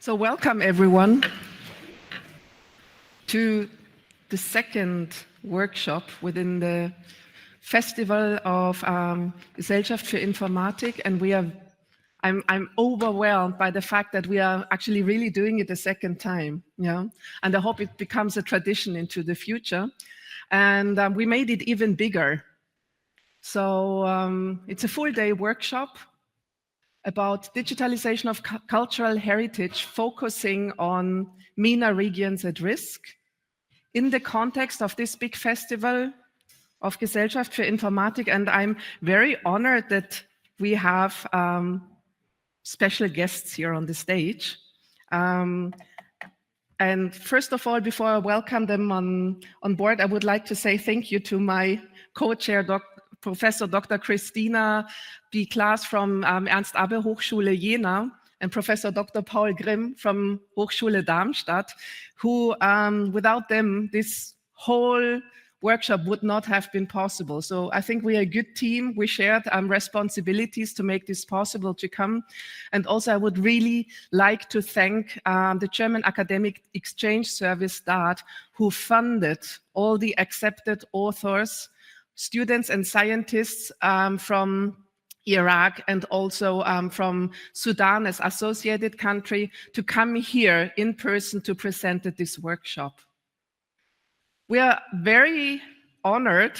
So welcome everyone to the second workshop within the Festival of Gesellschaft für Informatik, and I'm overwhelmed by the fact that we are actually really doing it a second time, yeah. And I hope it becomes a tradition into the future. And we made it even bigger. So it's a full-day workshop about digitalization of cultural heritage, focusing on MENA regions at risk in the context of this big festival of Gesellschaft für Informatik. And I'm very honored that we have special guests here on the stage. And first of all, before I welcome them on board, I would like to say thank you to my co-chair, Professor Dr. Christina B. Klaas from Ernst Abbe Hochschule Jena, and Professor Dr. Paul Grimm from Hochschule Darmstadt, who, without them, this whole workshop would not have been possible. So I think we are a good team. We shared responsibilities to make this possible to come. And also I would really like to thank the German Academic Exchange Service, DoCH, who funded all the accepted authors, students and scientists from Iraq and also from Sudan as associated country to come here in person to present at this workshop. We are very honored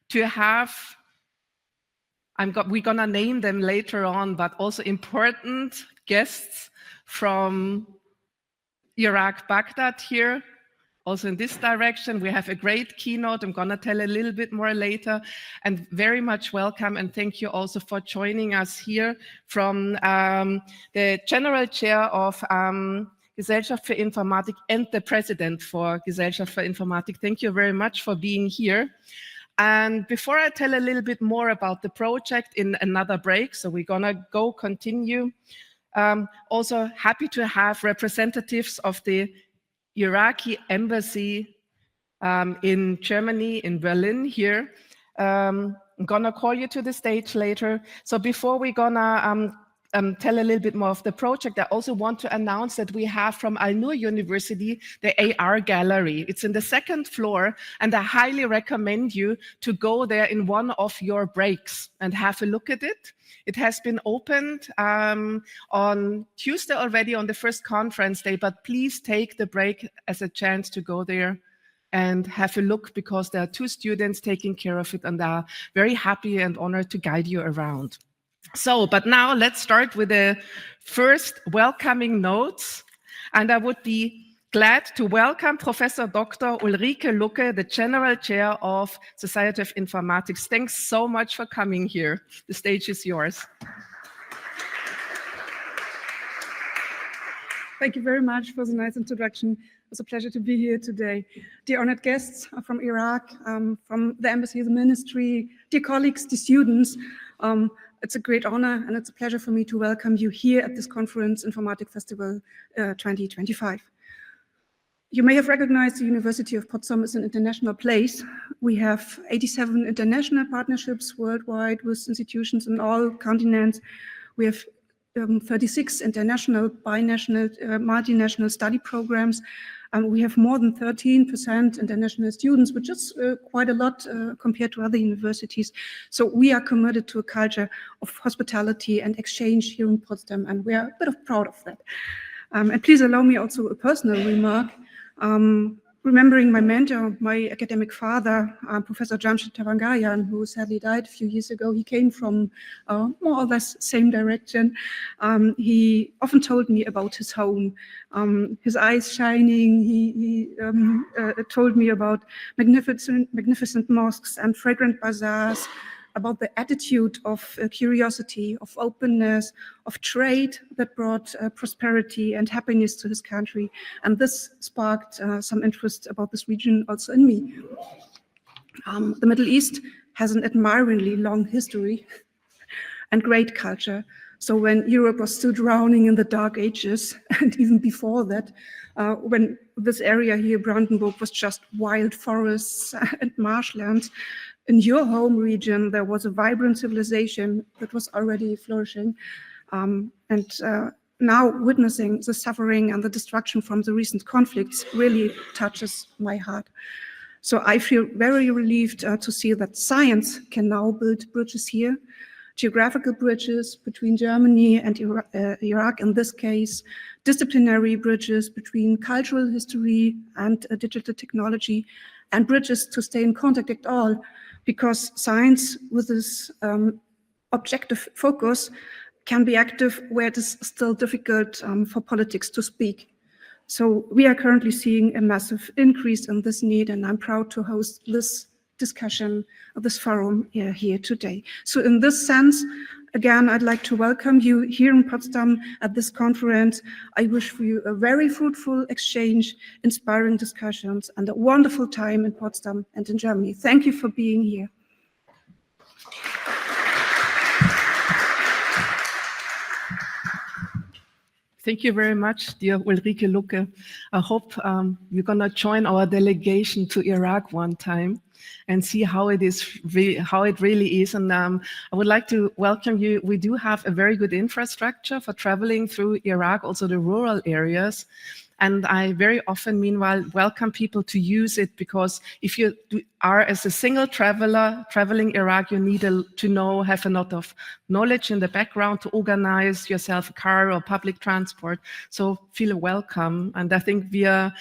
to have, we're gonna name them later on, but also important guests from Iraq, Baghdad here. Also in this direction, we have a great keynote. I'm gonna tell a little bit more later, and very much welcome and thank you also for joining us here from the General Chair of Gesellschaft für Informatik and the President for Gesellschaft für Informatik. Thank you very much for being here. And before I tell a little bit more about the project in another break, so we're gonna continue. Also happy to have representatives of the Iraqi embassy in Germany, in Berlin here. I'm gonna call you to the stage later. So before we're gonna tell a little bit more of the project, I also want to announce that we have from Al-Nur University the AR gallery. It's in the second floor, and I highly recommend you to go there in one of your breaks and have a look at it. It has been opened on Tuesday already on the first conference day, but please take the break as a chance to go there and have a look, because there are two students taking care of it and are very happy and honored to guide you around. So, but now let's start with the first welcoming notes. And I would be glad to welcome Professor Dr. Ulrike Lucke, the General Chair of Society of Informatics. Thanks so much for coming here. The stage is yours. Thank you very much for the nice introduction. It was a pleasure to be here today. Dear honored guests from Iraq, from the embassy, the ministry, dear colleagues, dear students, it's a great honor and it's a pleasure for me to welcome you here at this conference, Informatik Festival 2025. You may have recognized the University of Potsdam as an international place. We have 87 international partnerships worldwide with institutions in all continents. We have 36 international, binational, multinational study programs. We have more than 13% international students, which is quite a lot compared to other universities. So we are committed to a culture of hospitality and exchange here in Potsdam, and we are a bit proud of that. And please allow me also a personal remark. Remembering my mentor, my academic father, Professor Jamshid Tavangayan, who sadly died a few years ago. He came from more or less same direction. He often told me about his home, his eyes shining. He told me about magnificent mosques and fragrant bazaars, about the attitude of curiosity, of openness, of trade that brought prosperity and happiness to his country. And this sparked some interest about this region also in me. The Middle East has an admiringly long history and great culture. So when Europe was still drowning in the Dark Ages, and even before that, when this area here, Brandenburg, was just wild forests and marshlands, in your home region, there was a vibrant civilization that was already flourishing. And now witnessing the suffering and the destruction from the recent conflicts really touches my heart. So I feel very relieved to see that science can now build bridges here, geographical bridges between Germany and Iraq in this case, disciplinary bridges between cultural history and digital technology, and bridges to stay in contact at all, because science with this objective focus can be active where it is still difficult for politics to speak. So we are currently seeing a massive increase in this need, and I'm proud to host this discussion, this forum here today. So in this sense, again, I'd like to welcome you here in Potsdam at this conference. I wish for you a very fruitful exchange, inspiring discussions, and a wonderful time in Potsdam and in Germany. Thank you for being here. Thank you very much, dear Ulrike Lucke. I hope you're going to join our delegation to Iraq one time and see how it really is. And I would like to welcome you. We do have a very good infrastructure for traveling through Iraq, also the rural areas. And I very often, meanwhile, welcome people to use it, because if you are as a single traveler traveling Iraq, you need to have a lot of knowledge in the background to organize yourself a car or public transport. So feel welcome. And I think via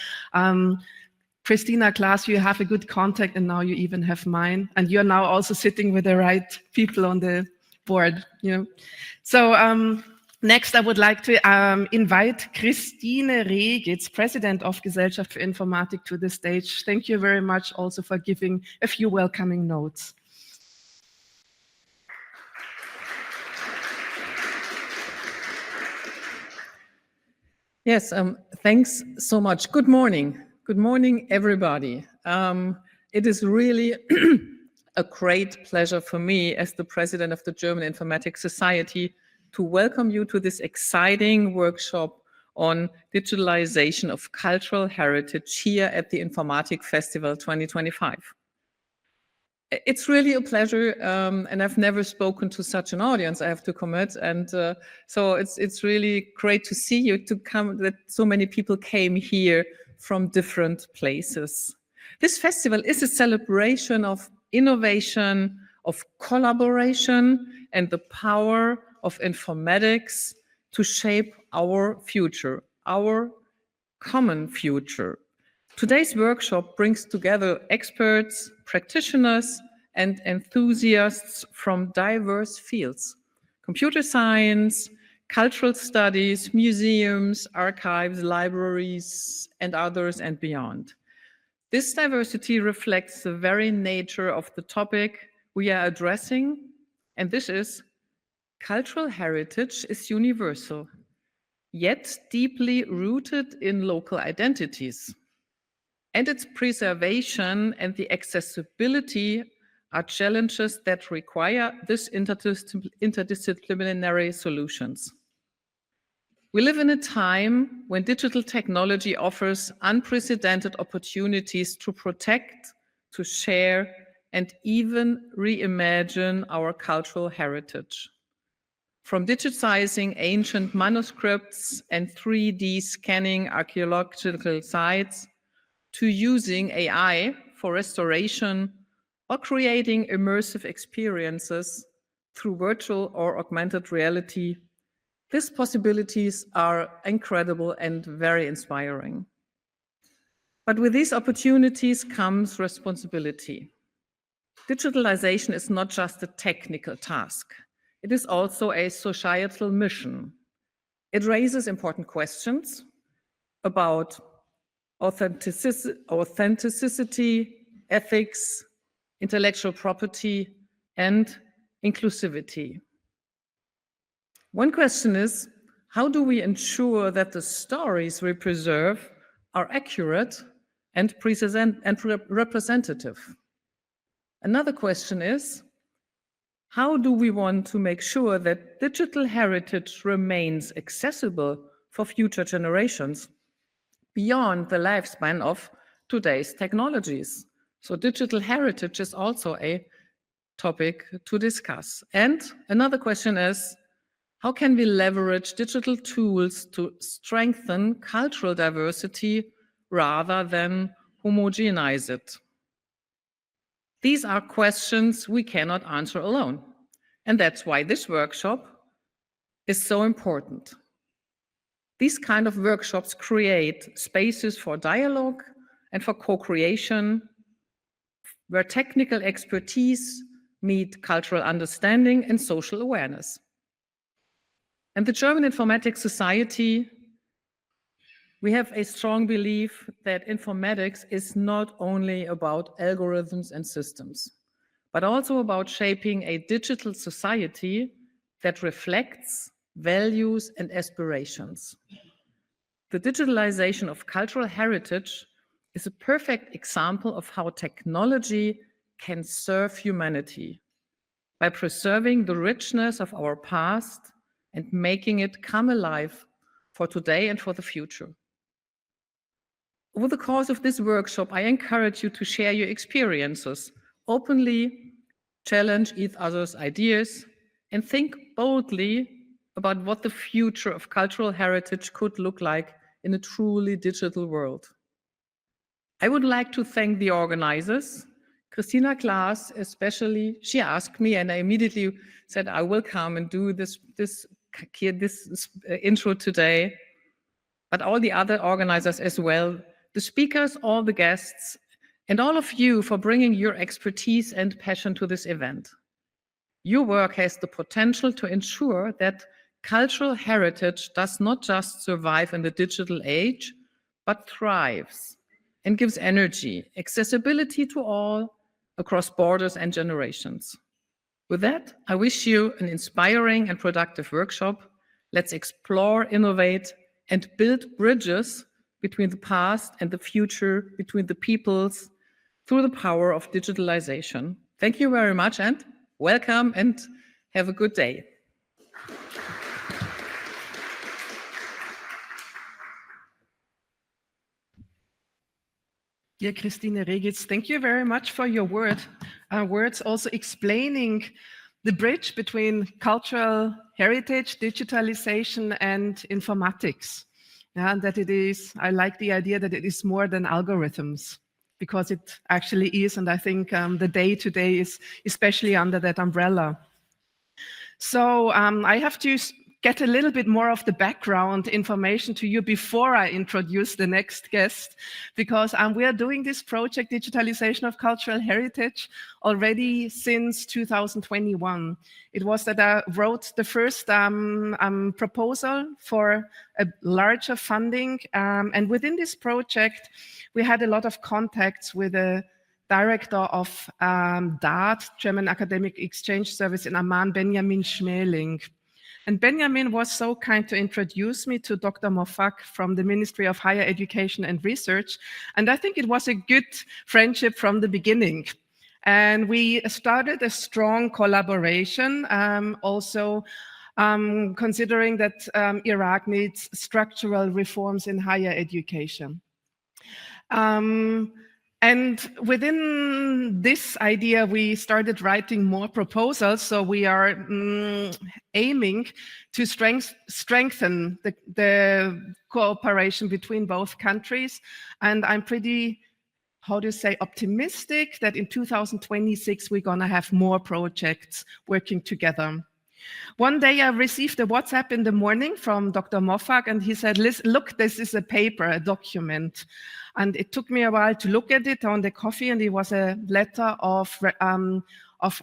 Christina Klaas, you have a good contact, and now you even have mine. And you're now also sitting with the right people on the board. So next, I would like to invite Christine Regitz, President of Gesellschaft für Informatik, to the stage. Thank you very much also for giving a few welcoming notes. Yes, thanks so much. Good morning. Good morning, everybody. It is really a great pleasure for me as the President of the German Informatics Society to welcome you to this exciting workshop on digitalization of cultural heritage here at the Informatik Festival 2025. It's really a pleasure, and I've never spoken to such an audience, I have to commit, and so it's really great to see you, that so many people came here from different places. This festival is a celebration of innovation, of collaboration, and the power of informatics to shape our future, our common future. Today's workshop brings together experts, practitioners, and enthusiasts from diverse fields: computer science, cultural studies, museums, archives, libraries, and others and beyond. This diversity reflects the very nature of the topic we are addressing, and this is: cultural heritage is universal, yet deeply rooted in local identities. And its preservation and the accessibility are challenges that require this interdisciplinary solutions. We live in a time when digital technology offers unprecedented opportunities to protect, to share, and even reimagine our cultural heritage. From digitizing ancient manuscripts and 3D scanning archaeological sites, to using AI for restoration or creating immersive experiences through virtual or augmented reality, these possibilities are incredible and very inspiring. But with these opportunities comes responsibility. Digitalization is not just a technical task. It is also a societal mission. It raises important questions about authenticity, ethics, intellectual property, and inclusivity. One question is, how do we ensure that the stories we preserve are accurate and representative? Another question is, how do we want to make sure that digital heritage remains accessible for future generations beyond the lifespan of today's technologies? So digital heritage is also a topic to discuss. And another question is, How can we leverage digital tools to strengthen cultural diversity rather than homogenize it? These are questions we cannot answer alone. And that's why this workshop is so important. These kind of workshops create spaces for dialogue and for co-creation, where technical expertise meet cultural understanding and social awareness. And the German Informatics Society, we have a strong belief that informatics is not only about algorithms and systems, but also about shaping a digital society that reflects values and aspirations. The digitalization of cultural heritage is a perfect example of how technology can serve humanity by preserving the richness of our past and making it come alive for today and for the future. Over the course of this workshop, I encourage you to share your experiences, openly challenge each other's ideas, and think boldly about what the future of cultural heritage could look like in a truly digital world. I would like to thank the organizers, Christina Klaas especially. She asked me and I immediately said I will come and do this intro today, but all the other organizers as well, the speakers, all the guests, and all of you for bringing your expertise and passion to this event. Your work has the potential to ensure that cultural heritage does not just survive in the digital age, but thrives and gives energy, accessibility to all across borders and generations. With that, I wish you an inspiring and productive workshop. Let's explore, innovate, and build bridges between the past and the future, between the peoples, through the power of digitalization. Thank you very much and welcome and have a good day. Dear Christine Regitz, thank you very much for your words also explaining the bridge between cultural heritage, digitalization, and informatics. Yeah, and that it is, I like the idea that it is more than algorithms, because it actually is, and I think the day today is especially under that umbrella. So I have to get a little bit more of the background information to you before I introduce the next guest, because we are doing this project, Digitalization of Cultural Heritage, already since 2021. It was that I wrote the first proposal for a larger funding, and within this project, we had a lot of contacts with the director of DoCH, German Academic Exchange Service in Amman, Benjamin Schmeling. And Benjamin was so kind to introduce me to Dr. Mofak from the Ministry of Higher Education and Research. And I think it was a good friendship from the beginning. And we started a strong collaboration, also considering that Iraq needs structural reforms in higher education. And within this idea, we started writing more proposals. So we are aiming to strengthen the cooperation between both countries. And I'm pretty, how do you say, optimistic that in 2026, we're going to have more projects working together. One day I received a WhatsApp in the morning from Dr. Mofak, and he said, look, this is a paper, a document. And it took me a while to look at it on the coffee, and it was a letter of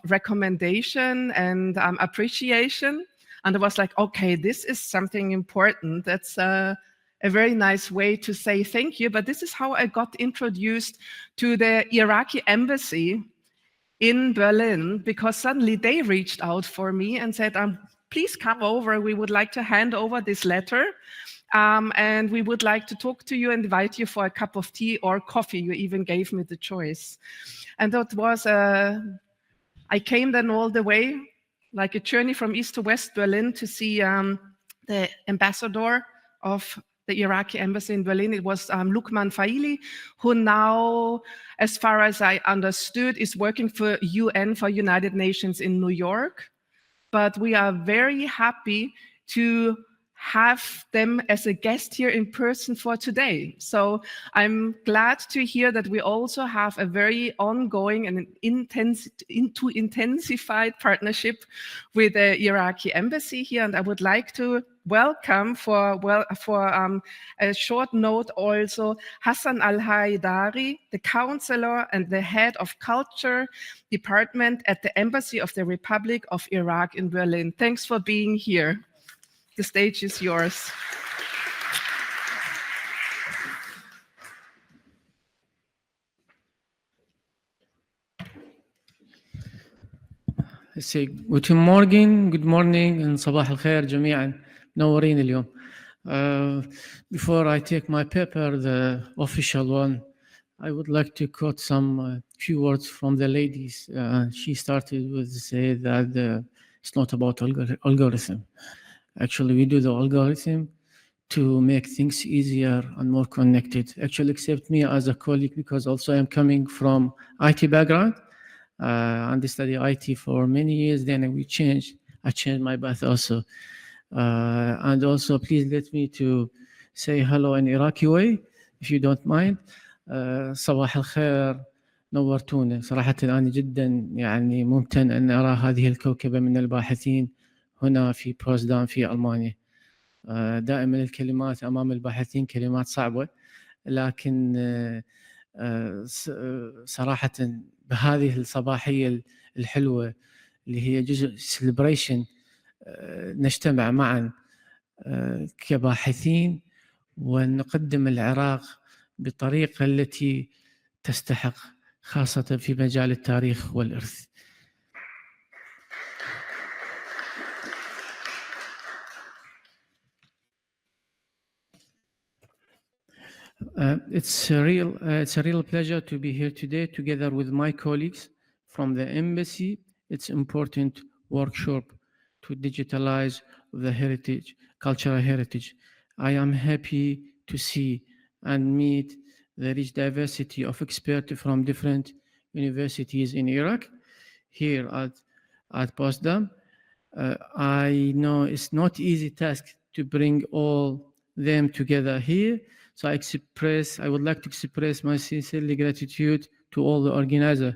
recommendation and appreciation. And I was like, okay, this is something important. That's a very nice way to say thank you. But this is how I got introduced to the Iraqi embassy in Berlin, because suddenly they reached out for me and said, please come over. We would like to hand over this letter. And we would like to talk to you and invite you for a cup of tea or coffee. You even gave me the choice. And that was, I came then all the way, like a journey from east to west Berlin to see the ambassador of the Iraqi embassy in Berlin. It was Lukman Faili, who now, as far as I understood, is working for UN, for United Nations in New York. but we are very happy to have them as a guest here in person for today. So I'm glad to hear that we also have a very ongoing and intensified partnership with the Iraqi embassy here. And I would like to welcome for a short note also Hassan Al-Haidari, the counselor and the head of culture department at the Embassy of the Republic of Iraq in Berlin. Thanks for being here. The stage is yours. Guten Morgen, good morning, and صباح الخير جميعا. منورين اليوم. Before I take my paper, the official one, I would like to quote some few words from the ladies. She started with say that it's not about algorithm. Actually, we do the algorithm to make things easier and more connected. Actually, accept me as a colleague because also I'm coming from IT background. And I studied IT for many years. Then I changed my path also. And also, please let me to say hello in Iraqi way, if you don't mind. صباح الخير، نورتونا. صراحة أنا جدا يعني ممتن أن أرى هذه الكوكبة من الباحثين هنا في بوزدام في ألمانيا. دائما الكلمات أمام الباحثين كلمات صعبة، لكن صراحة بهذه الصباحية الحلوة اللي هي جزء سيلبريشن نجتمع معا كباحثين ونقدم العراق بطريقة التي تستحق، خاصة في مجال التاريخ والإرث. It's a real pleasure to be here today together with my colleagues from the embassy. It's important workshop to digitalize the heritage, cultural heritage. I am happy to see and meet the rich diversity of experts from different universities in Iraq here at Potsdam. I know it's not easy task to bring all them together here. So I would like to express my sincere gratitude to all the organizers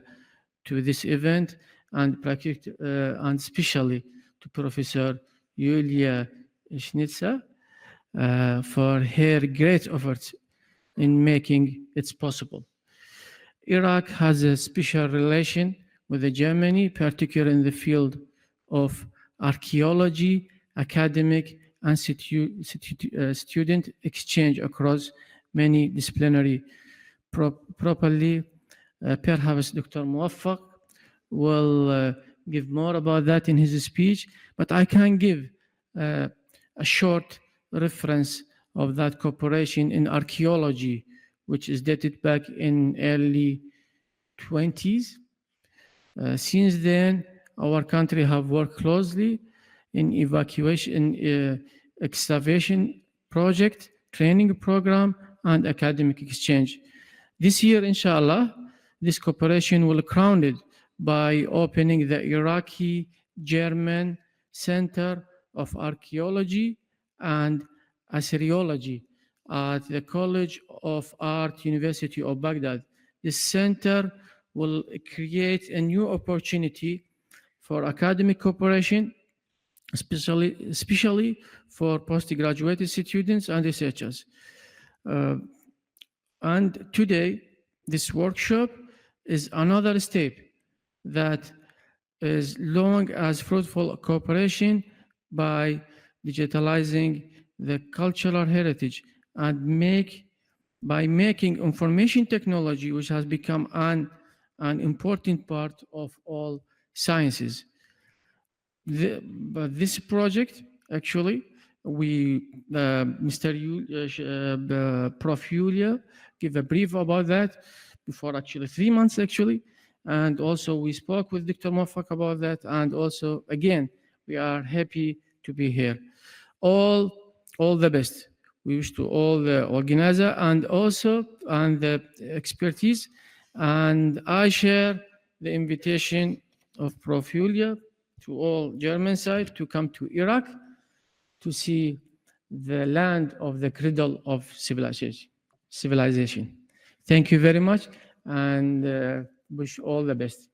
to this event, and especially to Professor Julia Schnitzer for her great efforts in making it possible. Iraq has a special relation with Germany, particularly in the field of archaeology, academic, and student exchange across many disciplinary properly. Perhaps Dr. Muwaffaq will give more about that in his speech, but I can give a short reference of that cooperation in archaeology, which is dated back in early 20s. Since then, our country have worked closely in excavation project, training program, and academic exchange. This year, inshallah, this cooperation will be crowned by opening the Iraqi-German Center of Archaeology and Assyriology at the College of Art, University of Baghdad. This center will create a new opportunity for academic cooperation, especially for postgraduate students and researchers. And today, this workshop is another step that is long as fruitful cooperation by digitalizing the cultural heritage and by making information technology, which has become an important part of all sciences. But this project, actually, Prof. Julia gave a brief about that before actually 3 months actually. And also we spoke with Dr. Muwaffaq about that. And also, again, we are happy to be here. All the best. We wish to all the organizer and the expertise. And I share the invitation of Prof. Julia to all German side to come to Iraq to see the land of the cradle of civilization. Thank you very much, and wish all the best.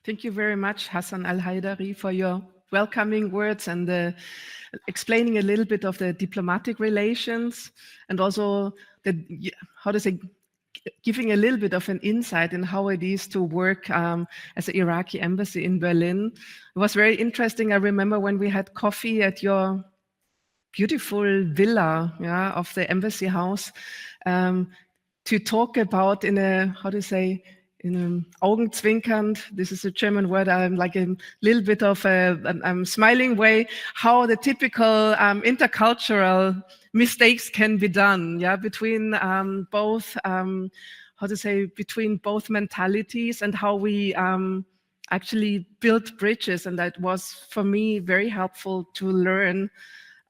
Thank you very much, Hassan Al-Haidari, for your welcoming words and explaining a little bit of the diplomatic relations and also giving a little bit of an insight in how it is to work as an Iraqi embassy in Berlin. It was very interesting. I remember when we had coffee at your beautiful villa, of the embassy house, to talk about in a, augenzwinkernd, this is a German word, like a little bit of a smiling way, how the typical intercultural mistakes can be done, between both, between both mentalities and how we actually build bridges. And that was, for me, very helpful to learn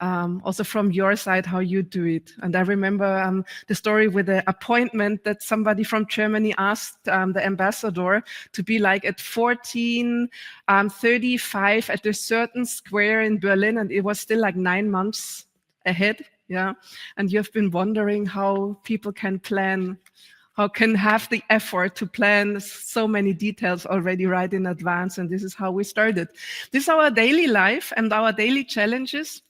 also from your side, how you do it. And I remember the story with the appointment that somebody from Germany asked the ambassador to be like at 14:35 at a certain square in Berlin, and it was still like 9 months ahead. And you've been wondering how people can plan, how can have the effort to plan so many details already right in advance. And this is how we started. This is our daily life and our daily challenges.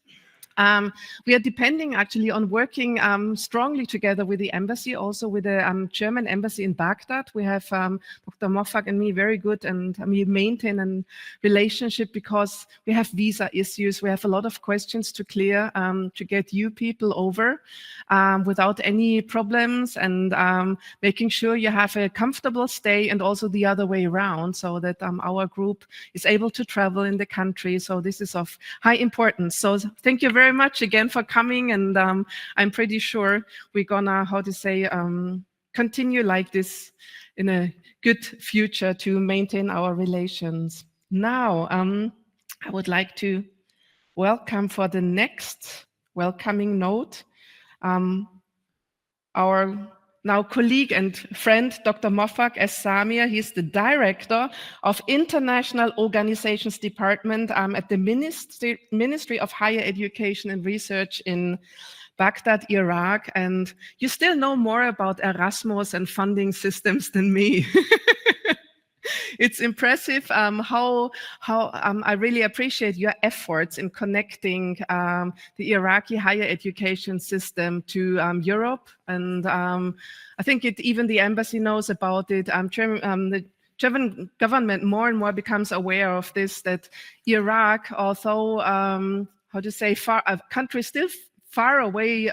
We are depending actually on working strongly together with the embassy, also with the German embassy in Baghdad. We have Dr. Moffak and me very good, and we maintain a relationship because we have visa issues. We have a lot of questions to clear to get you people over without any problems, and making sure you have a comfortable stay, and also the other way around, so that our group is able to travel in the country. So this is of high importance. So thank you very much again for coming, and I'm pretty sure we're gonna, continue like this in a good future to maintain our relations. Now, I would like to welcome for the next welcoming note our now colleague and friend, Dr. Moffak S. Samir. He's the Director of International Organizations Department at the Ministry of Higher Education and Research in Baghdad, Iraq. And you still know more about Erasmus and funding systems than me. It's impressive how I really appreciate your efforts in connecting the Iraqi higher education system to Europe. And I think even the embassy knows about it. The German government more and more becomes aware of this, that Iraq, although, a country still far away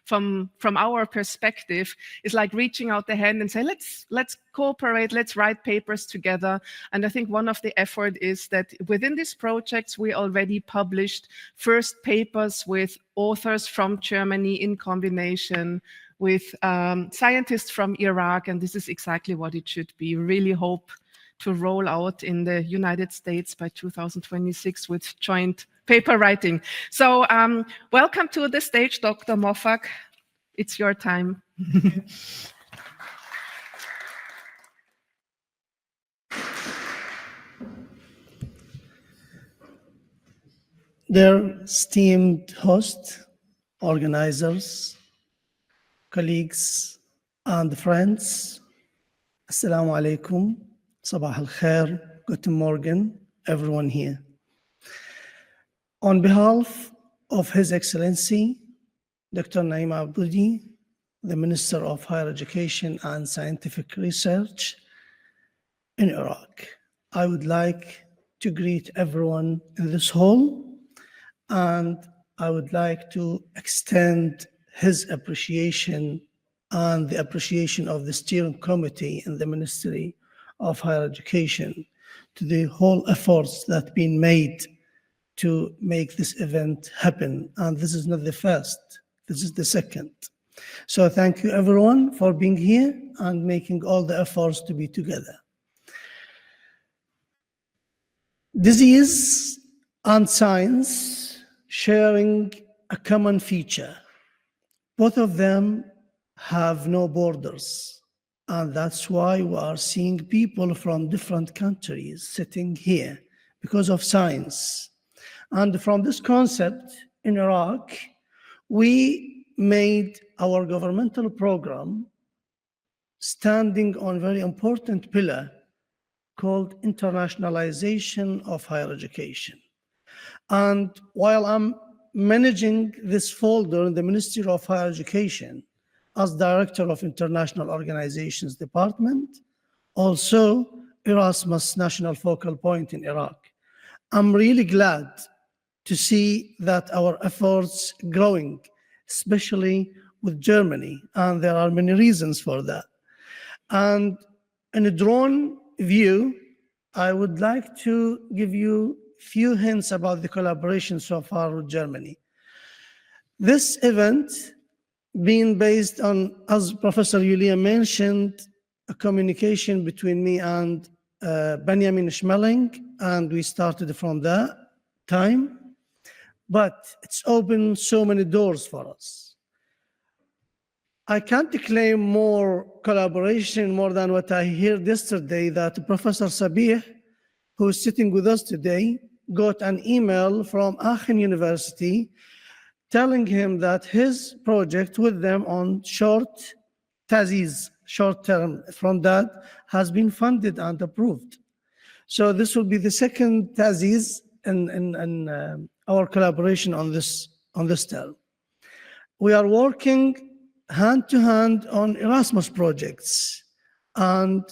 from our perspective, is like reaching out the hand and say, let's cooperate, let's write papers together. And I think one of the effort is that within these projects, we already published first papers with authors from Germany in combination with scientists from Iraq. And this is exactly what it should be. We really hope to roll out in the United States by 2026 with joint paper writing. So welcome to the stage, Dr. Moffak. It's your time. Dear esteemed host, organizers, colleagues, and friends, Assalamu alaikum, Sabah al-Khair, Guten Morgen, everyone here. On behalf of His Excellency, Dr. Naim Aboudi, the Minister of Higher Education and Scientific Research in Iraq, I would like to greet everyone in this hall, and I would like to extend his appreciation and the appreciation of the steering committee in the Ministry of Higher Education to the whole efforts that have been made to make this event happen. And this is not the first, this is the second. So thank you everyone for being here and making all the efforts to be together. Disease and science sharing a common feature. Both of them have no borders. And that's why we are seeing people from different countries sitting here because of science. And from this concept in Iraq, we made our governmental program standing on a very important pillar called internationalization of higher education. And while I'm managing this folder in the Ministry of Higher Education as Director of International Organizations Department, also Erasmus National Focal Point in Iraq, I'm really glad to see that our efforts growing, especially with Germany, and there are many reasons for that. And in a drone view, I would like to give you a few hints about the collaboration so far with Germany. This event being based on, as Professor Yulia mentioned, a communication between me and Benjamin Schmeling, and we started from that time. But it's opened so many doors for us. I can't claim more collaboration more than what I heard yesterday, that Professor Sabih, who is sitting with us today, got an email from Aachen University telling him that his project with them on short term from that, has been funded and approved. So this will be the second thesis in our collaboration on this term. We are working hand to hand on Erasmus projects, and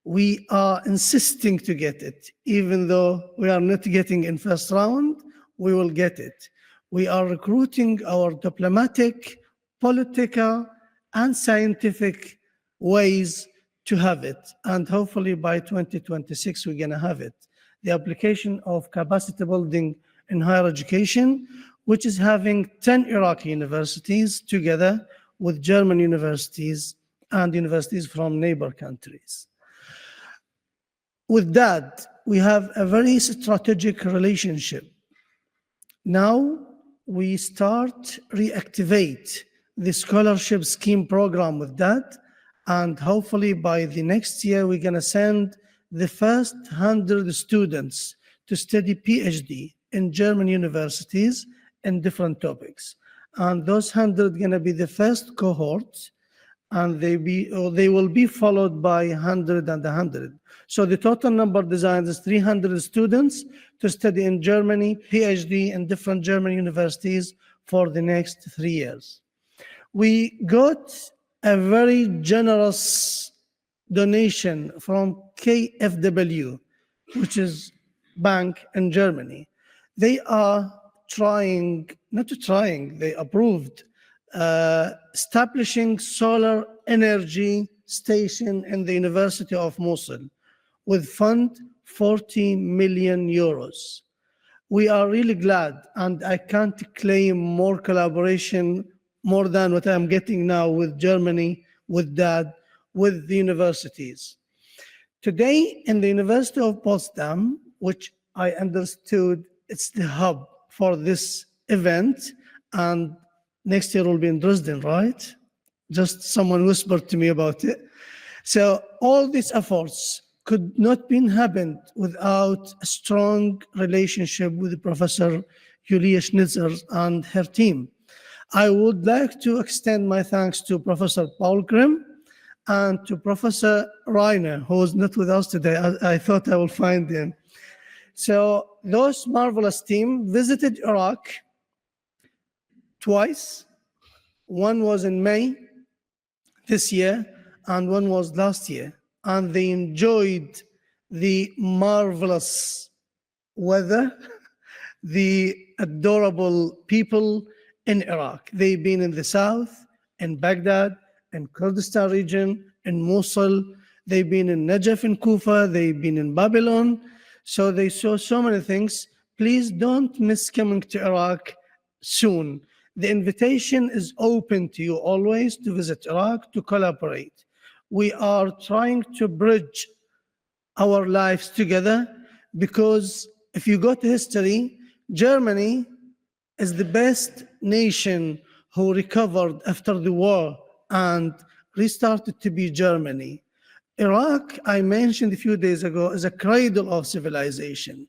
we are insisting to get it. Even though we are not getting in first round, we will get it. We are recruiting our diplomatic, political, and scientific ways to have it. And hopefully by 2026, we're gonna have it. The application of capacity building in higher education, which is having 10 Iraqi universities together with German universities and universities from neighbor countries. With that, we have a very strategic relationship. Now we start reactivate the scholarship scheme program with that, and hopefully by the next year, we're gonna send the first 100 students to study PhD in German universities in different topics. And those 100 gonna be the first cohort, and they will be followed by 100 and 100. So the total number designed is 300 students to study in Germany, PhD in different German universities for the next 3 years. We got a very generous donation from KfW, which is bank in Germany. They are they approved establishing solar energy station in the University of Mosul with fund 40 million euros. We are really glad, and I can't claim more collaboration more than what I'm getting now with Germany, with that, with the universities. Today in the University of Potsdam, which I understood it's the hub for this event, and next year will be in Dresden, right? Just someone whispered to me about it. So all these efforts could not been happened without a strong relationship with Professor Julia Schnitzer and her team. I would like to extend my thanks to Professor Paul Grimm and to Professor Reiner, who is not with us today. I thought I will find him. So those marvelous team visited Iraq twice. One was in May this year, and one was last year. And they enjoyed the marvelous weather, the adorable people in Iraq. They've been in the south, in Baghdad, in Kurdistan region, in Mosul. They've been in Najaf in Kufa. They've been in Babylon. So they saw so many things. Please don't miss coming to Iraq soon. The invitation is open to you always to visit Iraq, to collaborate. We are trying to bridge our lives together, because if you go to history, Germany is the best nation who recovered after the war and restarted to be Germany. Iraq, I mentioned a few days ago, is a cradle of civilization.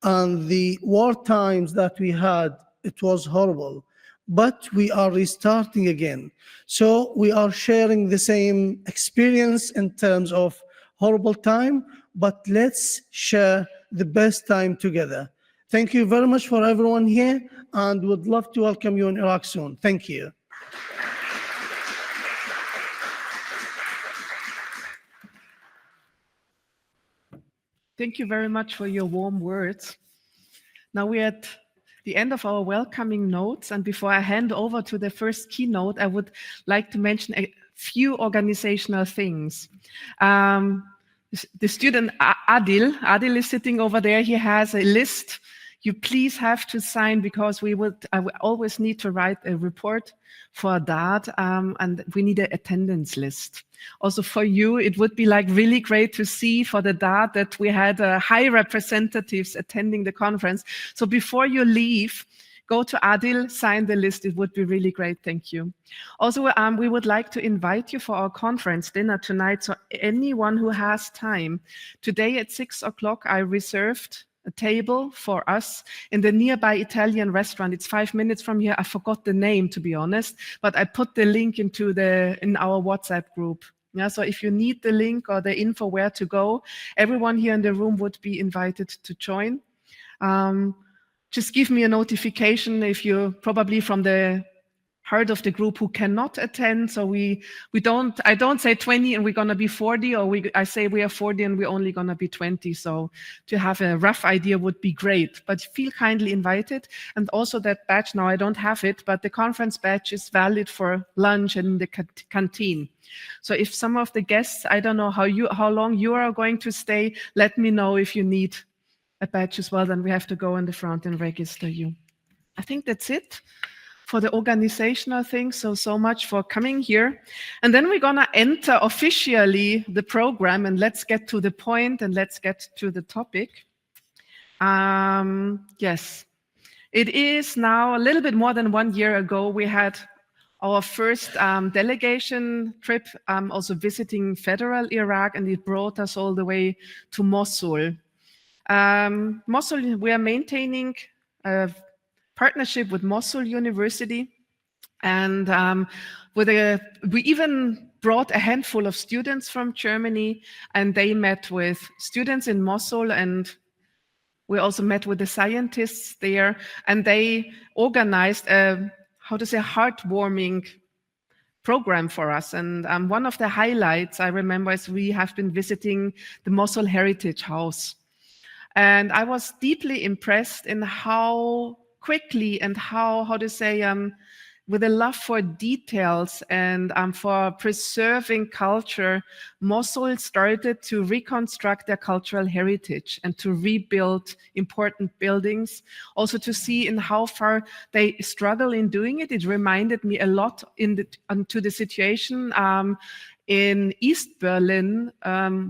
And the war times that we had, it was horrible. But we are restarting again. So we are sharing the same experience in terms of horrible time, but let's share the best time together. Thank you very much for everyone here, and would love to welcome you in Iraq soon. Thank you. Thank you very much for your warm words. Now we're at the end of our welcoming notes, and before I hand over to the first keynote, I would like to mention a few organizational things. The student Adil is sitting over there. He has a list you please have to sign, because I will always need to write a report for that, and we need an attendance list. Also for you, it would be like really great to see for the DAT that we had high representatives attending the conference. So before you leave, go to Adil, sign the list. It would be really great. Thank you. Also, we would like to invite you for our conference dinner tonight. So anyone who has time, today at 6 o'clock, I reserved a table for us in the nearby Italian restaurant. It's 5 minutes from here. I forgot the name, to be honest, but I put the link in our WhatsApp group. Yeah, so if you need the link or the info where to go, everyone here in the room would be invited to join. Just give me a notification if you're probably from the part of the group who cannot attend. So I don't say 20 and we're gonna be 40, or I say we are 40 and we're only gonna be 20. So to have a rough idea would be great, but feel kindly invited. And also that badge, now I don't have it, but the conference badge is valid for lunch in the canteen. So if some of the guests, I don't know how long you are going to stay, let me know if you need a badge as well, then we have to go in the front and register you. I think that's it for the organizational things. So much for coming here. And then we're gonna enter officially the program, and let's get to the point and let's get to the topic. Yes, it is now a little bit more than 1 year ago, we had our first delegation trip, also visiting federal Iraq, and it brought us all the way to Mosul. Mosul, we are maintaining a partnership with Mosul University, and we even brought a handful of students from Germany, and they met with students in Mosul, and we also met with the scientists there, and they organized a heartwarming program for us. And one of the highlights I remember is we have been visiting the Mosul Heritage House. And I was deeply impressed in how quickly and with a love for details and for preserving culture, Mosul started to reconstruct their cultural heritage and to rebuild important buildings. Also to see in how far they struggle in doing it. It reminded me a lot to the situation in East Berlin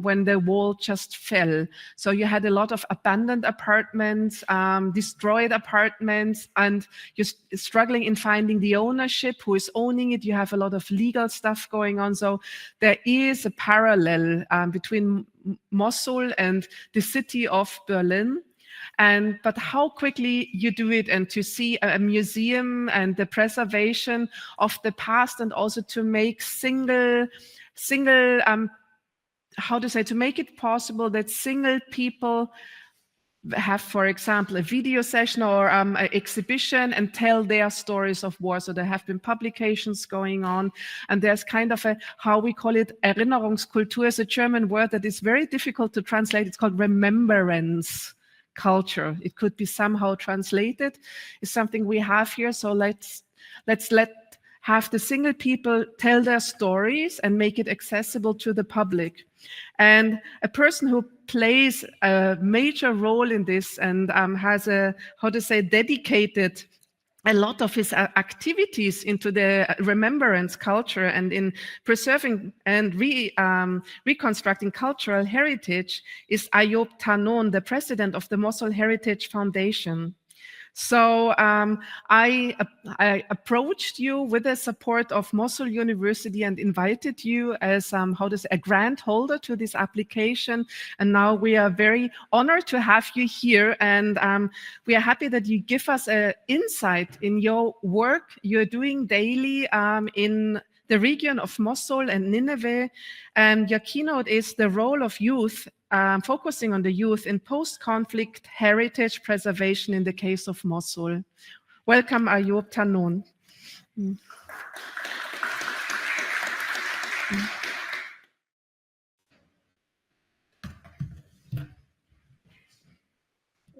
when the wall just fell. So you had a lot of abandoned apartments, destroyed apartments, and you're struggling in finding the ownership, who is owning it. You have a lot of legal stuff going on. So there is a parallel between Mosul and the city of Berlin. But how quickly you do it, and to see a museum and the preservation of the past, and also to make to make it possible that single people have, for example, a video session or an exhibition and tell their stories of war. So there have been publications going on, and there's kind of how we call it, Erinnerungskultur is a German word that is very difficult to translate. It's called remembrance culture. It could be somehow translated. It's something we have here. So let's have the single people tell their stories and make it accessible to the public. And a person who plays a major role in this and has dedicated a lot of his activities into the remembrance culture and in preserving and reconstructing cultural heritage is Ayoub Tanon, the president of the Mosul Heritage Foundation. So I approached you with the support of Mosul University and invited you as a grant holder to this application. And now we are very honored to have you here. And we are happy that you give us an insight in your work you're doing daily in the region of Mosul and Nineveh. And your keynote is the role of youth, focusing on the youth in post-conflict heritage preservation in the case of Mosul. Welcome, Ayub Tanoon.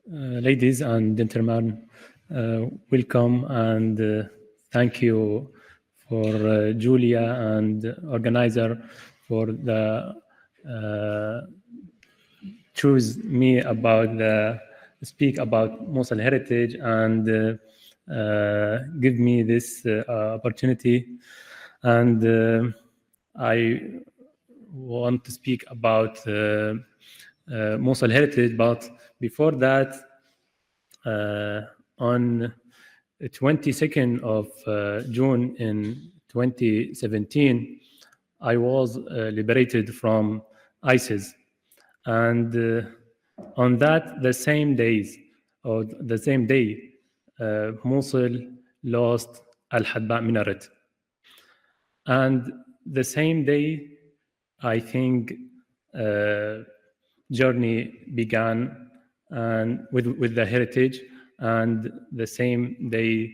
Ladies and gentlemen, welcome and thank you for Julia and organizer for the choose me about the speak about Mosul heritage and give me this opportunity. And I want to speak about Mosul heritage, but before that, on the 22nd of June in 2017, I was liberated from ISIS. And on that, the same day, Mosul lost Al-Hadba minaret. And the same day, I think, journey began and with the heritage, and the same day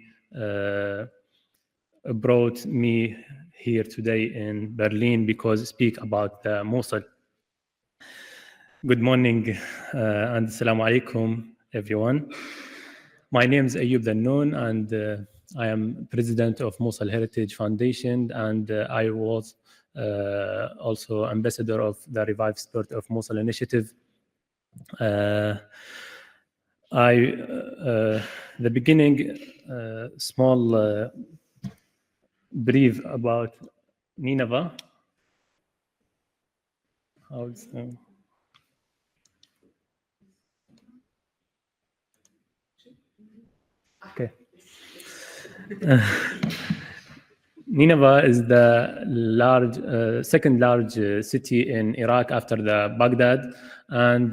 brought me here today in Berlin because speak about Mosul. Good morning and assalamu alaikum, everyone. My name is Ayub Dannoun, and I am president of Mosul Heritage Foundation, and I was also ambassador of the Revive Spirit of Mosul initiative. The beginning, small brief about Nineveh. Okay. Nineveh is the second large city in Iraq after the Baghdad, and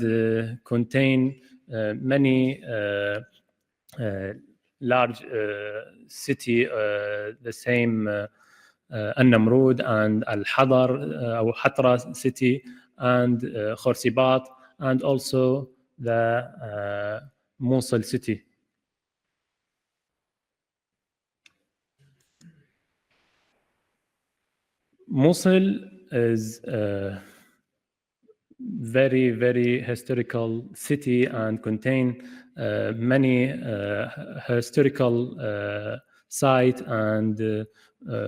contain many large city, the same An-Namrud and Al-Hadar or Hatra city, and Khorsibat, and also the Mosul city. Mosul is a very, very historical city and contain many historical sites and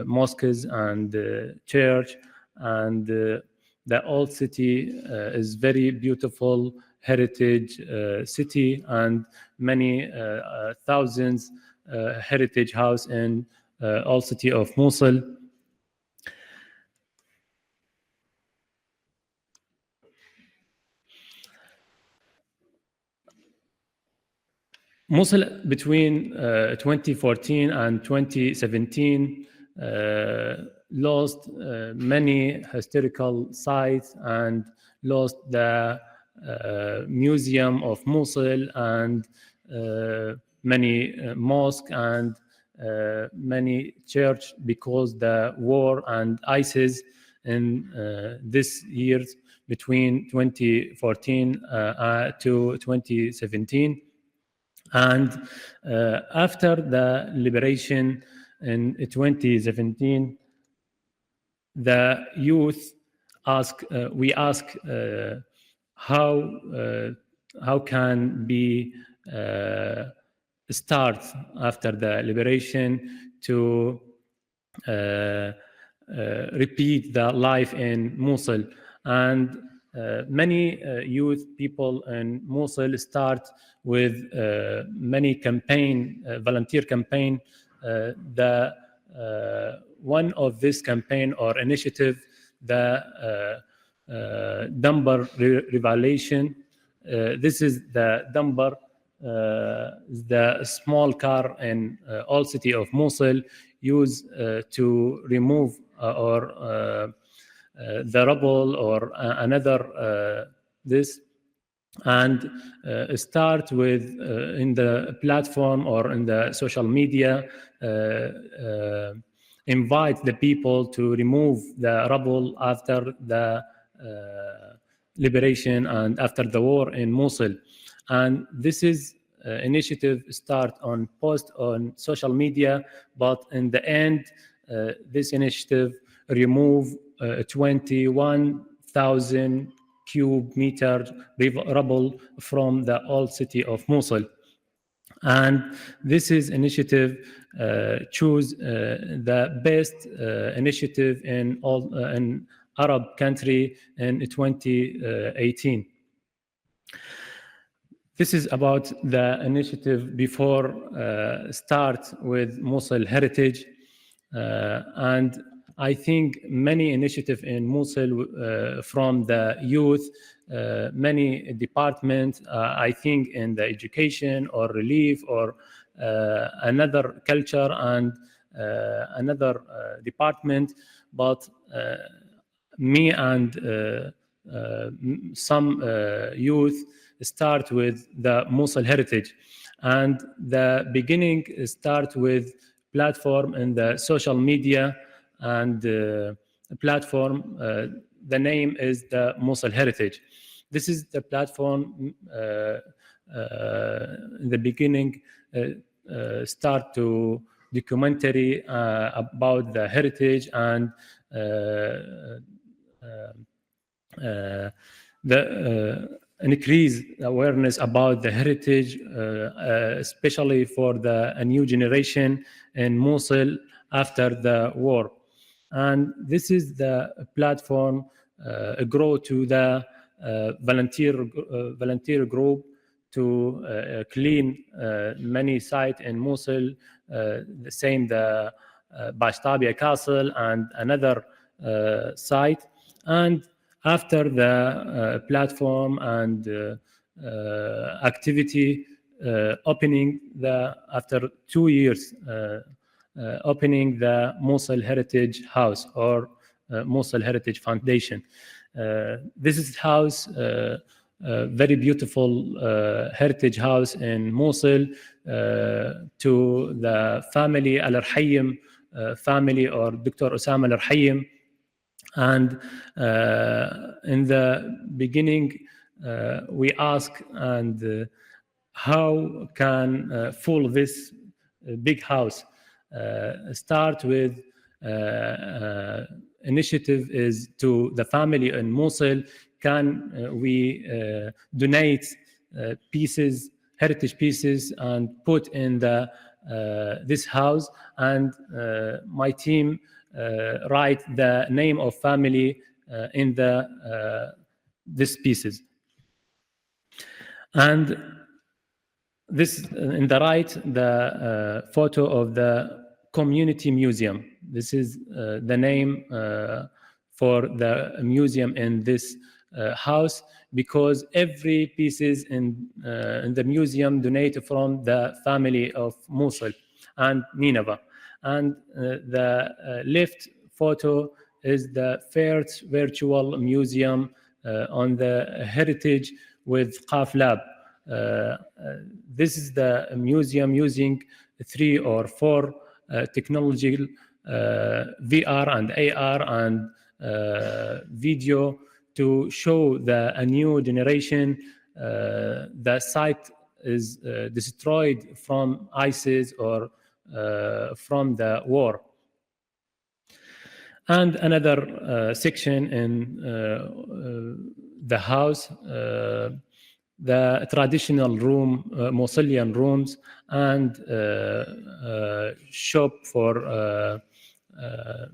mosques and church, and the old city is very beautiful heritage city, and many thousands heritage house in old city of Mosul. Mosul between 2014 and 2017 lost many historical sites and lost the museum of Mosul and many mosques and many church because the war and ISIS in this years between 2014 to 2017. And after the liberation in 2017, the youth we ask how can be start after the liberation to repeat the life in Mosul. And many youth people in Mosul start with many campaign, volunteer campaign. One of this campaign or initiative, the Dunbar Revelation. This is the Dunbar the small car in all city of Mosul use to remove the rubble or another this, and start with in the platform or in the social media, invite the people to remove the rubble after the liberation and after the war in Mosul. And this is initiative start on post on social media, but in the end, this initiative remove 21,000 cubic meter rubble from the old city of Mosul. And this is initiative choose the best initiative in all in Arab country in 2018. This is about the initiative before start with Mosul Heritage, and I think many initiatives in Mosul from the youth, many departments, I think in the education or relief or another culture and another department, but me and some youth start with the Mosul Heritage, and the beginning start with platform in the social media and platform. The name is the Mosul Heritage. This is the platform in the beginning start to documentary about the heritage and increase awareness about the heritage, especially for the new generation in Mosul after the war. And this is the platform grow to the volunteer group to clean many sites in Mosul, the same the Bashtabia Castle and another site. And after the platform and activity opening after 2 years opening the Mosul Heritage House or Mosul Heritage Foundation. This is house, very beautiful heritage house in Mosul to the family Al-Arhayim family or Dr. Osama Al-Arhayim. And in the beginning, we ask and how can fill this big house? Start with initiative is to the family in Mosul. Can we donate pieces, heritage pieces, and put in the this house? And my team write the name of family in the these pieces. And this in the right, the photo of the community museum. This is the name for the museum in this house, because every pieces in the museum donated from the family of Mosul and Nineveh. And the left photo is the first virtual museum on the heritage with Qaf Lab. This is the museum using 3 or 4 technological VR and AR and video to show a new generation. The site is destroyed from ISIS or from the war. And another section in the house, the traditional room, Mosulian rooms, and shop for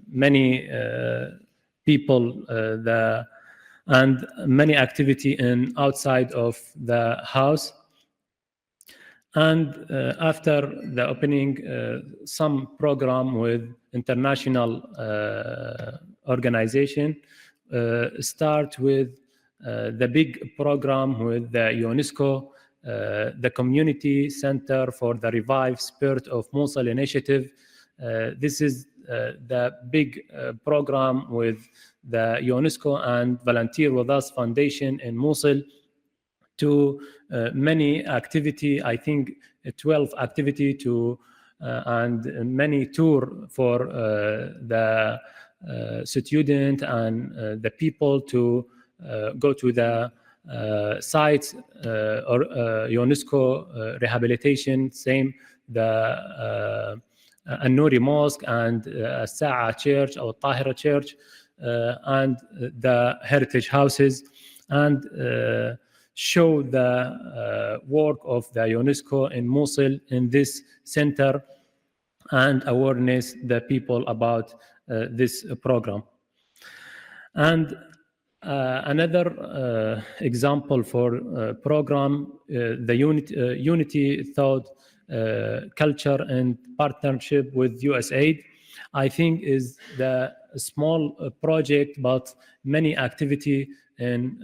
many people, and many activity in outside of the house. And after the opening, some program with international organization start with the big program with the UNESCO the Community Center for the Revive Spirit of Mosul initiative. This is the big program with the UNESCO and Volunteer With Us Foundation in Mosul to many activity, I think 12 activity to and many tour for the student and the people to go to the sites or UNESCO rehabilitation, same the An-Nouri Mosque and As-Sa'a Church or Tahira Church and the heritage houses, and show the work of the UNESCO in Mosul in this center and awareness the people about this program. And another example for program, the Unity Thought Culture and Partnership with USAID, I think is the small project, but many activity in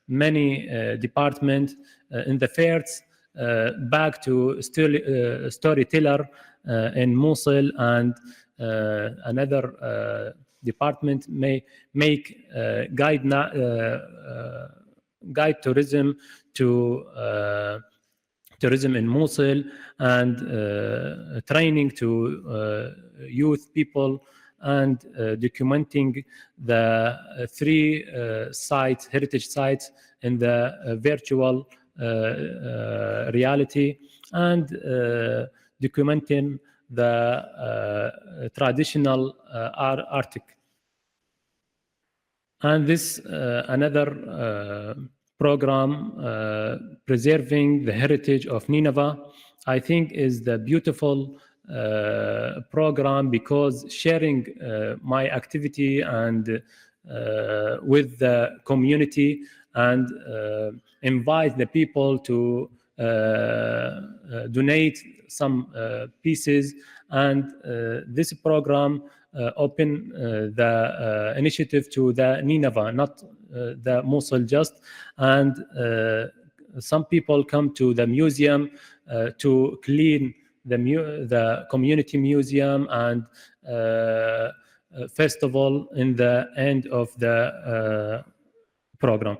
many departments in the first back to storyteller in Mosul, and another department may make guide tourism to tourism in Mosul, and training to youth people, and documenting the 3 sites, heritage sites in the virtual reality, and documenting the traditional Arctic. And this another program, Preserving the Heritage of Nineveh, I think is the beautiful program, because sharing my activity and with the community, and invite the people to donate some pieces, and this program open the initiative to the Nineveh, not the Mosul just, and some people come to the museum to clean the community museum, and festival in the end of the program.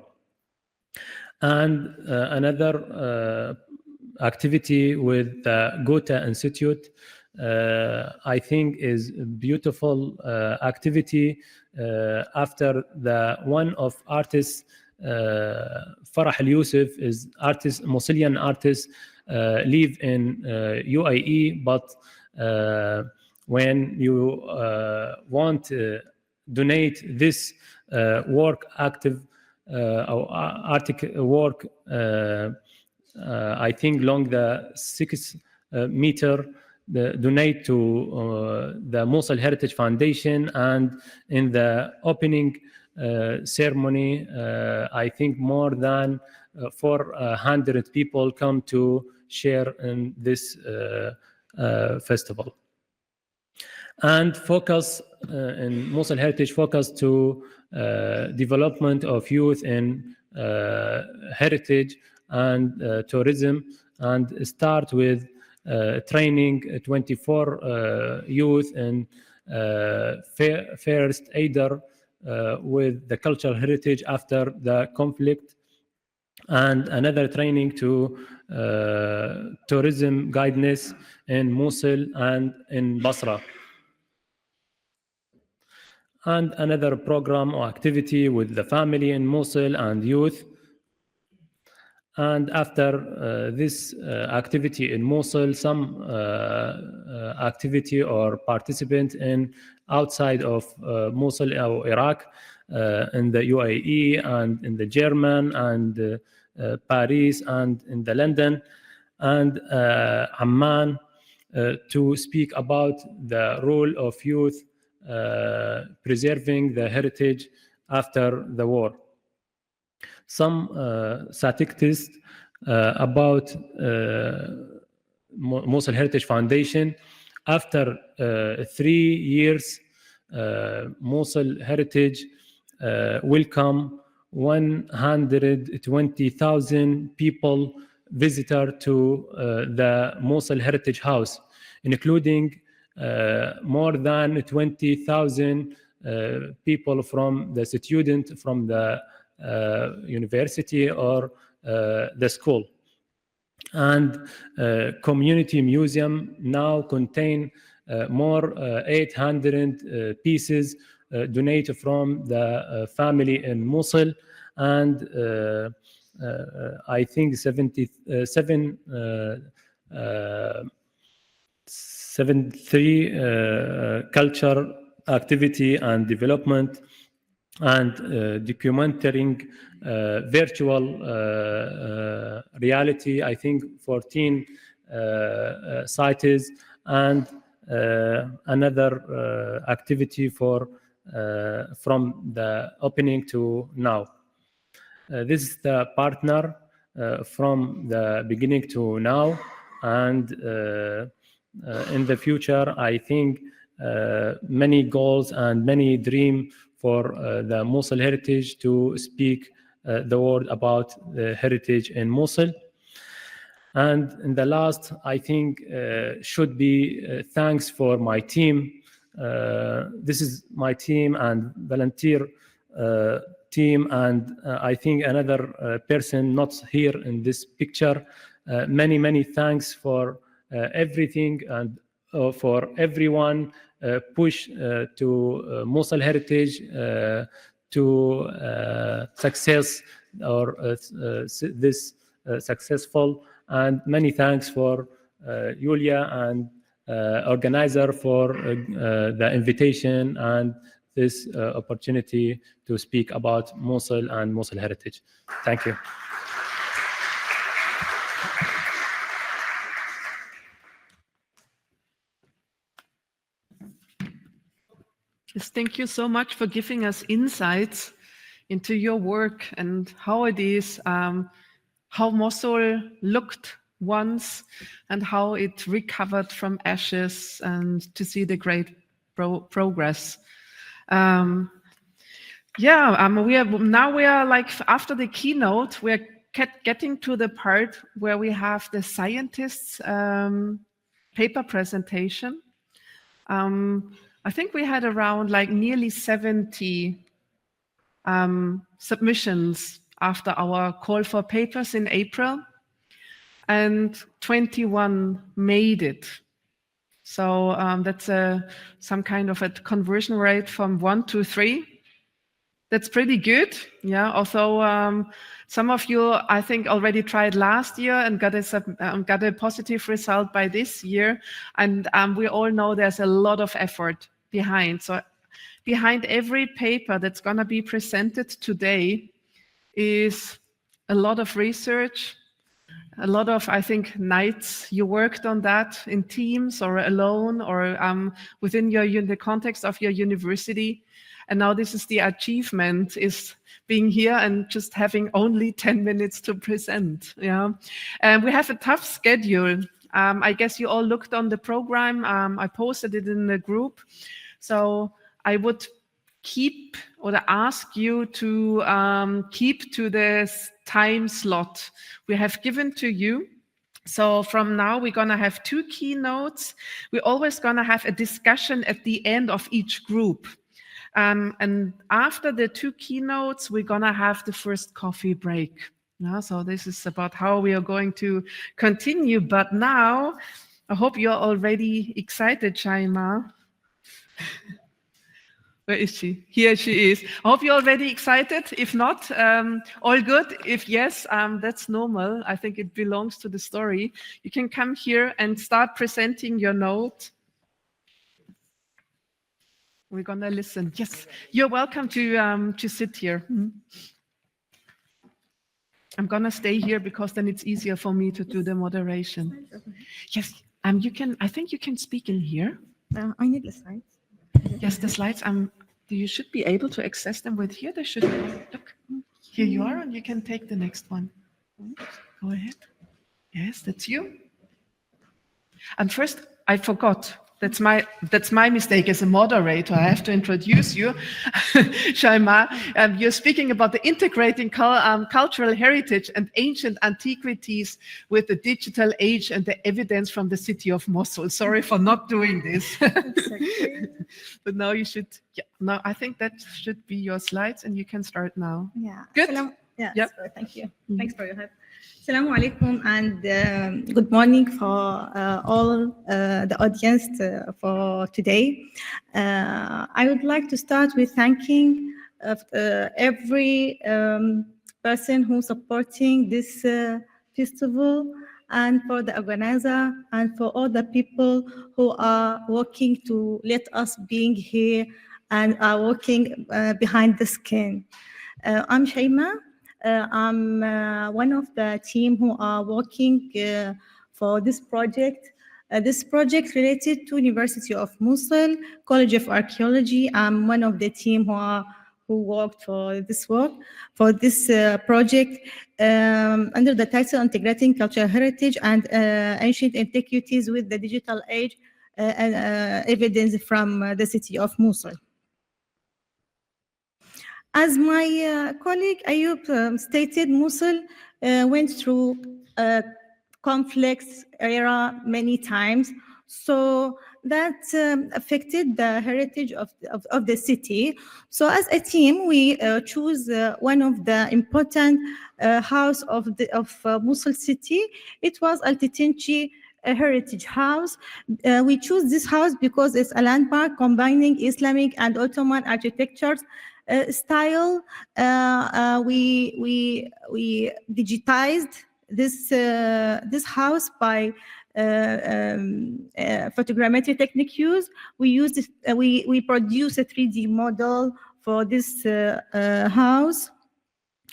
And another activity with the Goethe Institute, I think is a beautiful activity. After the one of artists, Farah Al-Yusuf, is artist, Mosulian artist, live in UAE, but when you want to donate this work, active Arctic work, I think along the 6 meter, donate to the Mosul Heritage Foundation, and in the opening ceremony, I think more than 400 people come to share in this festival. And focus in Mosul Heritage, focus to development of youth in heritage and tourism, and start with training 24 youth in first aider with the cultural heritage after the conflict, and another training to tourism guidance in Mosul and in Basra, and another program or activity with the family in Mosul and youth. And after this activity in Mosul, some activity or participant in outside of Mosul or Iraq, in the UAE and in the German and Paris and in the London and Amman, to speak about the role of youth preserving the heritage after the war. Some statistics about Mosul Heritage Foundation. After 3 years, Mosul Heritage welcome 120,000 people visitor to the Mosul Heritage House, including more than 20,000 people from the student from the university or the school. And community museum now contain more 800 pieces donated from the family in Mosul, and I think 73 culture activity and development, and documenting virtual reality, I think 14 sites, and another activity for from the opening to now. This is the partner from the beginning to now, and in the future, I think many goals and many dreams for the Mosul heritage to speak the word about the heritage in Mosul. And in the last, I think should be thanks for my team. This is my team and volunteer team, and I think another person not here in this picture. Many thanks for everything and for everyone push to Mosul heritage to success or this successful. And many thanks for Yulia and organizer for the invitation and this opportunity to speak about Mosul and Mosul heritage. Thank you. Yes, thank you so much for giving us insights into your work and how it is, how Mosul looked once and how it recovered from ashes, and to see the great progress. We are like after the keynote, we're getting to the part where we have the scientists' paper presentation. I think we had around like nearly 70 submissions after our call for papers in April, and 21 made it. So that's some kind of a conversion rate from 1 to 3. That's pretty good. Yeah. Although some of you, I think, already tried last year and got a positive result by this year. And we all know there's a lot of effort behind. So behind every paper that's going to be presented today is a lot of research, a lot of, I think, nights you worked on that in teams or alone or within the context of your university. And now this is the achievement, is being here and just having only 10 minutes to present. Yeah, and we have a tough schedule. I guess you all looked on the program. I posted it in the group. So I would ask you to keep to this time slot we have given to you. So from now, we're going to have 2 keynotes. We're always going to have a discussion at the end of each group. And after the 2 keynotes, we're going to have the first coffee break. Yeah, so this is about how we are going to continue. But now, I hope you're already excited, Shaima. Where is she? Here she is. I hope you're already excited. If not, all good. If yes, that's normal. I think it belongs to the story. You can come here and start presenting your note. We're going to listen. Yes, you're welcome to sit here. I'm going to stay here because then it's easier for me to do the moderation. Yes, you can. I think you can speak in here. I need the slides. Yes, the slides. You should be able to access them with here. They should look. Here you are, and you can take the next one. Go ahead. Yes, that's you. And first, I forgot. that's my mistake as a moderator. I have to introduce you, Shaima. You're speaking about the integrating cultural heritage and ancient antiquities with the digital age and the evidence from the city of Mosul. Sorry for not doing this. But now you should. Yeah, now I think that should be your slides, and you can start now. Yeah. Good. Yes. Yep. Thank you. Thanks for your help. Assalamu alaikum and good morning for all the audience for today. I would like to start with thanking every person who's supporting this festival, and for the organizer, and for all the people who are working to let us being here and are working behind the screen. I'm Shaima. I'm one of the team who are working for this project. This project related to University of Mosul, College of Archaeology. I'm one of the team who worked for this project under the title Integrating Cultural Heritage and Ancient Antiquities with the Digital Age and Evidence from the city of Mosul. As my colleague Ayub stated, Mosul went through a complex era many times, so that affected the heritage of the city. So as a team, we choose one of the important house of Mosul city. It was Al-Titinchi, a heritage house. We choose this house because it's a landmark combining Islamic and Ottoman architectures style. We digitized this house by photogrammetry technique use. We produce a 3D model for this house.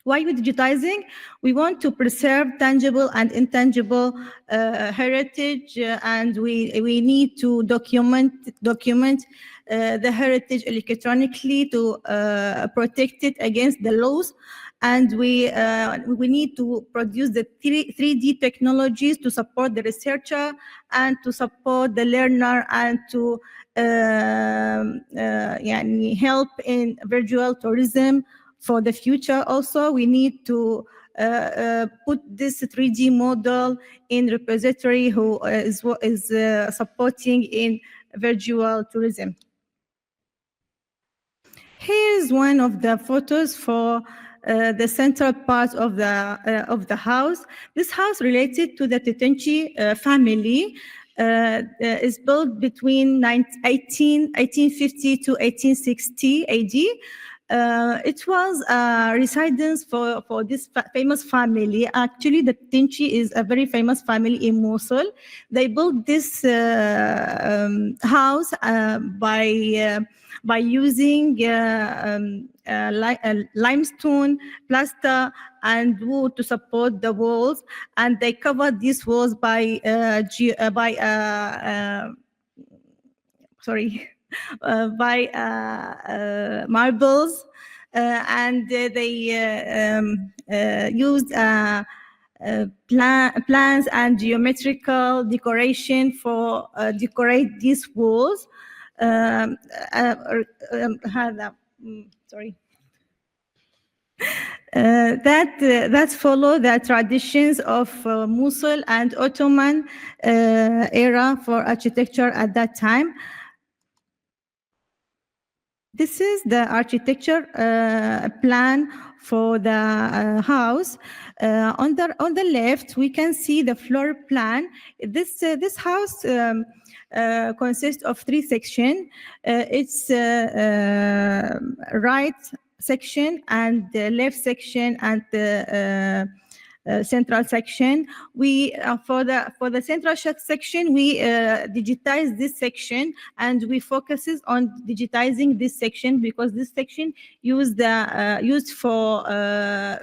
Why are we digitizing? We want to preserve tangible and intangible heritage, and we need to document the heritage electronically to protect it against the laws. And we need to produce the 3D technologies to support the researcher and to support the learner and to help in virtual tourism. For the future also, we need to put this 3D model in repository who is supporting in virtual tourism. Here's one of the photos for the central part of the house. This house related to the Titinchi family is built between 1850 to 1860 AD. It was a residence for this famous family. Actually, the Titinchi is a very famous family in Mosul. They built this house by using limestone, plaster, and wood to support the walls, and they covered these walls by marbles, and they used plans and geometrical decoration for decorate these walls. That follow the traditions of Mosul and Ottoman era for architecture at that time. This is the architecture plan for the house. On the left, we can see the floor plan. This house consists of 3 sections. It's right section and the left section and the central section. We for the central section, we digitize this section, and we focuses on digitizing this section because this section used for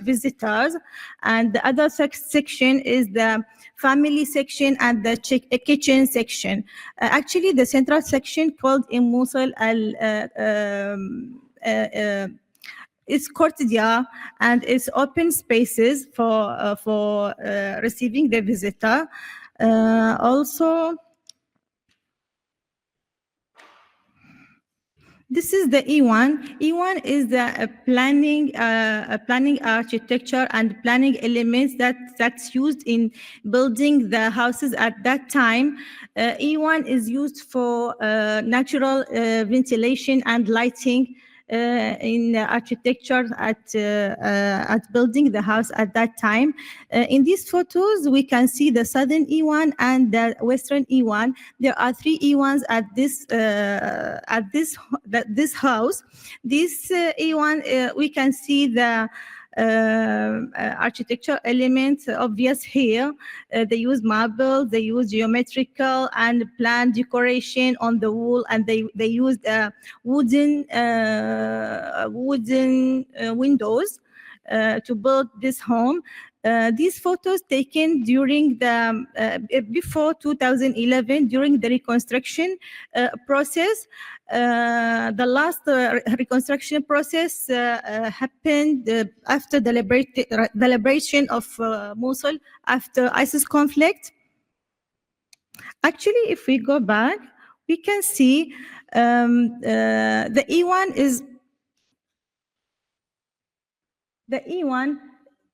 visitors, and the other section is the family section and the kitchen section. Actually, the central section called in Mosul it's courtyard, and it's open spaces for receiving the visitor. Also, This is the E1. E1 is the planning architecture and planning elements that's used in building the houses at that time. E1 is used for natural ventilation and lighting in architecture at building the house at that time. In these photos, we can see the southern E1 and the western E1. There are 3 E1s at this house. This E1, we can see the architecture elements obvious here. They use marble, they use geometrical and planned decoration on the wall, and they used wooden windows to build this home. These photos taken during the before 2011, during the reconstruction process. The last reconstruction process happened after the liberation of Mosul after ISIS conflict. Actually, if we go back, we can see the E1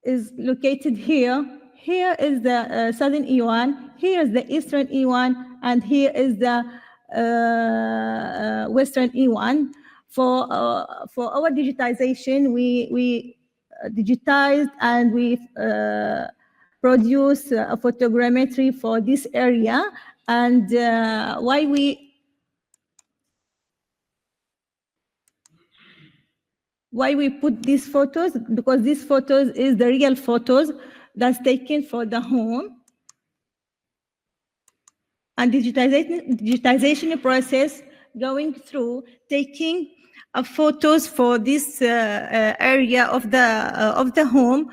is located here. Here is the southern E1, here is the eastern E1, and here is the western E1. For our digitization, we digitized and we produced a photogrammetry for this area. And why we put these photos? Because these photos is the real photos that's taken for the home. And digitization process going through taking photos for this area of the home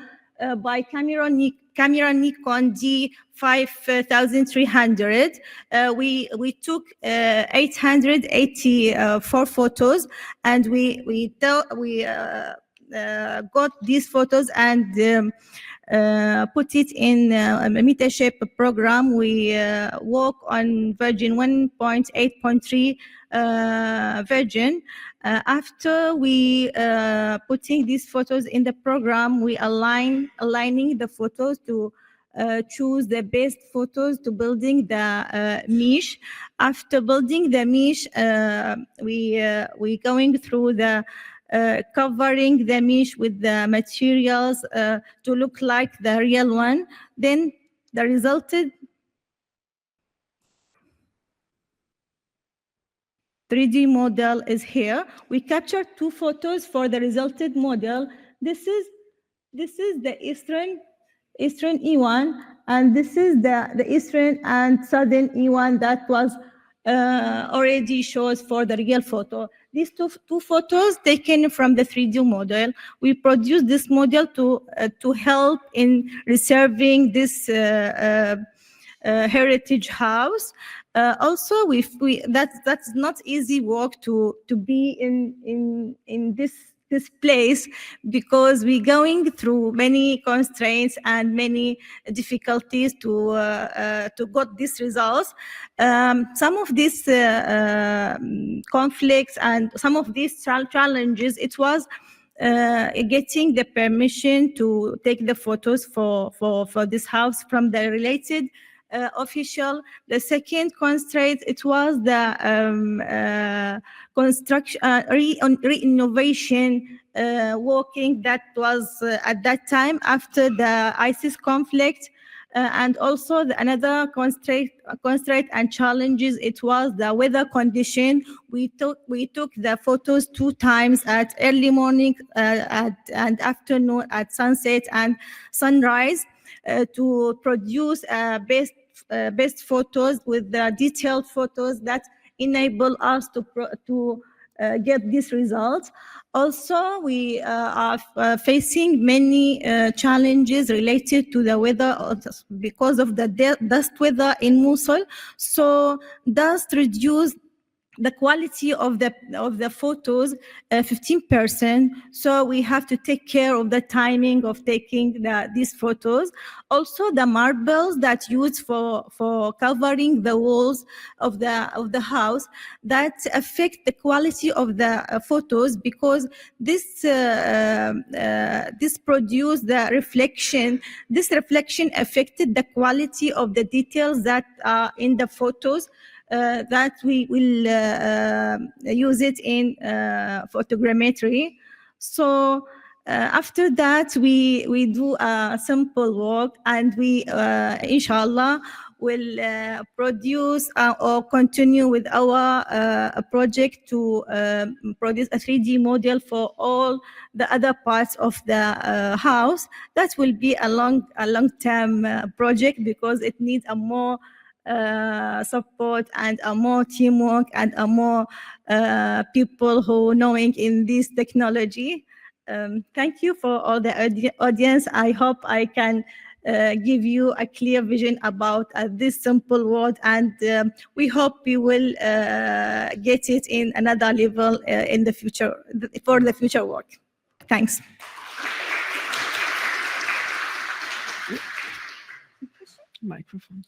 by camera Nikon D5300. We took 884 photos, and we got these photos and put it in a MetaShape program. We work on version 1.8.3 version. After we putting these photos in the program, we aligning the photos to choose the best photos to building the mesh. After building the mesh, we going through the covering the mesh with the materials to look like the real one. Then the resulted 3D model is here. We captured 2 photos for the resulted model. This is the eastern E1, and this is the eastern and southern E1 that was already shows for the real photo. These two photos taken from the 3D model. We produced this model to help in reserving this heritage house. Also, that's not easy work to be in this place, because we're going through many constraints and many difficulties to get these results. Some of these conflicts and some of these challenges, it was getting the permission to take the photos for this house from the related official. The second constraint, it was the construction, re-innovation working that was at that time after the ISIS conflict. And also another constraint and challenges, it was the weather condition. We took the photos 2 times, at early morning and afternoon, at sunset and sunrise, to produce best photos with the detailed photos that enable us to get these results. Also, we are facing many challenges related to the weather because of the dust weather in Mosul. So dust reduced the quality of the photos 15%. So we have to take care of the timing of taking these photos. Also, the marbles that used for covering the walls of the house, that affect the quality of the photos, because this produce the reflection. This reflection affected the quality of the details that are in the photos. That we will use it in photogrammetry. So after that, we do a simple work, and we, inshallah, will produce or continue with our project to produce a 3D model for all the other parts of the house. That will be a long-term project, because it needs a more support and a more teamwork and a more people who knowing in this technology. Thank you for all the audience. I hope I can give you a clear vision about this simple word, and we hope we will get it in another level in the future, for the future work. Thanks. Microphone.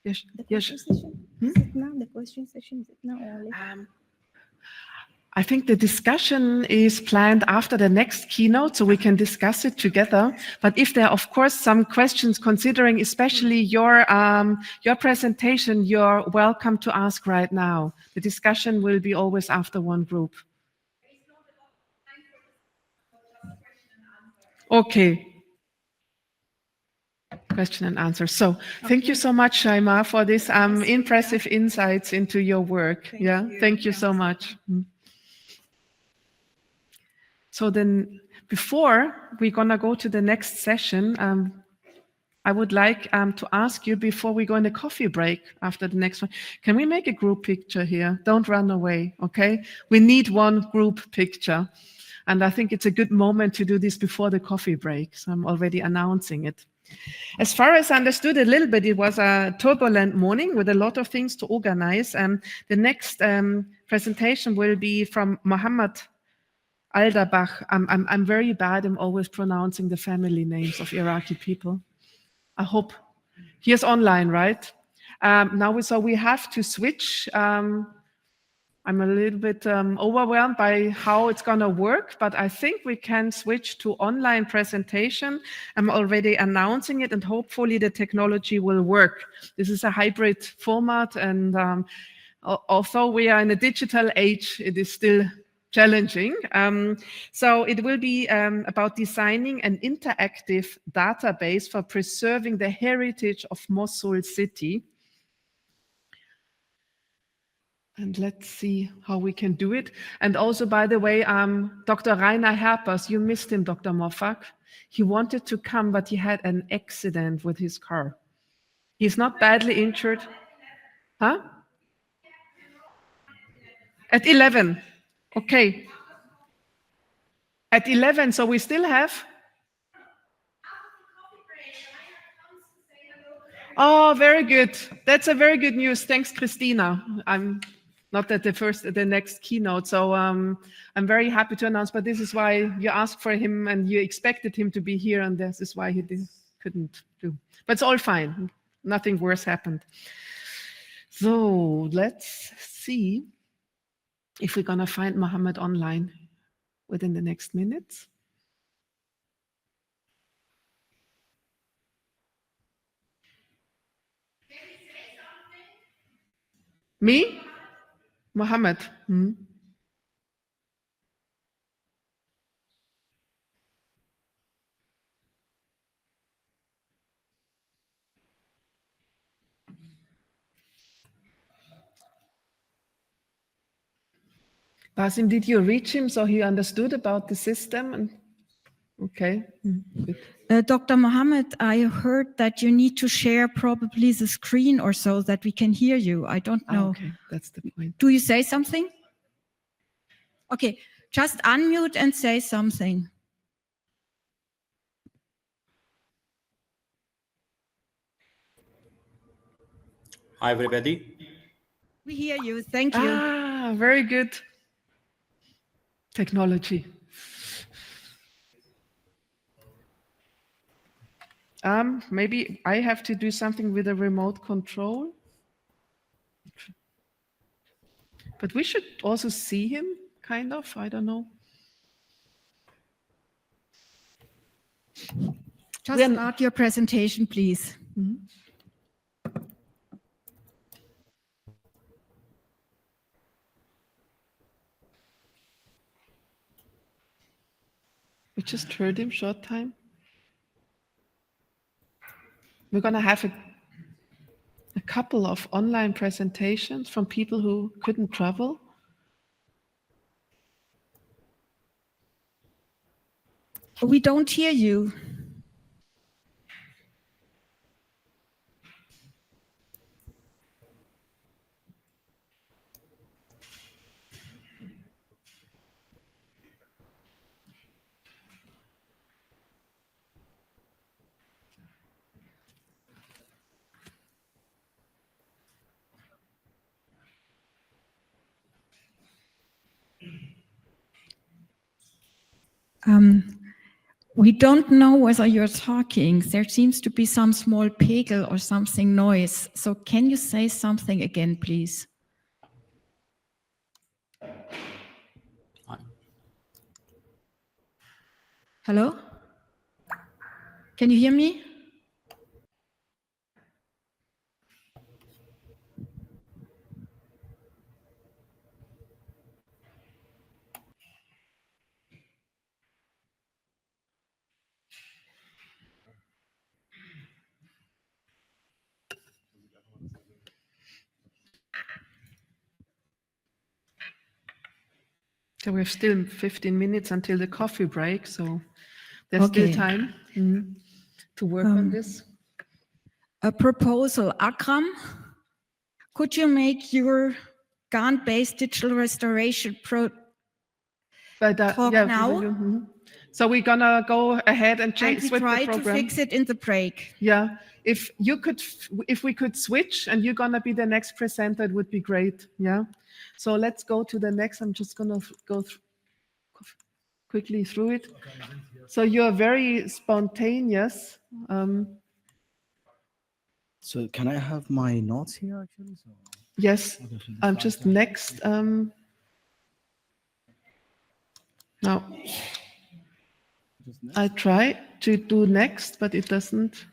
Yes. The Yes. question session? Is it now? The question session, is it now or later? I think the discussion is planned after the next keynote, so we can discuss it together. But if there are, of course, some questions considering especially your presentation, you're welcome to ask right now. The discussion will be always after one group. Okay. Question and answer. So thank you so much, Shaima, for this impressive insights into your work. Thank you so much. So then, before we're gonna go to the next session, I would like to ask you, before we go in the coffee break after the next one, can we make a group picture here? Don't run away, okay? We need one group picture. And I think it's a good moment to do this before the coffee break. So I'm already announcing it. As far as I understood a little bit, it was a turbulent morning with a lot of things to organize. And the next presentation will be from Mohammed Aldabach. I'm very bad. I'm always pronouncing the family names of Iraqi people. I hope he is online, right? Now we have to switch. I'm a little bit overwhelmed by how it's going to work, but I think we can switch to online presentation. I'm already announcing it, and hopefully the technology will work. This is a hybrid format, and although we are in a digital age, it is still challenging. So it will be about designing an interactive database for preserving the heritage of Mosul city. And let's see how we can do it. And also, by the way, Dr. Rainer Herpers, you missed him, Dr. Moffak. He wanted to come, but he had an accident with his car. He's not badly injured. Huh? At 11. Okay. At 11, so we still have? Oh, very good. That's a very good news. Thanks, Christina. I'm not at the next keynote, so I'm very happy to announce, but this is why you asked for him and you expected him to be here, and this is why he couldn't do. But it's all fine. Nothing worse happened. So let's see if we're gonna find Mohammed online within the next minutes. Me? Mohammed. Basim, did you reach him so he understood about the system? Okay. Good. Dr. Mohammed, I heard that you need to share probably the screen or so that we can hear you. I don't know. Okay, that's the point. Do you say something? Okay, just unmute and say something. Hi, everybody. We hear you. Thank you. Ah, very good. Technology. Maybe I have to do something with a remote control. But we should also see him, kind of. I don't know. Just Then- start your presentation, please. We just heard him short time. We're going to have a couple of online presentations from people who couldn't travel. We don't hear you. We don't know whether you're talking. There seems to be some small pegel or something noise. So can you say something again, please? Hello? Can you hear me? So we have still 15 minutes until the coffee break, so there's Okay. still time to work on this. A proposal. Akram, could you make your GAN-based digital restoration But talk yeah, now? So we're gonna go ahead and and change we switch try the to program. fix it in the break? Yeah, if we could switch, and you're gonna be the next presenter, it would be great. Yeah, so let's go to the next. I'm just gonna go quickly through it. So you're very spontaneous. So can I have my notes here actually? So, Yes, okay, so the I'm slides just are- next. Now just next. I try to do next, but it doesn't.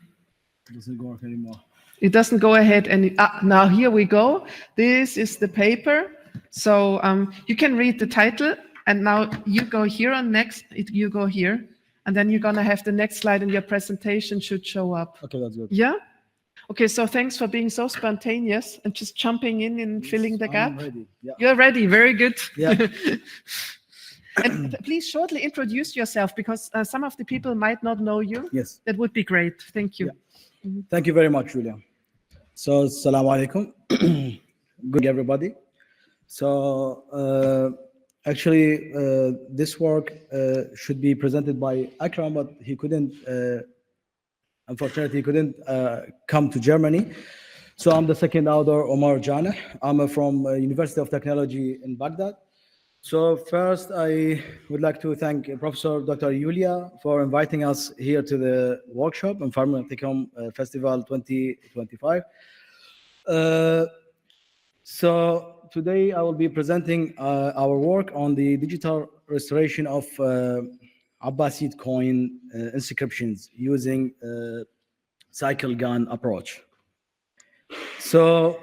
It doesn't go anymore. It doesn't go ahead any. Now here we go. This is the paper. So you can read the title, and now you go here on next. You go here, and then you're gonna have the next slide, and your presentation should show up. Okay, that's good. Yeah. Okay. So thanks for being so spontaneous and just jumping in and filling the I'm gap. ready. Yeah. You're ready. Very good. Yeah. And please shortly introduce yourself, because some of the people might not know you. Yes. That would be great. Thank you. Yeah. Thank you very much, Julia. So, assalamu alaikum. Good everybody. So, actually, this work should be presented by Akram, but he couldn't. Unfortunately, he couldn't come to Germany. So I'm the second author, Omar Janeh. I'm from University of Technology in Baghdad. So first, I would like to thank Professor Dr. Yulia for inviting us here to the workshop in Pharmaceuticum Festival 2025. So today I will be presenting our work on the digital restoration of Abbasid coin inscriptions using cycle gun approach. So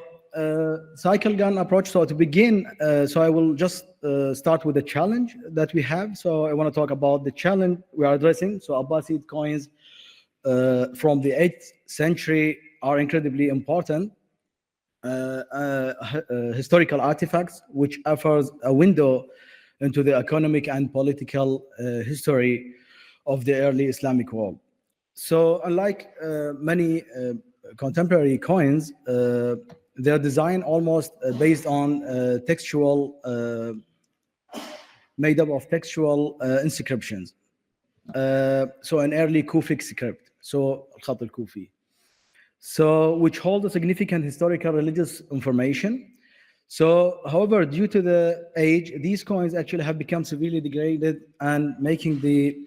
cycle gun approach. So to begin, so I will just start with the challenge that we have. So I want to talk about the challenge we are addressing. So Abbasid coins from the 8th century are incredibly important historical artifacts, which offers a window into the economic and political history of the early Islamic world. So unlike many contemporary coins, they're designed almost based on textual, made up of textual inscriptions. So an early Kufic script, so Al-Khat al-Kufi. So which hold a significant historical religious information. So, however, due to the age, these coins actually have become severely degraded and making the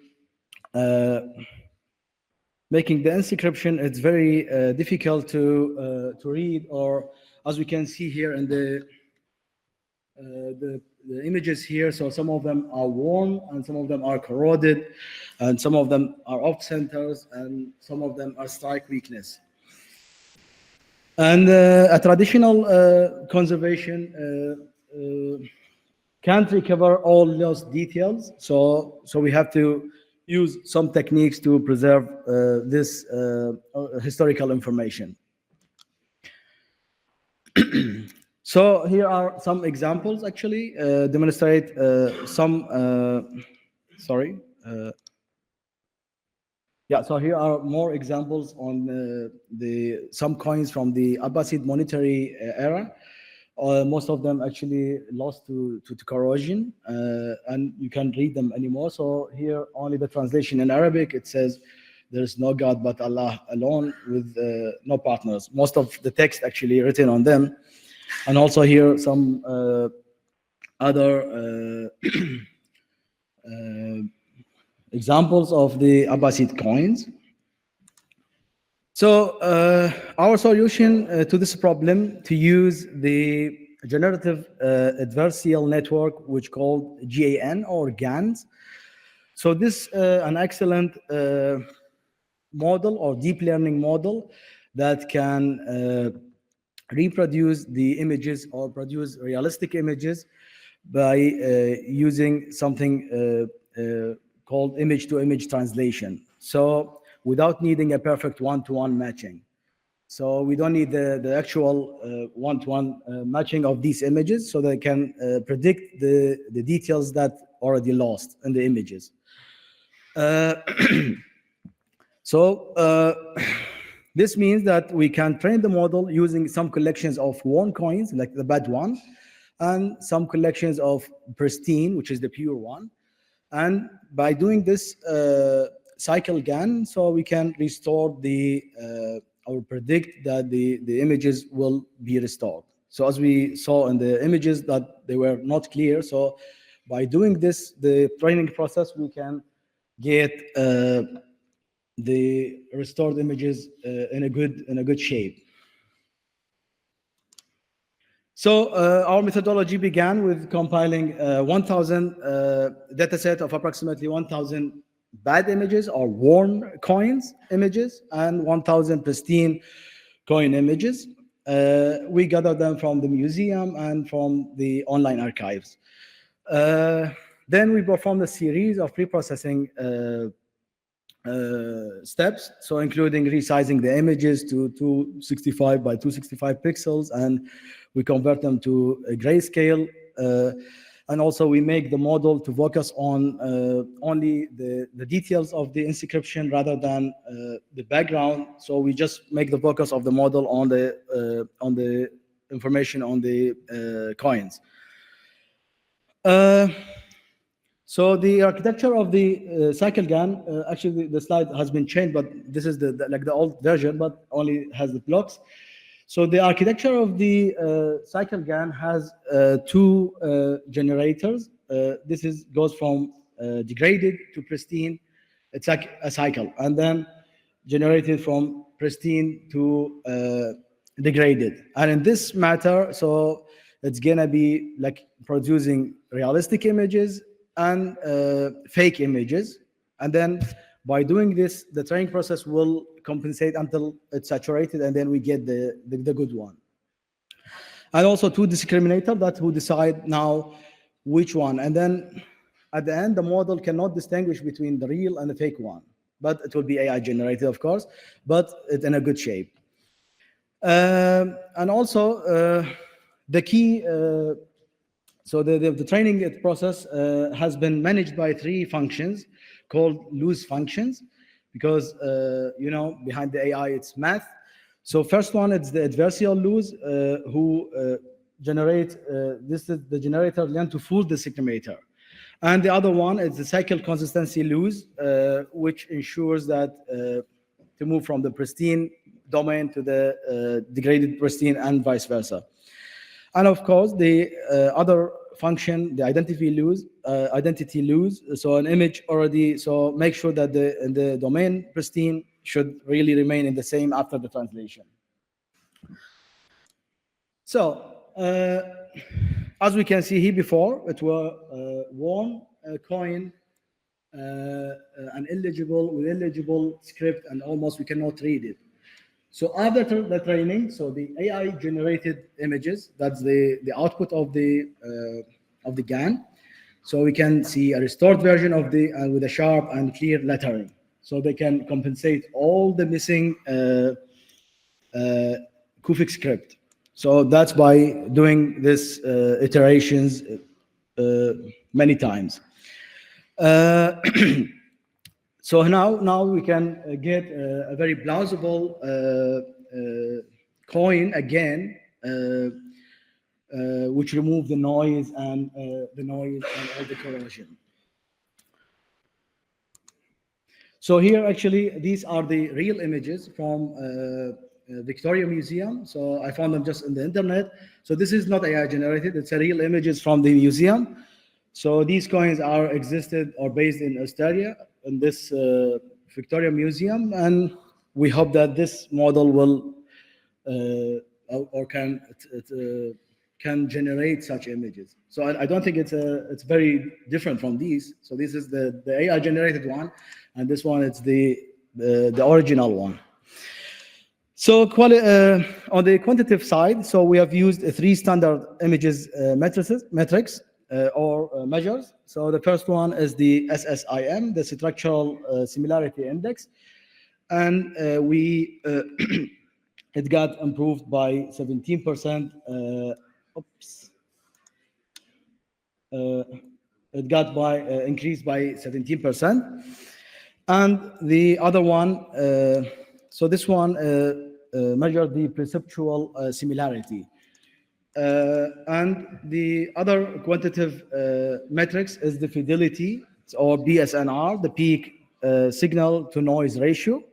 inscription, it's very difficult to read, or as we can see here in the images here. So some of them are worn, and some of them are corroded, and some of them are off centers, and some of them are strike weakness. And a traditional conservation can't recover all those details. So we have to use some techniques to preserve this historical information. So here are some examples actually demonstrate some, sorry. Yeah, so here are more examples on some coins from the Abbasid monetary era. Most of them actually lost to corrosion, and you can't read them anymore. So here only the translation in Arabic, it says, "There is no God but Allah alone with no partners." Most of the text actually written on them. And also here some other examples of the Abbasid coins. So our solution to this problem, to use the generative adversarial network, which called GAN or GANs. So this an excellent model or deep learning model that can reproduce the images or produce realistic images by using something called image-to-image translation. So without needing a perfect one-to-one matching. So we don't need the actual one-to-one matching of these images, so they can predict the details that already lost in the images. This means that we can train the model using some collections of worn coins, like the bad one, and some collections of pristine, which is the pure one. And by doing this cycle GAN, so we can restore or predict that the images will be restored. So as we saw in the images that they were not clear, so by doing this, the training process, we can get the restored images in a good shape. So our methodology began with compiling 1,000 dataset of approximately 1,000 bad images or worn coins images and 1,000 pristine coin images. We gathered them from the museum and from the online archives. Then we performed a series of pre-processing steps, so including resizing the images to 265 by 265 pixels, and we convert them to a grayscale, and also we make the model to focus on only the details of the inscription rather than the background. So we just make the focus of the model on the information on the coins. So the architecture of the cycle GAN, actually the slide has been changed, but this is like the old version, but only has the blocks. So the architecture of the cycle GAN has two generators. This goes from degraded to pristine. It's like a cycle, and then generated from pristine to degraded. And in this matter, so it's gonna be like producing realistic images and fake images. And then by doing this, the training process will compensate until it's saturated, and then we get the good one. And also two discriminator that will decide now which one. And then at the end, the model cannot distinguish between the real and the fake one, but it will be AI generated, of course, but it's in a good shape. And also the key, so the training process has been managed by three functions called loose functions, because behind the AI it's math. So first one, it's the adversarial loose, who generate, this is the generator learn to fool the discriminator. And the other one is the cycle consistency loose, which ensures that to move from the pristine domain to the degraded pristine and vice versa. And of course, the other function, the identity loose. So an image already, so make sure that the domain pristine should really remain in the same after the translation. So as we can see here before, it was one coin, an illegible with illegible script, and almost we cannot read it. So after the training, so the AI generated images, that's the output of the GAN. So we can see a restored version of the with a sharp and clear lettering. So they can compensate all the missing Kufic script. So that's by doing this iterations many times. So now we can get a very plausible coin again, which remove the noise and all the corrosion. So here, actually, these are the real images from Victoria Museum. So I found them just on the internet. So this is not AI generated; it's a real images from the museum. So these coins are existed or based in Australia in this Victoria Museum, and we hope that this model will or can generate such images. So I don't think it's very different from these. So this is the AI generated one, and this one it's the original one. So on the quantitative side, so we have used three standard images metrics or measures. So the first one is the SSIM, the Structural Similarity Index, and it got improved by 17%. It got increased by 17%, and the other one. So this one measured the perceptual similarity. And the other quantitative metrics is the fidelity, or BSNR, the peak signal to noise ratio.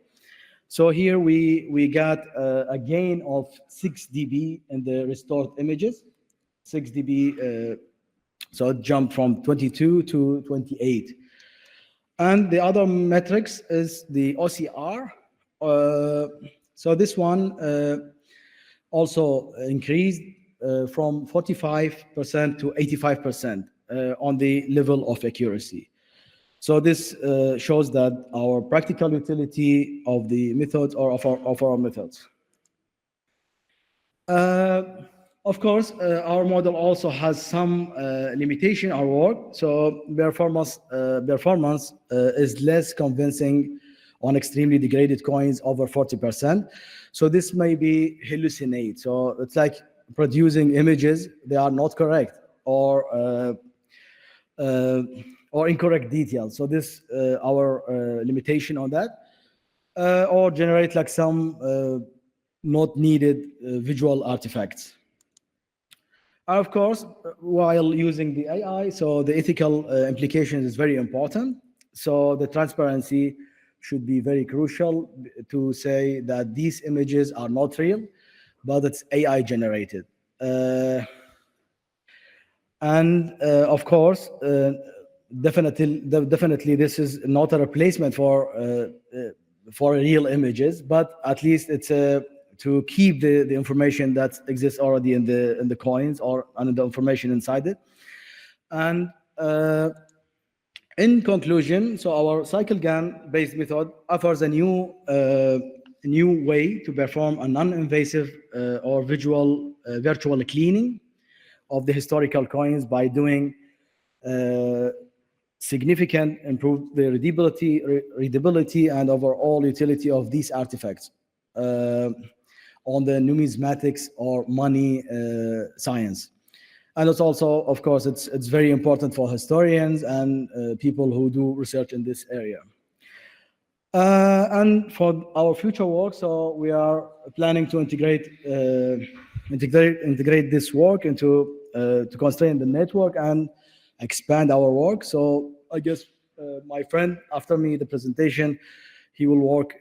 So here we got a gain of 6 dB in the restored images, 6 dB, so it jumped from 22 to 28. And the other metrics is the OCR. So this one also increased from 45% to 85% on the level of accuracy. So this shows that our practical utility of the methods or of our methods. Of course, our model also has some limitation our work. So performance is less convincing on extremely degraded coins over 40%. So this may be hallucinate. So it's like producing images, they are not correct or incorrect details. So this our limitation on that, or generate like some not needed visual artifacts. Of course, while using the AI, so the ethical implications is very important. So the transparency should be very crucial to say that these images are not real, but it's AI generated. Of course, definitely this is not a replacement for real images, but at least it's to keep the information that exists already in the coins and the information inside it. And in conclusion, so our cycle GAN based method offers a new way to perform a non-invasive or virtual cleaning of the historical coins by doing significant improved the readability and overall utility of these artifacts on the numismatics or money science. And it's also, of course, it's very important for historians and people who do research in this area. And for our future work, so we are planning to integrate this work into to constrain the network and expand our work. So I guess my friend after me the presentation, he will work.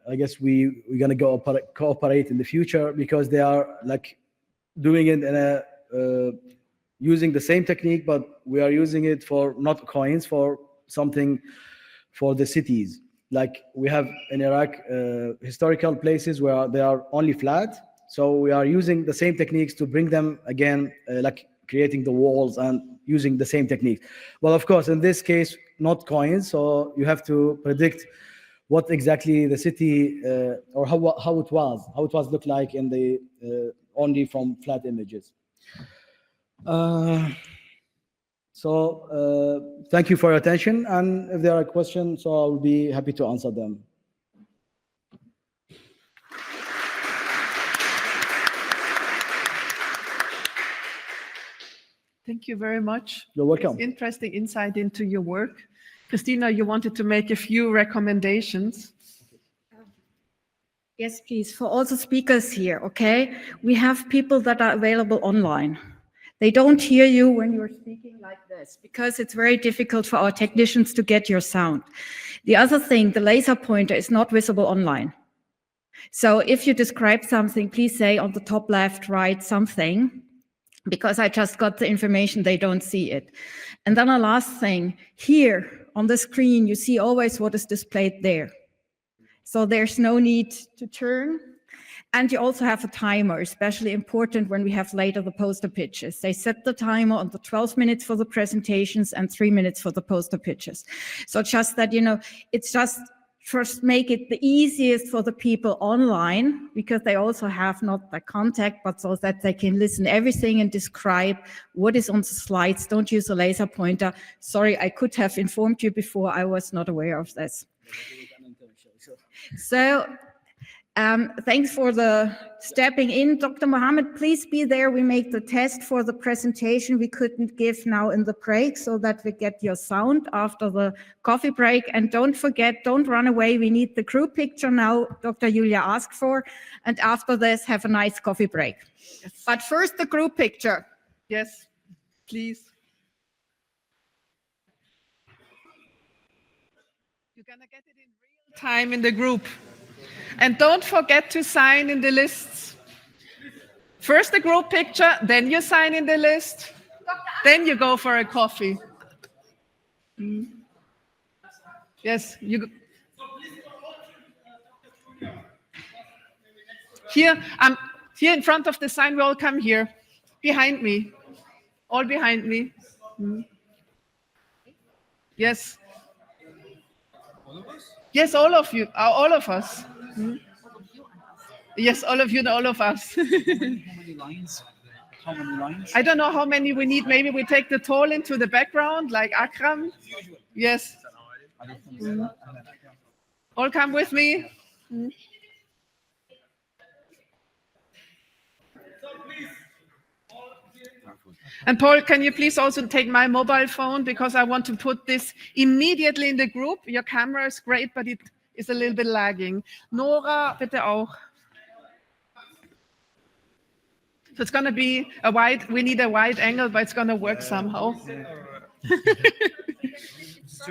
I guess we're gonna go cooperate in the future because they are like doing it in a using the same technique, but we are using it for not coins, for something for the cities. Like we have in Iraq historical places where they are only flat, so we are using the same techniques to bring them again, like creating the walls and using the same techniques. Well, of course, in this case, not coins, so you have to predict what exactly the city or how it was look like in the only from flat images. Thank you for your attention, and if there are questions, so I'll be happy to answer them. Thank you very much. You're welcome. It's interesting insight into your work. Christina, you wanted to make a few recommendations. Yes, please, for all the speakers here, okay? We have people that are available online. They don't hear you when you're speaking like this because it's very difficult for our technicians to get your sound. The other thing, the laser pointer is not visible online. So if you describe something, please say on the top left, right, something, because I just got the information, they don't see it. And then a last thing, here on the screen, you see always what is displayed there. So there's no need to turn. And you also have a timer, especially important when we have later the poster pitches. They set the timer on the 12 minutes for the presentations and 3 minutes for the poster pitches. So just that, you know, it's just first make it the easiest for the people online, because they also have not the contact, but so that they can listen everything and describe what is on the slides. Don't use a laser pointer. Sorry, I could have informed you before. I was not aware of this. So, thanks for the stepping in. Dr. Mohammed, please be there. We make the test for the presentation we couldn't give now in the break so that we get your sound after the coffee break. And don't forget, don't run away. We need the group picture now Dr. Julia asked for. And after this, have a nice coffee break. Yes. But first, the group picture. Yes, please. You're going to get it in real time in the group. And don't forget to sign in the lists. First the group picture, then you sign in the list, then you go for a coffee. Yes, you. Here in front of the sign, we all come here. Behind me. All behind me. Yes. All of us? Yes, all of you, all of us. Yes, all of you and all of us. How many lines? I don't know how many we need. Maybe we take the tall into the background, like Akram. Yes. All come with me. And Paul, can you please also take my mobile phone, because I want to put this immediately in the group. Your camera is great, but it is a little bit lagging. Nora, bitte auch. So it's going to be a wide, we need a wide angle, but it's going to work somehow.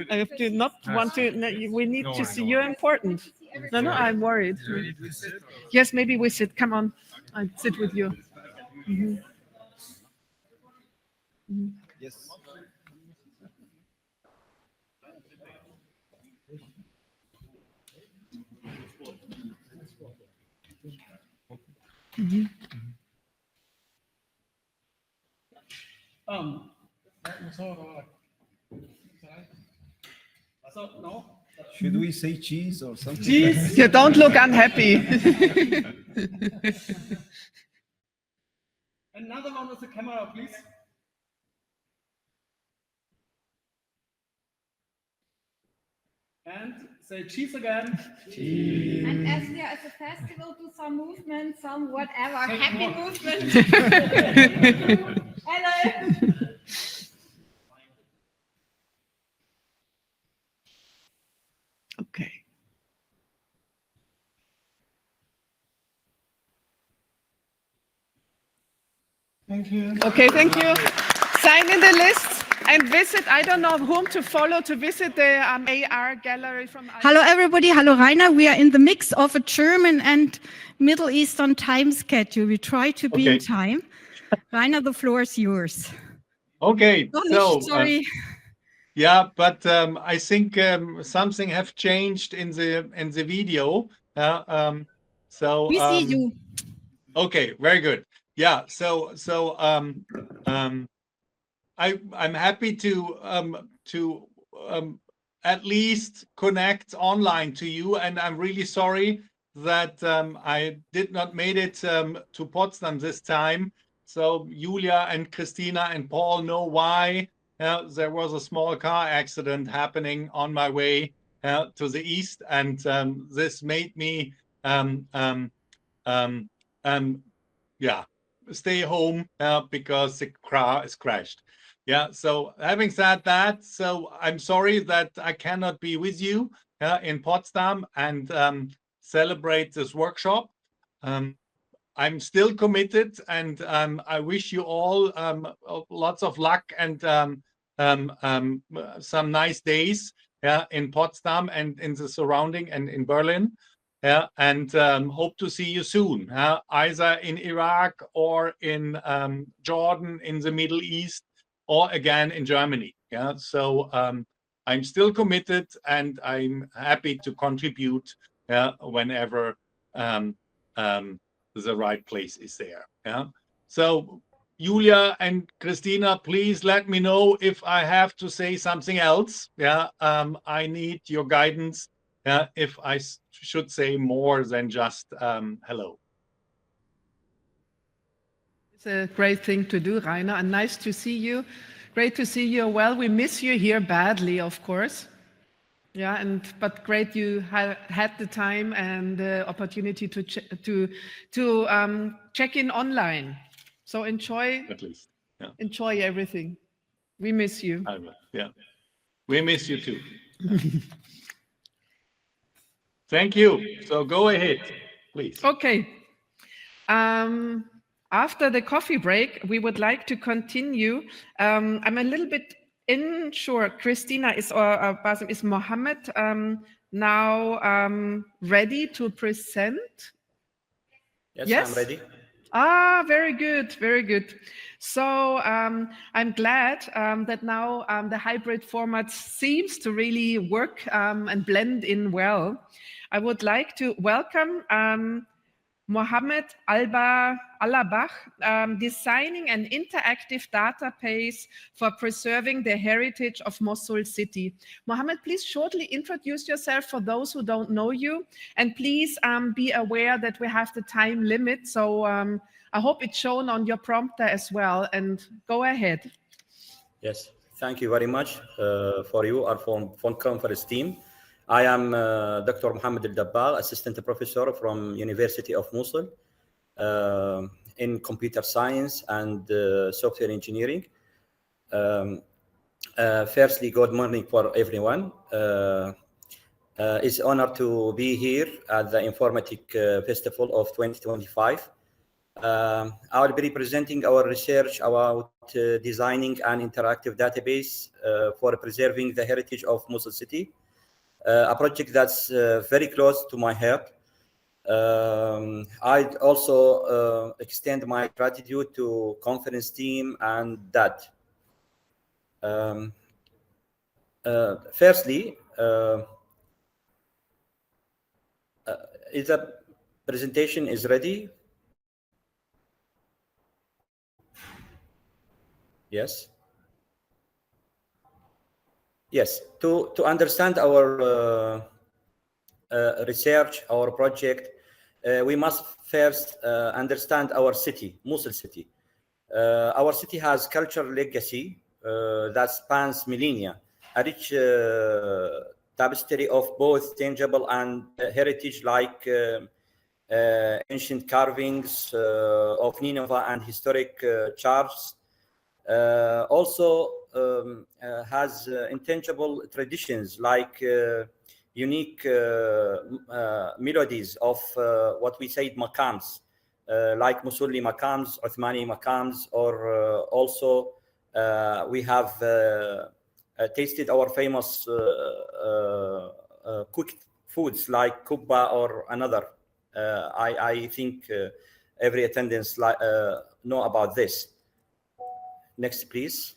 I have to not want to, we need to see, you're important. No, I'm worried. Yes, maybe we sit, come on, I'll sit with you. Yes. Should we say cheese or something? Cheese? You don't look unhappy. Another one with the camera, please. And say cheese again. Cheese. And as there is a festival, do some movement, some whatever, happy movement. Hello. Okay. Thank you. Okay, thank you. Sign in the list and visit, I don't know whom to follow to visit the AR gallery from... Hello everybody, hello Rainer. We are in the mix of a German and Middle Eastern time schedule. We try to be in time. Rainer, the floor is yours. Okay, Oh, so sorry. yeah, but I think something have changed in the video. So We see you. okay, very good. Yeah, so I'm happy to at least connect online to you, and I'm really sorry that I did not made it to Potsdam this time. So Julia and Christina and Paul know why. There was a small car accident happening on my way to the east, and this made me yeah, stay home because the car is crashed. Yeah, so having said that, so I'm sorry that I cannot be with you in Potsdam and celebrate this workshop. I'm still committed, and I wish you all lots of luck and some nice days in Potsdam and in the surrounding and in Berlin. And hope to see you soon, either in Iraq or in Jordan, in the Middle East, or again in Germany. So I'm still committed, and I'm happy to contribute whenever the right place is there. So Julia and Christina, please let me know if I have to say something else. I need your guidance if I should say more than just hello. It's a great thing to do, Rainer, and nice to see you. Great to see you. Well, we miss you here badly, of course. Yeah, but great you had the time and the opportunity to check in online. So enjoy. At least, yeah. Enjoy everything. We miss you. I will. Yeah, we miss you too. Thank you. So go ahead, please. Okay. After the coffee break, we would like to continue. I'm a little bit unsure. Christina is or Basim, is Mohammed now ready to present? Yes, I'm ready. Ah, very good, very good. So I'm glad that now the hybrid format seems to really work and blend in well. I would like to welcome Mohammed Alabach, designing an interactive database for preserving the heritage of Mosul city. Mohammed, please shortly introduce yourself for those who don't know you, and please be aware that we have the time limit. So I hope it's shown on your prompter as well, and go ahead. Yes, thank you very much for you, our phone conference team. I am Dr. Mohammed Al-Dabbagh, assistant professor from University of Mosul in computer science and software engineering. Firstly, good morning for everyone. It's an honor to be here at the Informatic Festival of 2025. I will be representing our research about designing an interactive database for preserving the heritage of Mosul city. A project that's very close to my heart. I'd also extend my gratitude to conference team and that. Firstly, is the presentation is ready? Yes. Yes, to understand our research, our project, we must first understand our city, Mosul city. Our city has cultural legacy that spans millennia, a rich tapestry of both tangible and heritage like ancient carvings of Nineveh and historic churches. Also has intangible traditions like unique melodies of what we say maqams, like Musuli maqams, Uthmani maqams, or also we have tasted our famous cooked foods like kubba or another. I think every attendance know about this. Next, please.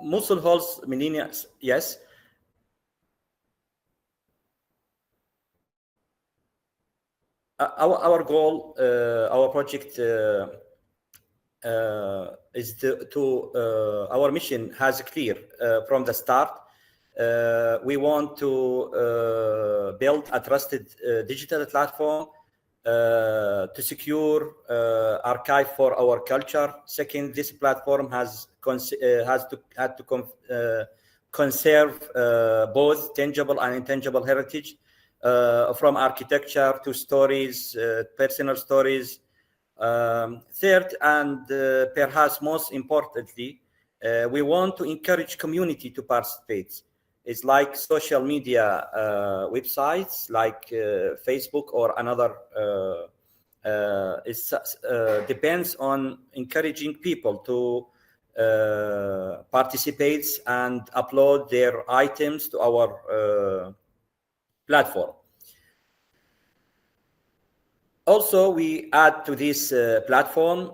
Mosul holds millennials. Yes. Our goal, our project is our mission has clear from the start. We want to build a trusted digital platform to secure archive for our culture. Second, this platform had to conserve both tangible and intangible heritage, from architecture to stories, personal stories. Third, and perhaps most importantly, we want to encourage community to participate. It's like social media websites like Facebook or another. It depends on encouraging people to participate and upload their items to our platform. Also, we add to this platform,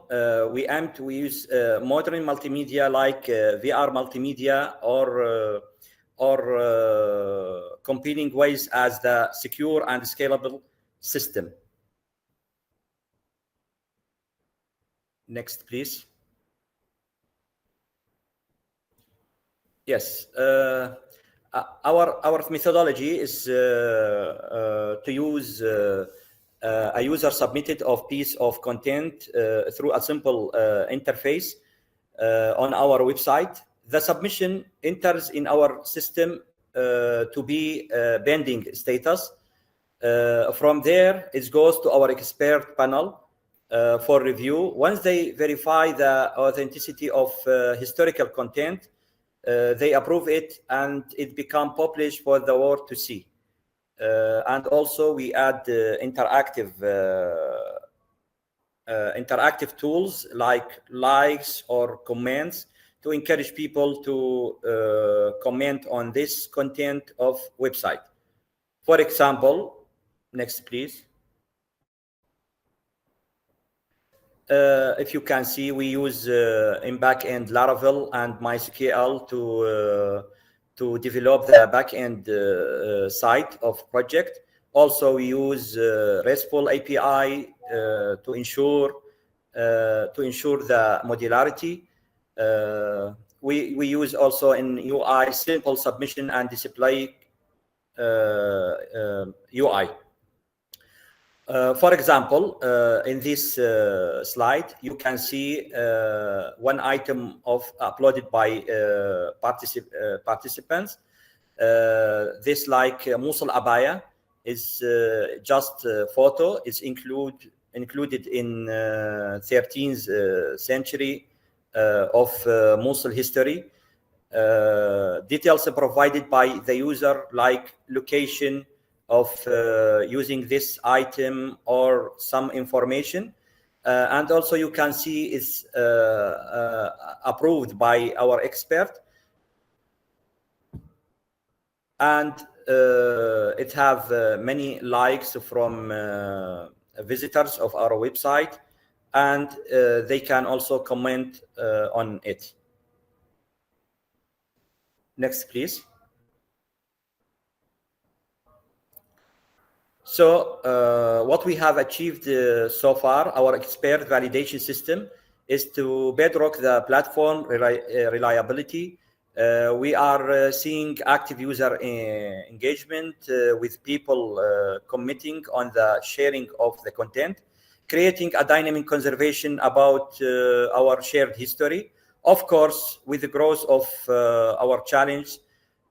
we aim to use modern multimedia like VR multimedia or competing ways as the secure and scalable system. Next, please. Yes, our methodology is to use a user submitted of piece of content through a simple interface on our website. The submission enters in our system to be pending status. From there, it goes to our expert panel for review. Once they verify the authenticity of historical content, they approve it and it becomes published for the world to see. And also we add interactive tools like likes or comments to encourage people to comment on this content of website. For example, next please. If you can see, we use in backend Laravel and MySQL to develop the backend side of project. Also, we use RESTful API to ensure the modularity. We use also in UI simple submission and display UI. For example, in this slide, you can see one item uploaded by participants. This like Mosul Abaya is just a photo. It's included in 13th century of Mosul history. Details are provided by the user like location of using this item or some information. And also you can see it's approved by our expert. And it have many likes from visitors of our website, and they can also comment on it. Next, please. So what we have achieved so far, our expert validation system, is to bedrock the platform reliability. We are seeing active user engagement with people committing on the sharing of the content, creating a dynamic conservation about our shared history. Of course, with the growth of our challenge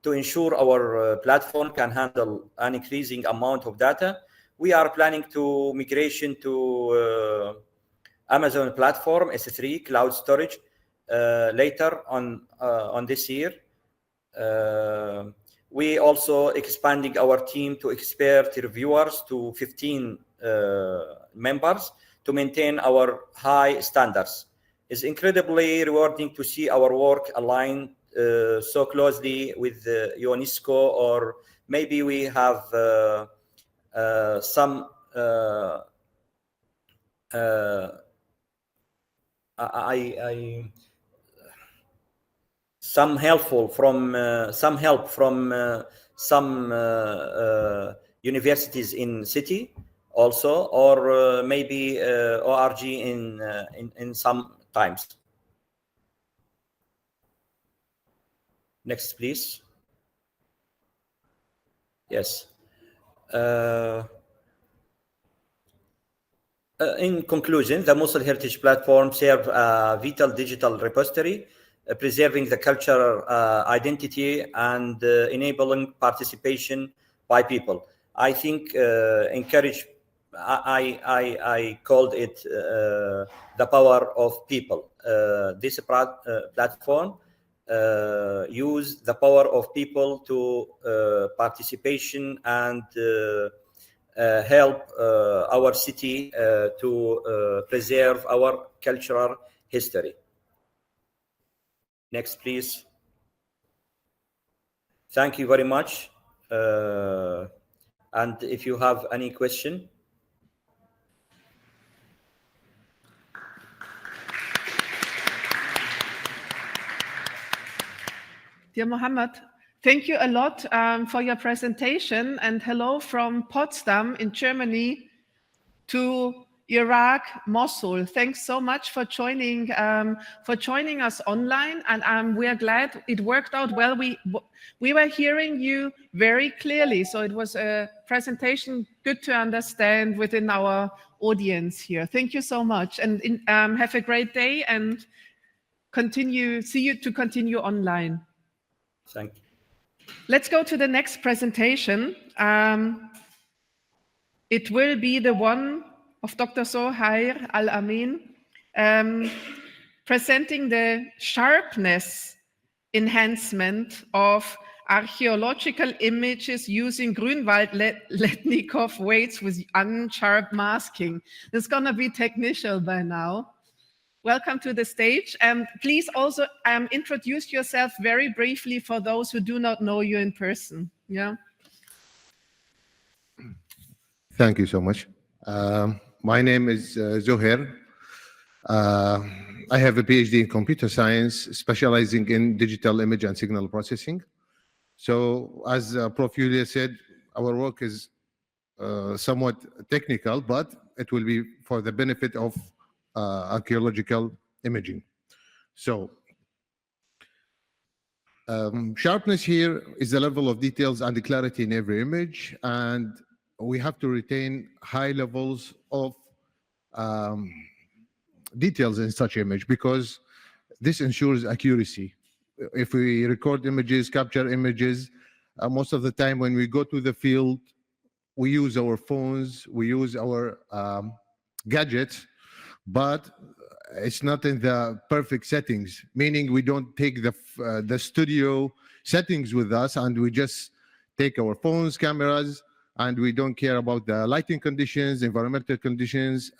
to ensure our platform can handle an increasing amount of data, we are planning to migration to Amazon platform S3 cloud storage later on this year. We also expanding our team to expert reviewers to 15 members to maintain our high standards. It's incredibly rewarding to see our work align so closely with UNESCO or maybe we have some some help from some universities in city also, or maybe ORG in some times. Next, please. Yes. In conclusion, the Mosul Heritage Platform serves a vital digital repository, preserving the cultural identity and enabling participation by people. I think I called it the power of people. This platform use the power of people to participation and help our city to preserve our cultural history. Next, please. Thank you very much. And if you have any question. Dear Mohammed, thank you a lot for your presentation, and hello from Potsdam in Germany to Iraq, Mosul. Thanks so much for joining us online, and we are glad it worked out well. We were hearing you very clearly, so it was a presentation good to understand within our audience here. Thank you so much, and have a great day, and see you online. Thank you. Let's go to the next presentation. It will be the one of Dr. Sohair Al-Amin, presenting the sharpness enhancement of archaeological images using Grünwald-Letnikov weights with unsharp masking. It's gonna be technical by now. Welcome to the stage. Please also introduce yourself very briefly for those who do not know you in person. Yeah. Thank you so much. My name is Zohair. I have a PhD in computer science, specializing in digital image and signal processing. So as Prof. Yulia said, our work is somewhat technical, but it will be for the benefit of archaeological imaging. So sharpness here is the level of details and the clarity in every image, and we have to retain high levels of details in such image, because this ensures accuracy. If we record images, capture images, most of the time when we go to the field, we use our phones, we use our gadgets, but it's not in the perfect settings, meaning we don't take the studio settings with us, and we just take our phones, cameras, and we don't care about the lighting conditions, environmental conditions,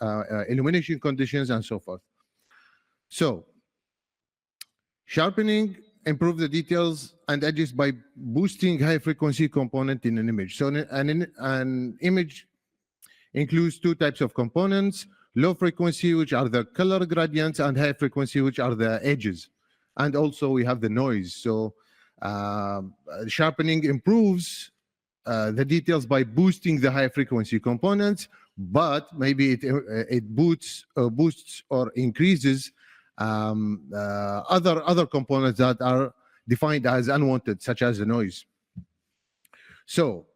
illumination conditions, and so forth. So sharpening improve the details and edges by boosting high frequency component in an image. So an image includes two types of components: low frequency, which are the color gradients, and high frequency, which are the edges. And also we have the noise. So sharpening improves the details by boosting the high frequency components, but maybe it boosts or increases other components that are defined as unwanted, such as the noise. So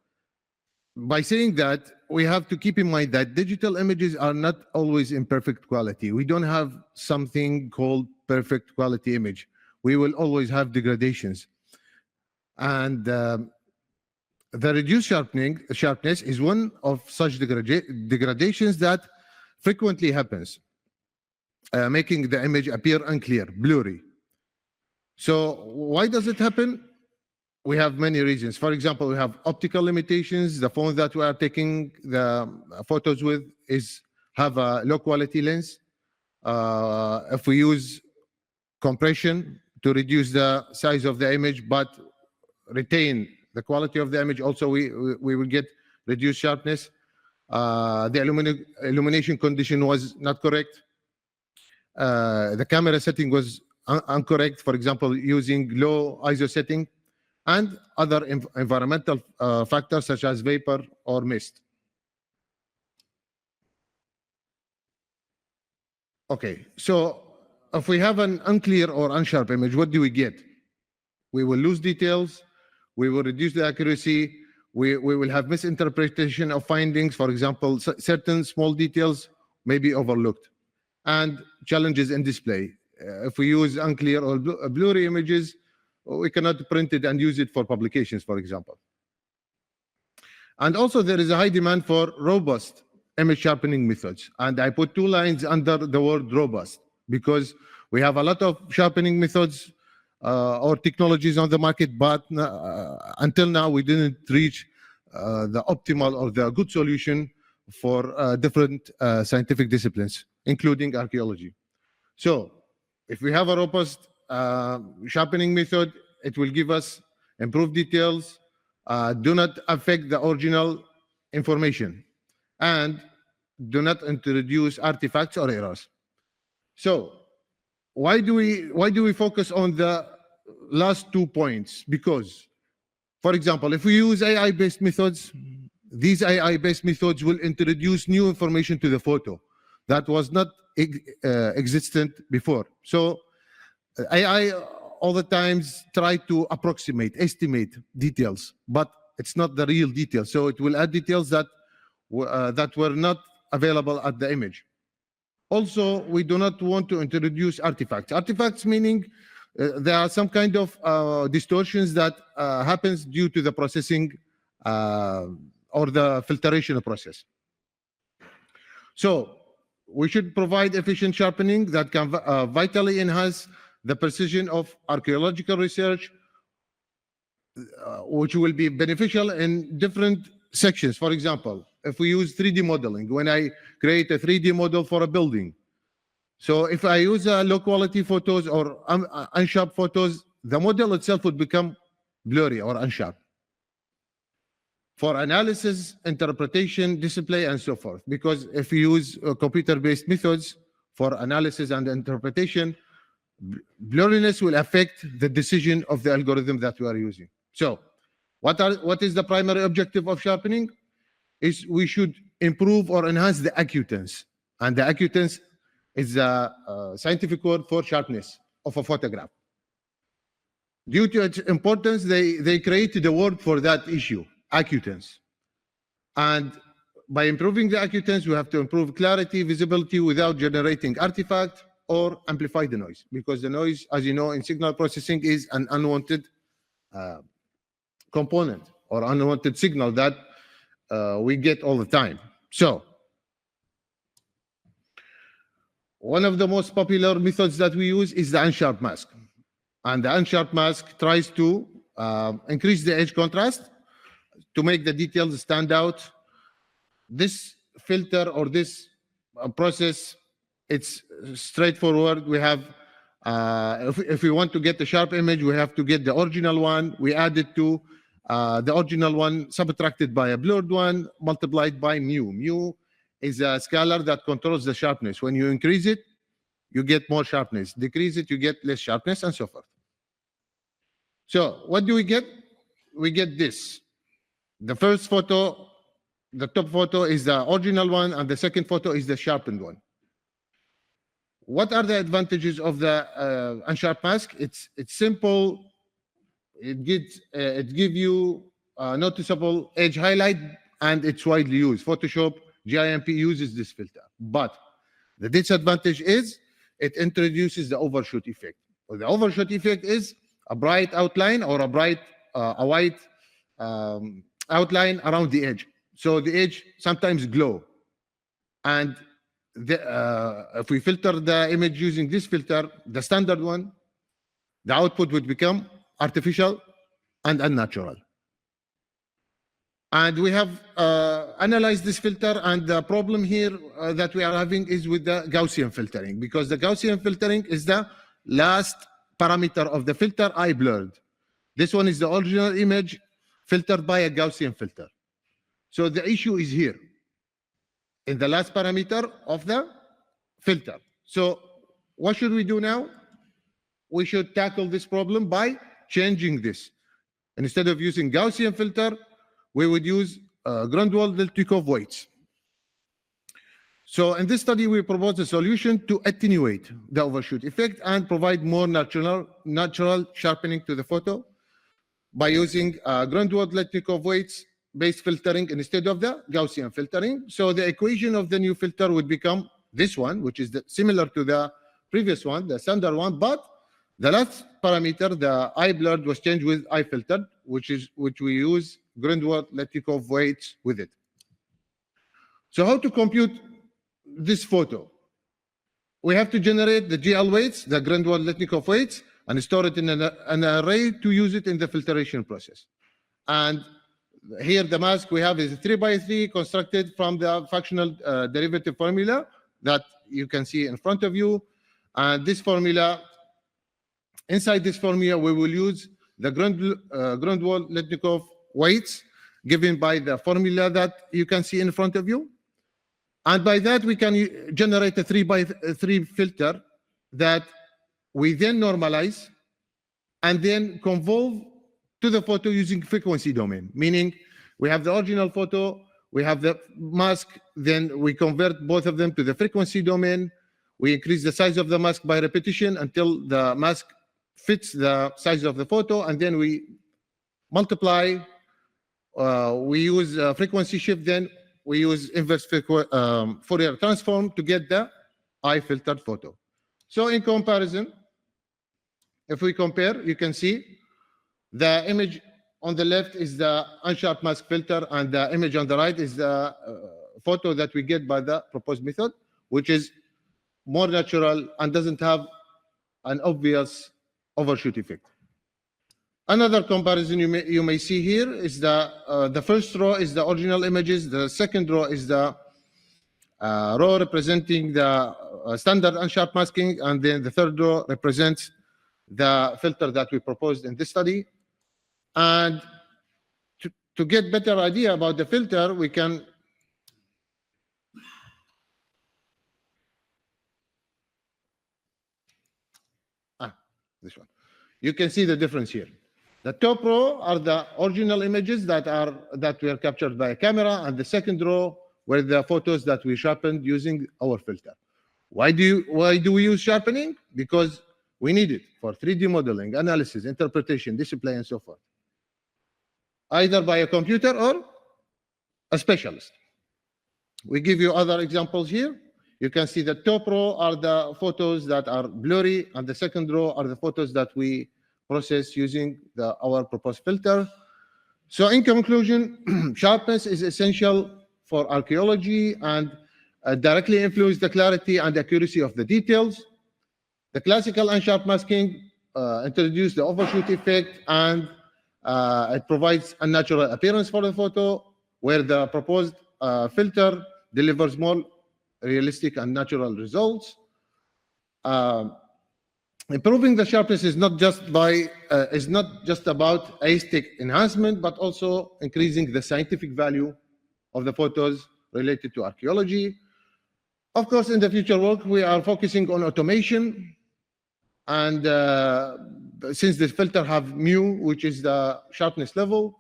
by saying that, we have to keep in mind that digital images are not always in perfect quality. We don't have something called perfect quality image. We will always have degradations. And the reduced sharpness is one of such degradations that frequently happens, making the image appear unclear, blurry. So why does it happen? We have many reasons. For example, we have optical limitations. The phone that we are taking the photos with have a low quality lens. If we use compression to reduce the size of the image but retain the quality of the image. Also, we will get reduced sharpness. The illumination condition was not correct. The camera setting was incorrect, for example, using low ISO setting, and other environmental factors such as vapor or mist. Okay, so if we have an unclear or unsharp image, what do we get? We will lose details, we will reduce the accuracy, we will have misinterpretation of findings. For example, certain small details may be overlooked, and challenges in display. If we use unclear or blurry images, we cannot print it and use it for publications, for example. And also there is a high demand for robust image sharpening methods. And I put 2 lines under the word robust, because we have a lot of sharpening methods or technologies on the market, but until now we didn't reach the optimal or the good solution for different scientific disciplines, including archaeology. So if we have a robust sharpening method, it will give us improved details, do not affect the original information, and do not introduce artifacts or errors. So why do we focus on the last 2 points? Because, for example, if we use AI-based methods, these AI-based methods will introduce new information to the photo that was not existent before. So AI all the times try to estimate details, but it's not the real details. So it will add details that were not available at the image. Also, we do not want to introduce artifacts. Artifacts meaning there are some kind of distortions that happens due to the processing or the filtration process. So we should provide efficient sharpening that can vitally enhance the precision of archaeological research, which will be beneficial in different sections. For example, if we use 3D modeling, when I create a 3D model for a building, so if I use low quality photos or unsharp photos, the model itself would become blurry or unsharp. For analysis, interpretation, display, and so forth. Because if you use computer-based methods for analysis and interpretation, blurriness will affect the decision of the algorithm that we are using. So what is the primary objective of sharpening? Is we should improve or enhance the acutance. And the acutance is a scientific word for sharpness of a photograph. Due to its importance, they created a word for that issue, acutance. And by improving the acutance, we have to improve clarity, visibility without generating artifact or amplify the noise. Because the noise, as you know, in signal processing is an unwanted component or unwanted signal that we get all the time. So one of the most popular methods that we use is the unsharp mask. And the unsharp mask tries to increase the edge contrast to make the details stand out. This filter or this process, it's straightforward. We have, if we want to get the sharp image, we have to get the original one. We add it to the original one, subtracted by a blurred one, multiplied by mu. Mu is a scalar that controls the sharpness. When you increase it, you get more sharpness. Decrease it, you get less sharpness, and so forth. So what do we get? We get this. The first photo, the top photo is the original one, and the second photo is the sharpened one. What are the advantages of the unsharp mask? It's simple. It gives you a noticeable edge highlight, and it's widely used. Photoshop, GIMP uses this filter. But the disadvantage is it introduces the overshoot effect. Well, the overshoot effect is a bright outline or a white outline around the edge. So the edge sometimes glow. And if we filter the image using this filter, the standard one, the output would become artificial and unnatural. And we have analyzed this filter, and the problem here that we are having is with the Gaussian filtering, because the Gaussian filtering is the last parameter of the filter I blurred. This one is the original image filtered by a Gaussian filter. So the issue is here in the last parameter of the filter. So what should we do now? We should tackle this problem by changing this. Instead of using Gaussian filter, we would use Grunwald-Deltikov weights. So in this study, we propose a solution to attenuate the overshoot effect and provide more natural sharpening to the photo by using Grunwald-Deltikov weights based filtering instead of the Gaussian filtering. So the equation of the new filter would become this one, which is similar to the previous one, the standard one, but the last parameter, the eye blurred, was changed with eye filtered, which we use Grunwald-Deltikov weights with it. So how to compute this photo? We have to generate the GL weights, the Grunwald-Deltikov weights, and store it in an array to use it in the filtration process. And here the mask we have is 3x3 constructed from the fractional derivative formula that you can see in front of you. And this formula, inside this formula, we will use the Grunwald-Deltikov weights given by the formula that you can see in front of you. And by that, we can generate a 3x3 filter that we then normalize and then convolve to the photo using frequency domain, meaning we have the original photo, we have the mask, then we convert both of them to the frequency domain. We increase the size of the mask by repetition until the mask fits the size of the photo, and then we multiply. We use frequency shift, then we use inverse Fourier transform to get the eye filtered photo. So in comparison, if we compare, you can see the image on the left is the unsharp mask filter, and the image on the right is the photo that we get by the proposed method, which is more natural and doesn't have an obvious overshoot effect. Another comparison you may see here is the first row is the original images, the second row is the row representing the standard unsharp masking, and then the third row represents the filter that we proposed in this study. And to get better idea about the filter, we can this one. You can see the difference here. The top row are the original images that were captured by a camera, and the second row were the photos that we sharpened using our filter. Why do we use sharpening? Because we need it for 3D modeling, analysis, interpretation, display, and so forth, either by a computer or a specialist. We give you other examples here. You can see the top row are the photos that are blurry, and the second row are the photos that we process using our proposed filter. So in conclusion, sharpness is essential for archaeology and directly influence the clarity and accuracy of the details. The classical unsharp masking introduced the overshoot effect, and it provides a natural appearance for the photo, where the proposed filter delivers more realistic and natural results. Improving the sharpness is not just about aesthetic enhancement, but also increasing the scientific value of the photos related to archaeology. Of course, in the future work, we are focusing on automation, and since this filter have mu, which is the sharpness level,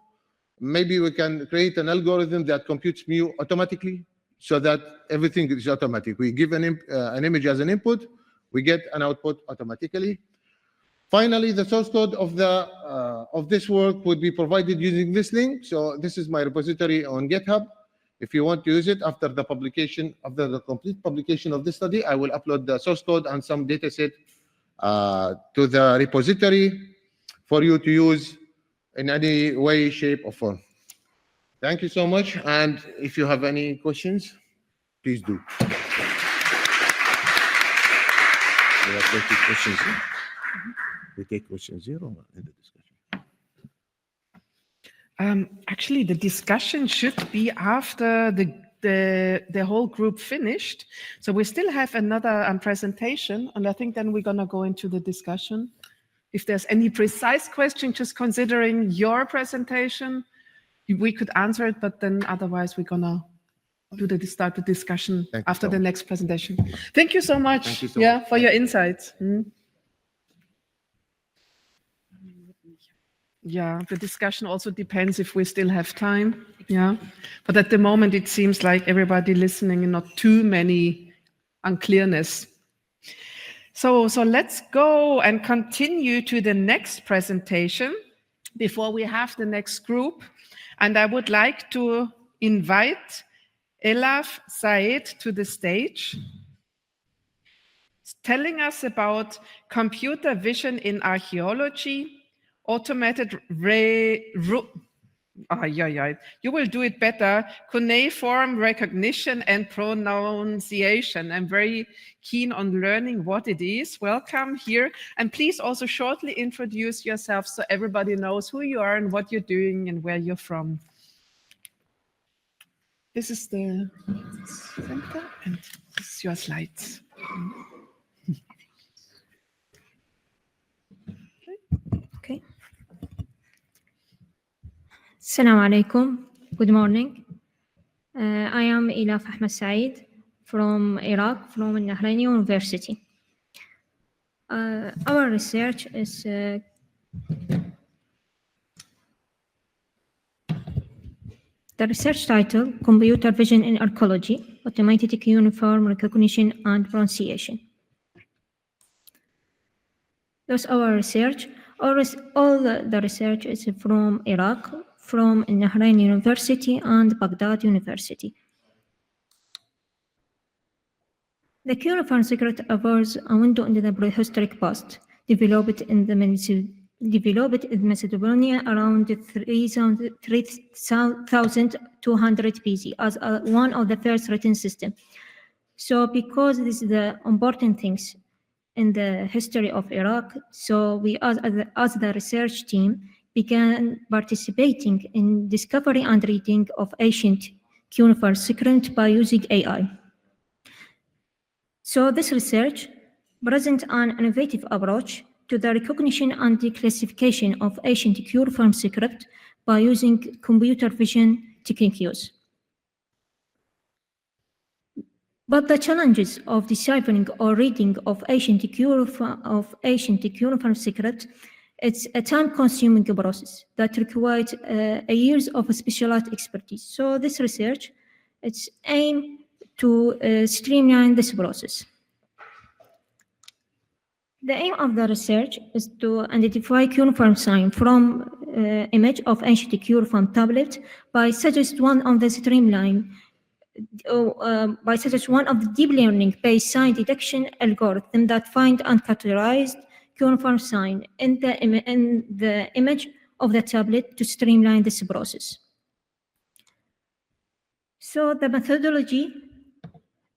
maybe we can create an algorithm that computes mu automatically, so that everything is automatic. We give an image as an input, we get an output automatically. Finally, the source code of this work would be provided using this link. So this is my repository on GitHub. If you want to use it after the publication, after the complete publication of this study, I will upload the source code and some data set to the repository for you to use in any way, shape, or form. Thank you so much. And if you have any questions, please do. We have 30 questions here. We take questions here or in the discussion? Actually, the discussion should be after the whole group finished. So we still have another presentation, and I think then we're gonna go into the discussion. If there's any precise question, just considering your presentation, we could answer it, but then otherwise we're gonna start the discussion Thank you after so the much. next presentation. Thank you so much. Thank you so yeah, much. for your insights. Yeah, the discussion also depends if we still have time. Yeah, but at the moment it seems like everybody listening and not too many unclearness. So let's go and continue to the next presentation before we have the next group. And I would like to invite Elaf Said to the stage, telling us about computer vision in archaeology, automated you will do it better, cuneiform recognition and pronunciation. I'm very keen on learning what it is. Welcome here. And please also shortly introduce yourself so everybody knows who you are and what you're doing and where you're from. This is the center and this is your slides. Okay. Assalamu alaikum. Good morning. I am Elaf Ahmed Said from Iraq, from Nahrain University. Our research is the research title, Computer Vision in Archaeology, Automated Uniform Recognition and Pronunciation. That's our research. All the research is from Iraq, from Nahrain University and Baghdad University. The cuneiform secret offers a window into the prehistoric past, developed in Macedonia around 3200 BC as one of the first written systems. So because this is the important things in the history of Iraq, so we as the research team began participating in discovery and reading of ancient cuneiform secrets by using AI. So this research presents an innovative approach to the recognition and the classification of ancient cuneiform script by using computer vision techniques. But the challenges of deciphering or reading of ancient cuneiform script, it's a time-consuming process that requires years of specialized expertise. So this research, it's aimed to streamline this process. The aim of the research is to identify cuneiform sign from image of ancient cuneiform tablet by suggest one of the deep learning-based sign detection algorithm that find and categorize cuneiform sign in the image of the tablet to streamline this process. So the methodology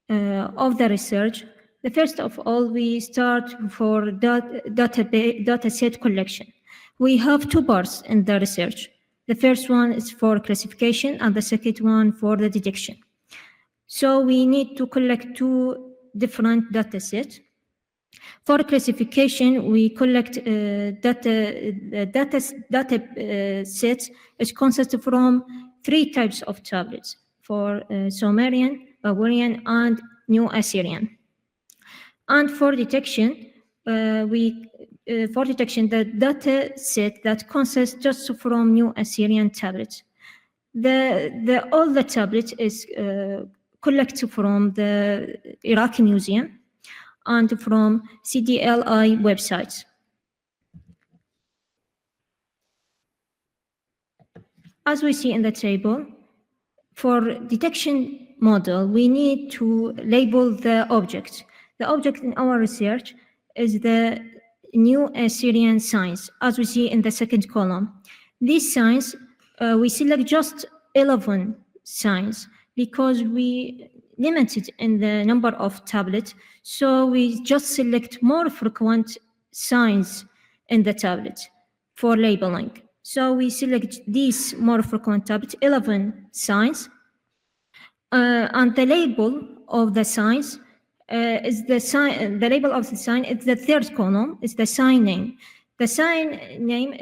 of the research, the first of all, we start for data set collection. We have two parts in the research. The first one is for classification and the second one for the detection. So we need to collect two different data sets. For classification, we collect data sets which consist from 3 types of tablets for Sumerian, Babylonian, and New Assyrian. And for detection, the data set that consists just from New Assyrian tablets. All the tablets is collected from the Iraqi Museum and from CDLI websites. As we see in the table, for detection model, we need to label the object. The object in our research is the New Assyrian signs, as we see in the second column. These signs, we select just 11 signs because we limited in the number of tablets, so we just select more frequent signs in the tablet for labeling. So we select these more frequent tablets, 11 signs, and the label of the signs is the label of the sign is the third column, is the sign name. The sign name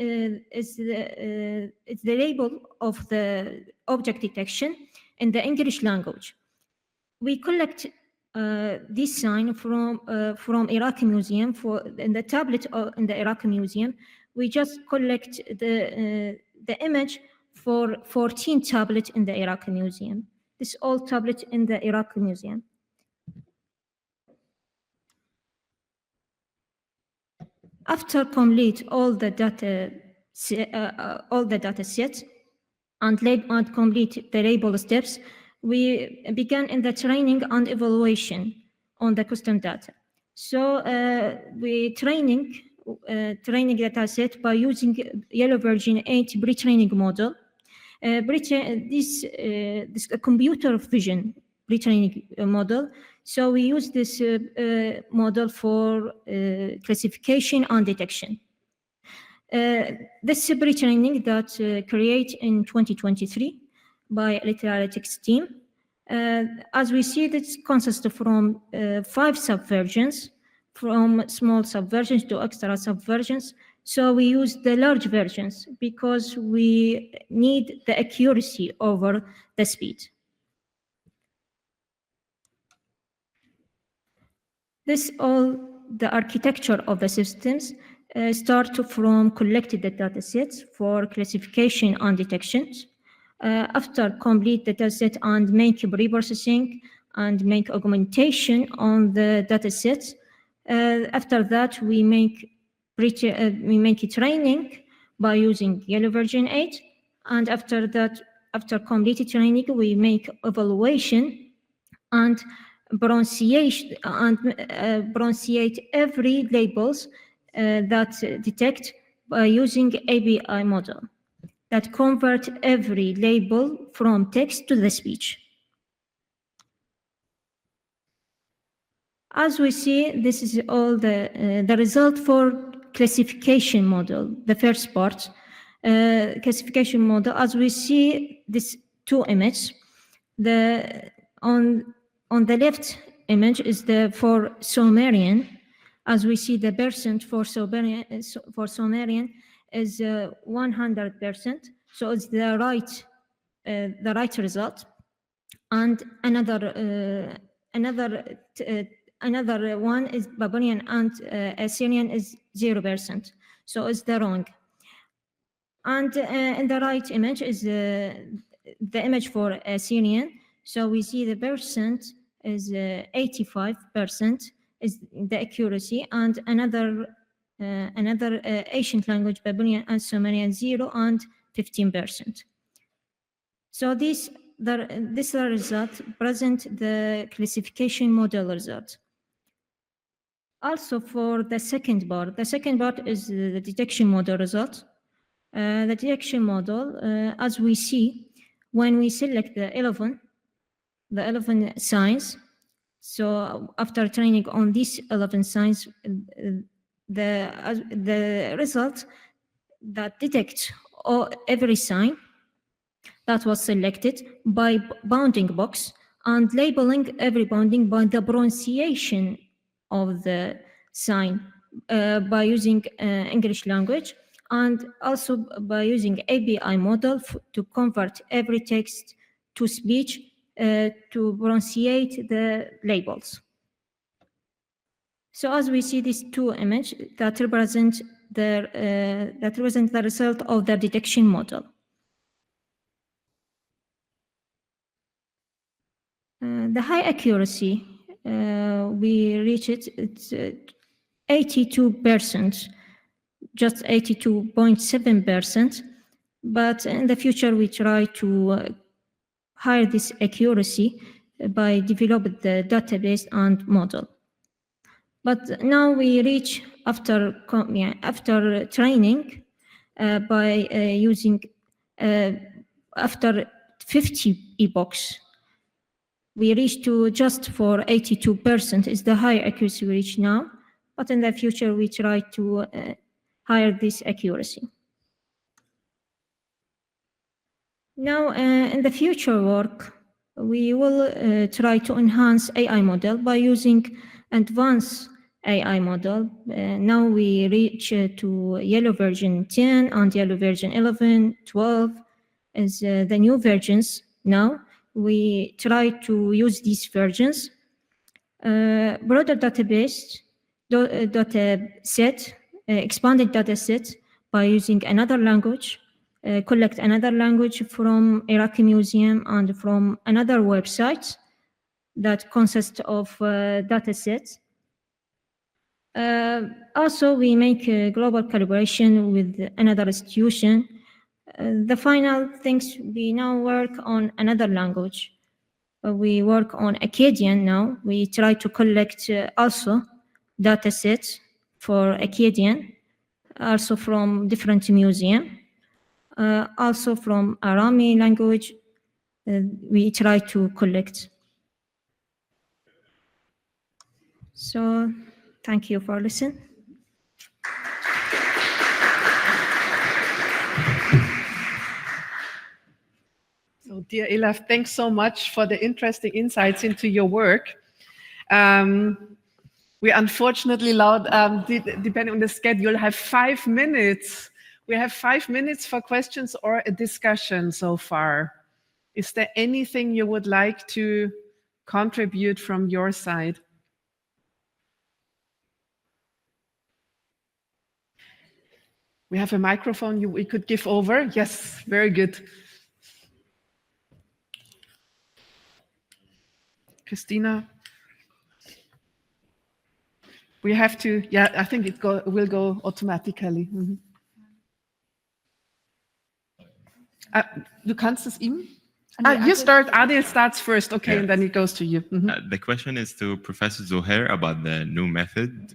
is the label of the object detection in the English language. We collect this sign from Iraqi Museum in the tablet in the Iraqi Museum. We just collect the image for 14 tablets in the Iraqi Museum. This all tablet in the Iraqi Museum. After complete all the data sets and complete the label steps, we began in the training and evaluation on the custom data. So we training data set by using Yellow Version 8 pre-training model. This computer vision pre-training model. So we use this model for classification and detection. This pre-training that created in 2023 by Literalitics team. As we see, this consists from 5 subversions, from small subversions to extra subversions. So we use the large versions because we need the accuracy over the speed. This all the architecture of the systems start from collected data sets for classification and detections. After complete data set and make preprocessing and make augmentation on the data sets. After that, we make training by using Yellow Version 8. And after that, after completed training, we make evaluation and pronunciate every labels that detect by using ABI model that convert every label from text to the speech. As we see, this is all the result for classification model, the first part. Classification model, as we see these 2 images, on the left image is for Sumerian. As we see, the percent for Sumerian is 100%. So it's the right result. And another one is Babylonian and Assyrian is 0%. So it's the wrong. And in the right image is the image for Assyrian. So we see the percent is 85% is the accuracy, and another ancient language, Babylonian and Sumerian, 0 and 15%. So this result present the classification model result. Also for the second part is the detection model result. The detection model, as we see, when we select the 11 signs, so after training on these 11 signs, the result that detects every sign that was selected by bounding box and labeling every bounding by the pronunciation of the sign by using English language, and also by using ABI model to convert every text to speech to pronunciate the labels. So as we see these 2 images that represent the result of the detection model. The high accuracy, we reach it's 82%, just 82.7%. But in the future, we try to higher this accuracy by developing the database and model. But now we reach after training by using after 50 epochs. We reach to just for 82% is the high accuracy we reach now, but in the future we try to higher this accuracy. Now in the future work, we will try to enhance AI model by using advanced AI model. Now we reach to yellow version 10 and yellow version 11, 12 as the new versions. Now we try to use these versions. Broader database data set, expanded data set by using another language, collect another language from Iraqi Museum and from another website that consists of data sets. Also, we make global collaboration with another institution. The final things, we now work on another language. We work on Akkadian now. We try to collect also data sets for Akkadian, also from different museums, also from Arami language. We try to collect. So, thank you for listening. So, dear Elaf, thanks so much for the interesting insights into your work. We unfortunately, depending on the schedule, have 5 minutes. We have 5 minutes for questions or a discussion so far. Is there anything you would like to contribute from your side? We have a microphone we could give over. Yes, very good. Christina? We have to, yeah, I think it will go automatically. Mhm. Du kannst es ihm? You start, Adil starts first, okay, and then it goes to you. Mhm. The question is to Professor Zohair about the new method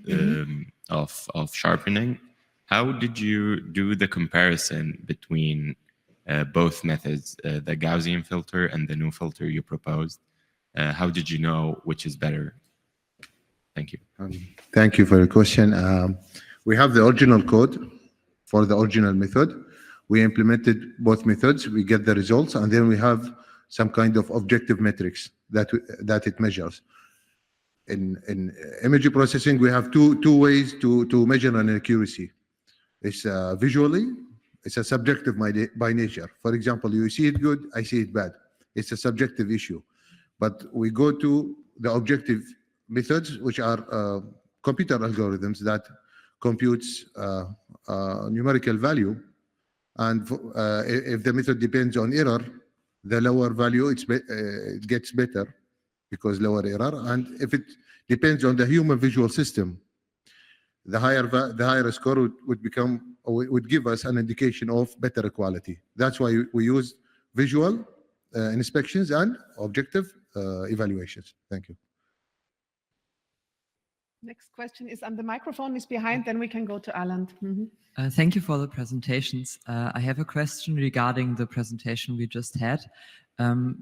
of sharpening. How did you do the comparison between both methods, the Gaussian filter and the new filter you proposed? How did you know which is better? Thank you. Thank you for your question. We have the original code for the original method. We implemented both methods, we get the results, and then we have some kind of objective metrics that it measures. In image processing, we have two ways to measure an accuracy. It's visually, it's a subjective by nature. For example, you see it good, I see it bad. It's a subjective issue. But we go to the objective methods, which are computer algorithms that computes numerical value. And if the method depends on error, the lower value it gets better because lower error. And if it depends on the human visual system, the higher score would give us an indication of better quality. That's why we use visual inspections and objective evaluations. Thank you. Next question is, the microphone is behind, then we can go to Alan. Mm-hmm. Thank you for the presentations. I have a question regarding the presentation we just had.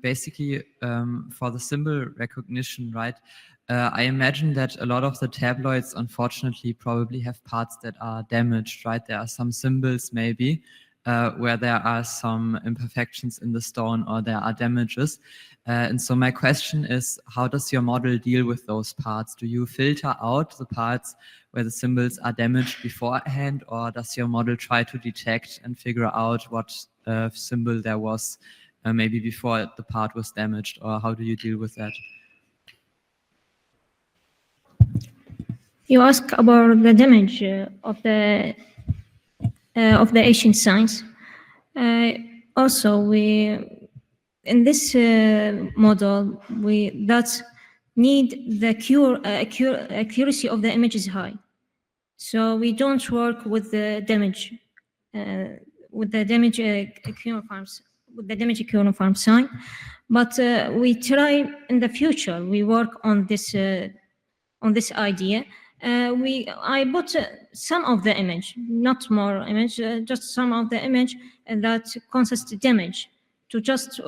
Basically, for the symbol recognition, right? I imagine that a lot of the tabloids, unfortunately, probably have parts that are damaged, right? There are some symbols maybe where there are some imperfections in the stone or there are damages. And so my question is, how does your model deal with those parts? Do you filter out the parts where the symbols are damaged beforehand, or does your model try to detect and figure out what symbol there was maybe before the part was damaged, or how do you deal with that? You ask about the damage of the ancient signs. Also, in this model, that need the accuracy of the image is high. So we don't work with the damage, cuneiform sign, but we try in the future. We work on this idea. I bought some of the image, not more image, just some of the image that consists damage, to just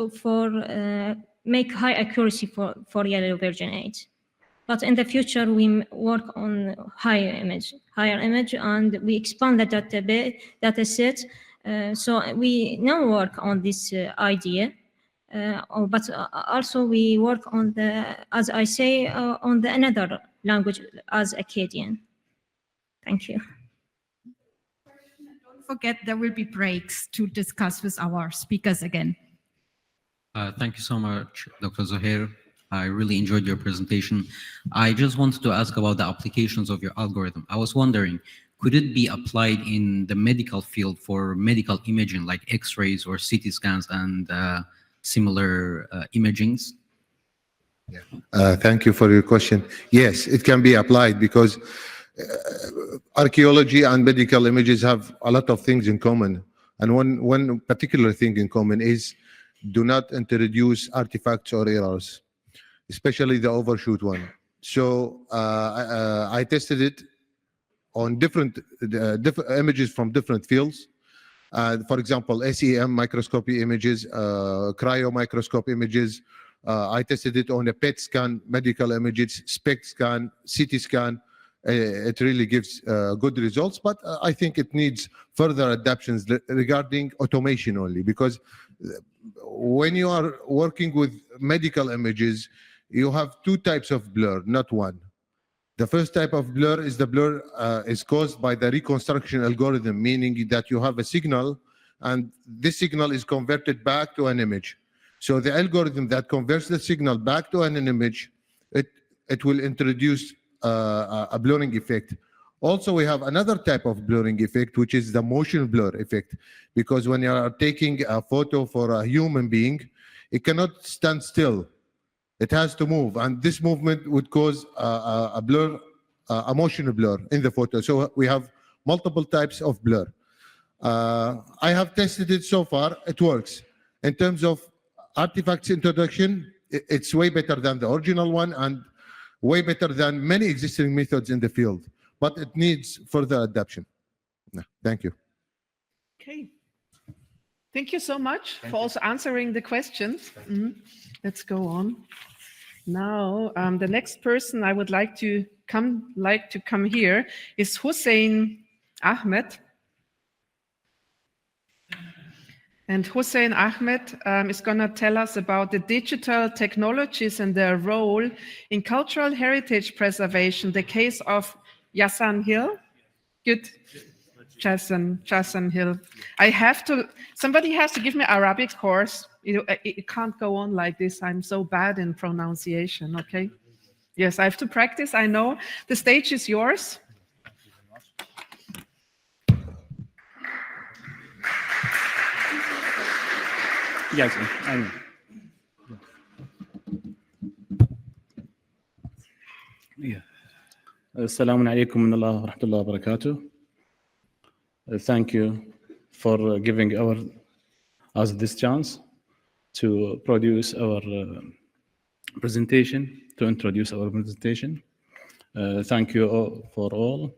make high accuracy for yellow version 8. But in the future, we work on higher image, and we expand the data set. So we now work on this idea. but also we work on the, as I say, on the another language as Akkadian. Thank you. Don't forget there will be breaks to discuss with our speakers again. Thank you so much, Dr. Zohair. I really enjoyed your presentation. I just wanted to ask about the applications of your algorithm. I was wondering, could it be applied in the medical field for medical imaging like X-rays or CT scans and similar imagings? Thank you for your question. Yes, it can be applied because archaeology and medical images have a lot of things in common. And one particular thing in common is do not introduce artifacts or errors, especially the overshoot one. So I tested it on different images from different fields. For example, SEM microscopy images, cryo microscope images. I tested it on a PET scan, medical images, SPECT scan, CT scan. It really gives good results, but I think it needs further adaptations regarding automation only, because when you are working with medical images, you have two types of blur, not one. The first type of blur is the blur is caused by the reconstruction algorithm, meaning that you have a signal and this signal is converted back to an image. So the algorithm that converts the signal back to an image, it will introduce a blurring effect. Also, we have another type of blurring effect, which is the motion blur effect, because when you are taking a photo for a human being, it cannot stand still. It has to move, and this movement would cause a blur, a motion blur in the photo. So we have multiple types of blur. I have tested it so far. It works. In terms of artifacts introduction, it's way better than the original one and way better than many existing methods in the field, but it needs further adaptation. Thank you. Okay. Thank you so much for also answering the questions. Let's go on. Now, the next person I would like to come here is Hussein Ahmed. And Hussein Ahmed is going to tell us about the digital technologies and their role in cultural heritage preservation, the case of Yassan Hill. Good. Yassan Hill. Somebody has to give me Arabic course. It can't go on like this. I'm so bad in pronunciation, okay? Yes, I have to practice, I know. The stage is yours. Yes, I know. Yeah. Assalamu alaikum wa rahmatullahi wa barakatuh. Thank you for giving us this chance to produce our presentation, to introduce our presentation. Thank you all for all.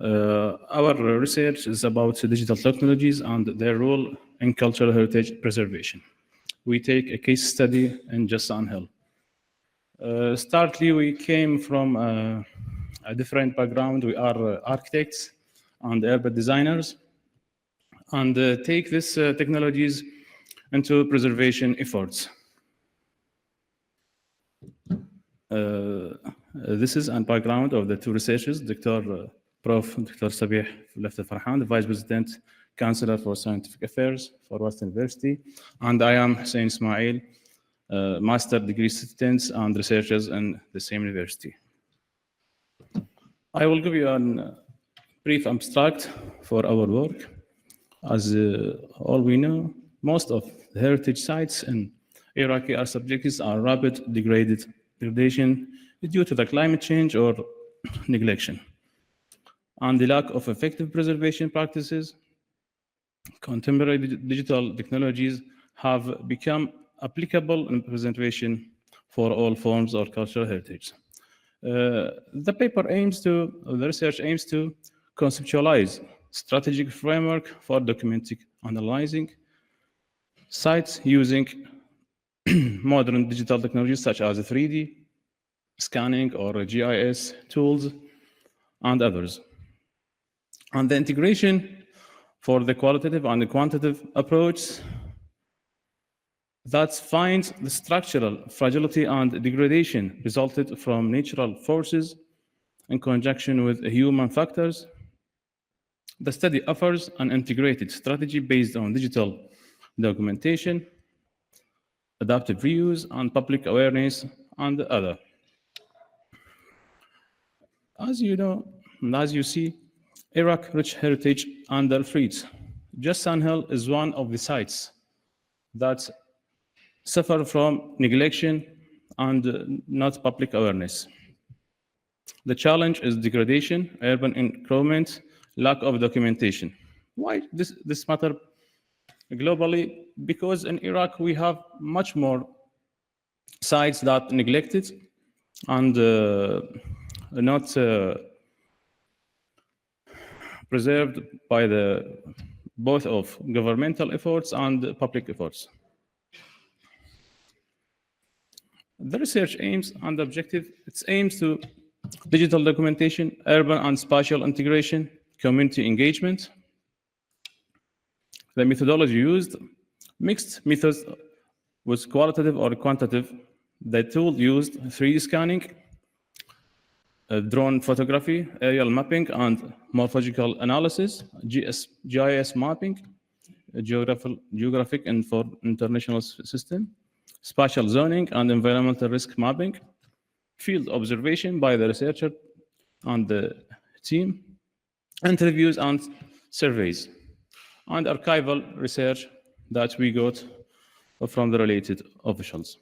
Our research is about digital technologies and their role in cultural heritage preservation. We take a case study in Yassan Hill. Startly, we came from a different background. We are architects and urban designers, and take these technologies into preservation efforts. This is a background of the two researchers, Prof. Dr. Sabih Farhan, the Vice President, Counselor for Scientific Affairs for Western University, and I am Hussein Ismail, Master Degree students and researchers in the same university. I will give you a brief abstract for our work. As all we know, most of the heritage sites in Iraqi are subjected to rapid degradation due to the climate change or neglection. And the lack of effective preservation practices, contemporary digital technologies have become applicable in preservation for all forms of cultural heritage. The research aims to conceptualize strategic framework for documenting, analyzing sites using modern digital technologies such as 3D scanning or GIS tools and others. And the integration for the qualitative and the quantitative approach that finds the structural fragility and degradation resulted from natural forces in conjunction with human factors. The study offers an integrated strategy based on digital documentation, adaptive reuse, and public awareness, and other. As you know, and as you see, Iraq rich heritage under threats. Just Hill is one of the sites that suffer from neglection and not public awareness. The challenge is degradation, urban encroachment, lack of documentation. Why this matter globally? Because in Iraq we have much more sites that neglected and not preserved by the both of governmental efforts and public efforts. The research aims and objective, it aims to digital documentation, urban and spatial integration, community engagement. The methodology used, mixed methods with qualitative or quantitative. The tool used 3D scanning, drone photography, aerial mapping, and morphological analysis, GIS mapping, geographic and for international system, spatial zoning and environmental risk mapping, field observation by the researcher and the team, interviews and surveys, and archival research that we got from the related officials.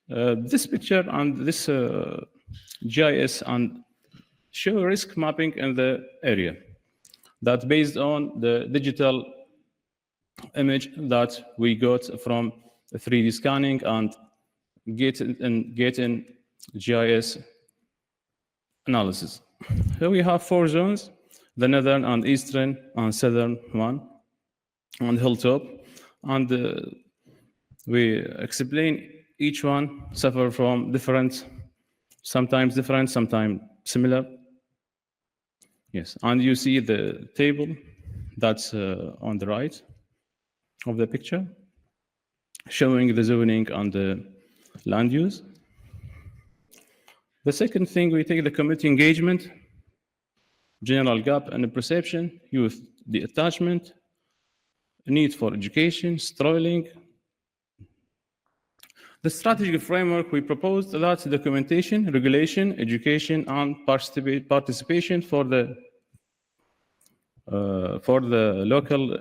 This picture and this GIS and show risk mapping in the area that based on the digital image that we got from 3D scanning and getting GIS analysis. Here we have 4 zones, the northern and eastern and southern one, on hilltop, and we explain each one suffer from different, sometimes similar. Yes, and you see the table that's on the right of the picture, showing the zoning and the land use. The second thing, we take the community engagement, general gap and perception, youth detachment, need for education, strolling. The strategic framework we proposed that documentation, regulation, education, and participation for the local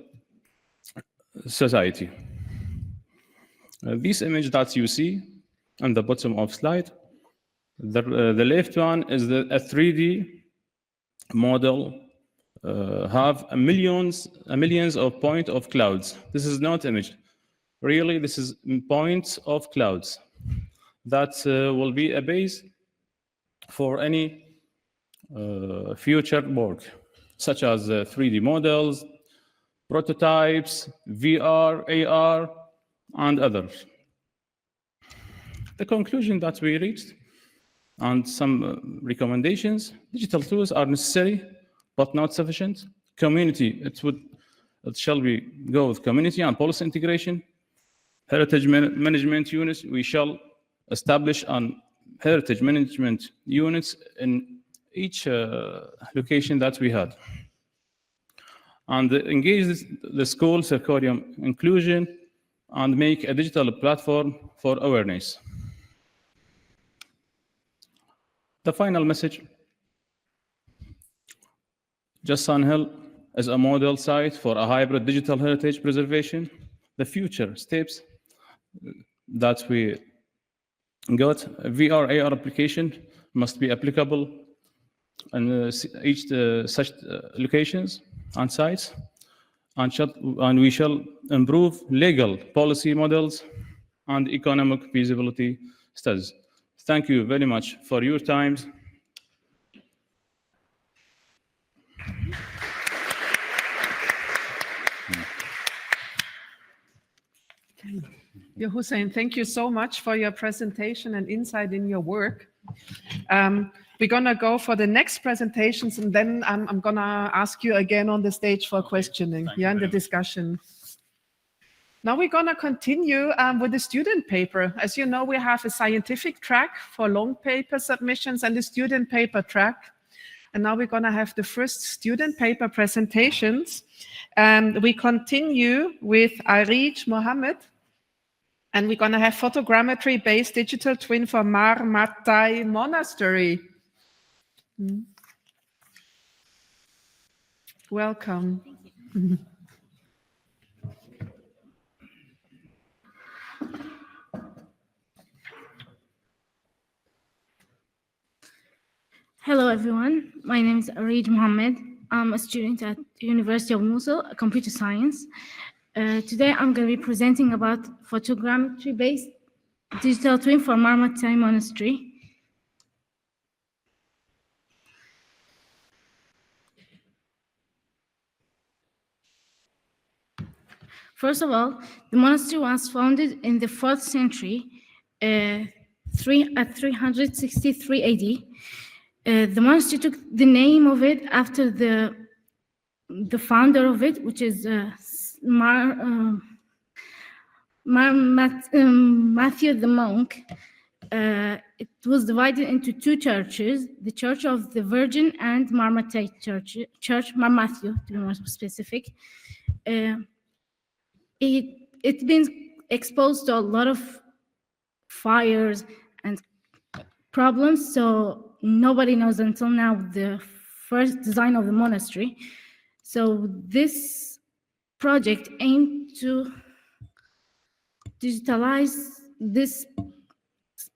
society. This image that you see on the bottom of slide, the left one is a 3D model, have millions of point of clouds. This is not image. Really, this is points of clouds that will be a base for any future work, such as 3D models, prototypes, VR, AR, and others. The conclusion that we reached and some recommendations: digital tools are necessary but not sufficient. Community, it shall be go with community and policy integration. Heritage management units, we shall establish heritage management units in each location that we had. And engage the school curriculum inclusion and make a digital platform for awareness. The final message: Just Hill is a model site for a hybrid digital heritage preservation. The future steps that we got, VR, AR application must be applicable in each such locations and sites, and we shall improve legal policy models and economic feasibility studies. Thank you very much for your time. Yeah, Hussein, thank you so much for your presentation and insight in your work. We're gonna go for the next presentations, and then I'm gonna ask you again on the stage for questioning, in the discussion. Now we're going to continue with the student paper. As you know, we have a scientific track for long paper submissions and the student paper track. And now we're going to have the first student paper presentations. And we continue with Arij Mohammed. And we're going to have photogrammetry-based digital twin for Marmatai Monastery. Welcome. Hello, everyone. My name is Arij Mohammed. I'm a student at the University of Mosul, computer science. Today, I'm going to be presenting about photogrammetry-based digital twin for Marmatai Monastery. First of all, the monastery was founded in the 4th century, at 363 AD. The monastery took the name of it after the founder of it, which is Matthew the monk. It was divided into two churches, the Church of the Virgin and Marmatai Church, Matthew, to be more specific. It's been exposed to a lot of fires and problems, so nobody knows until now the first design of the monastery. So this project aimed to digitalize this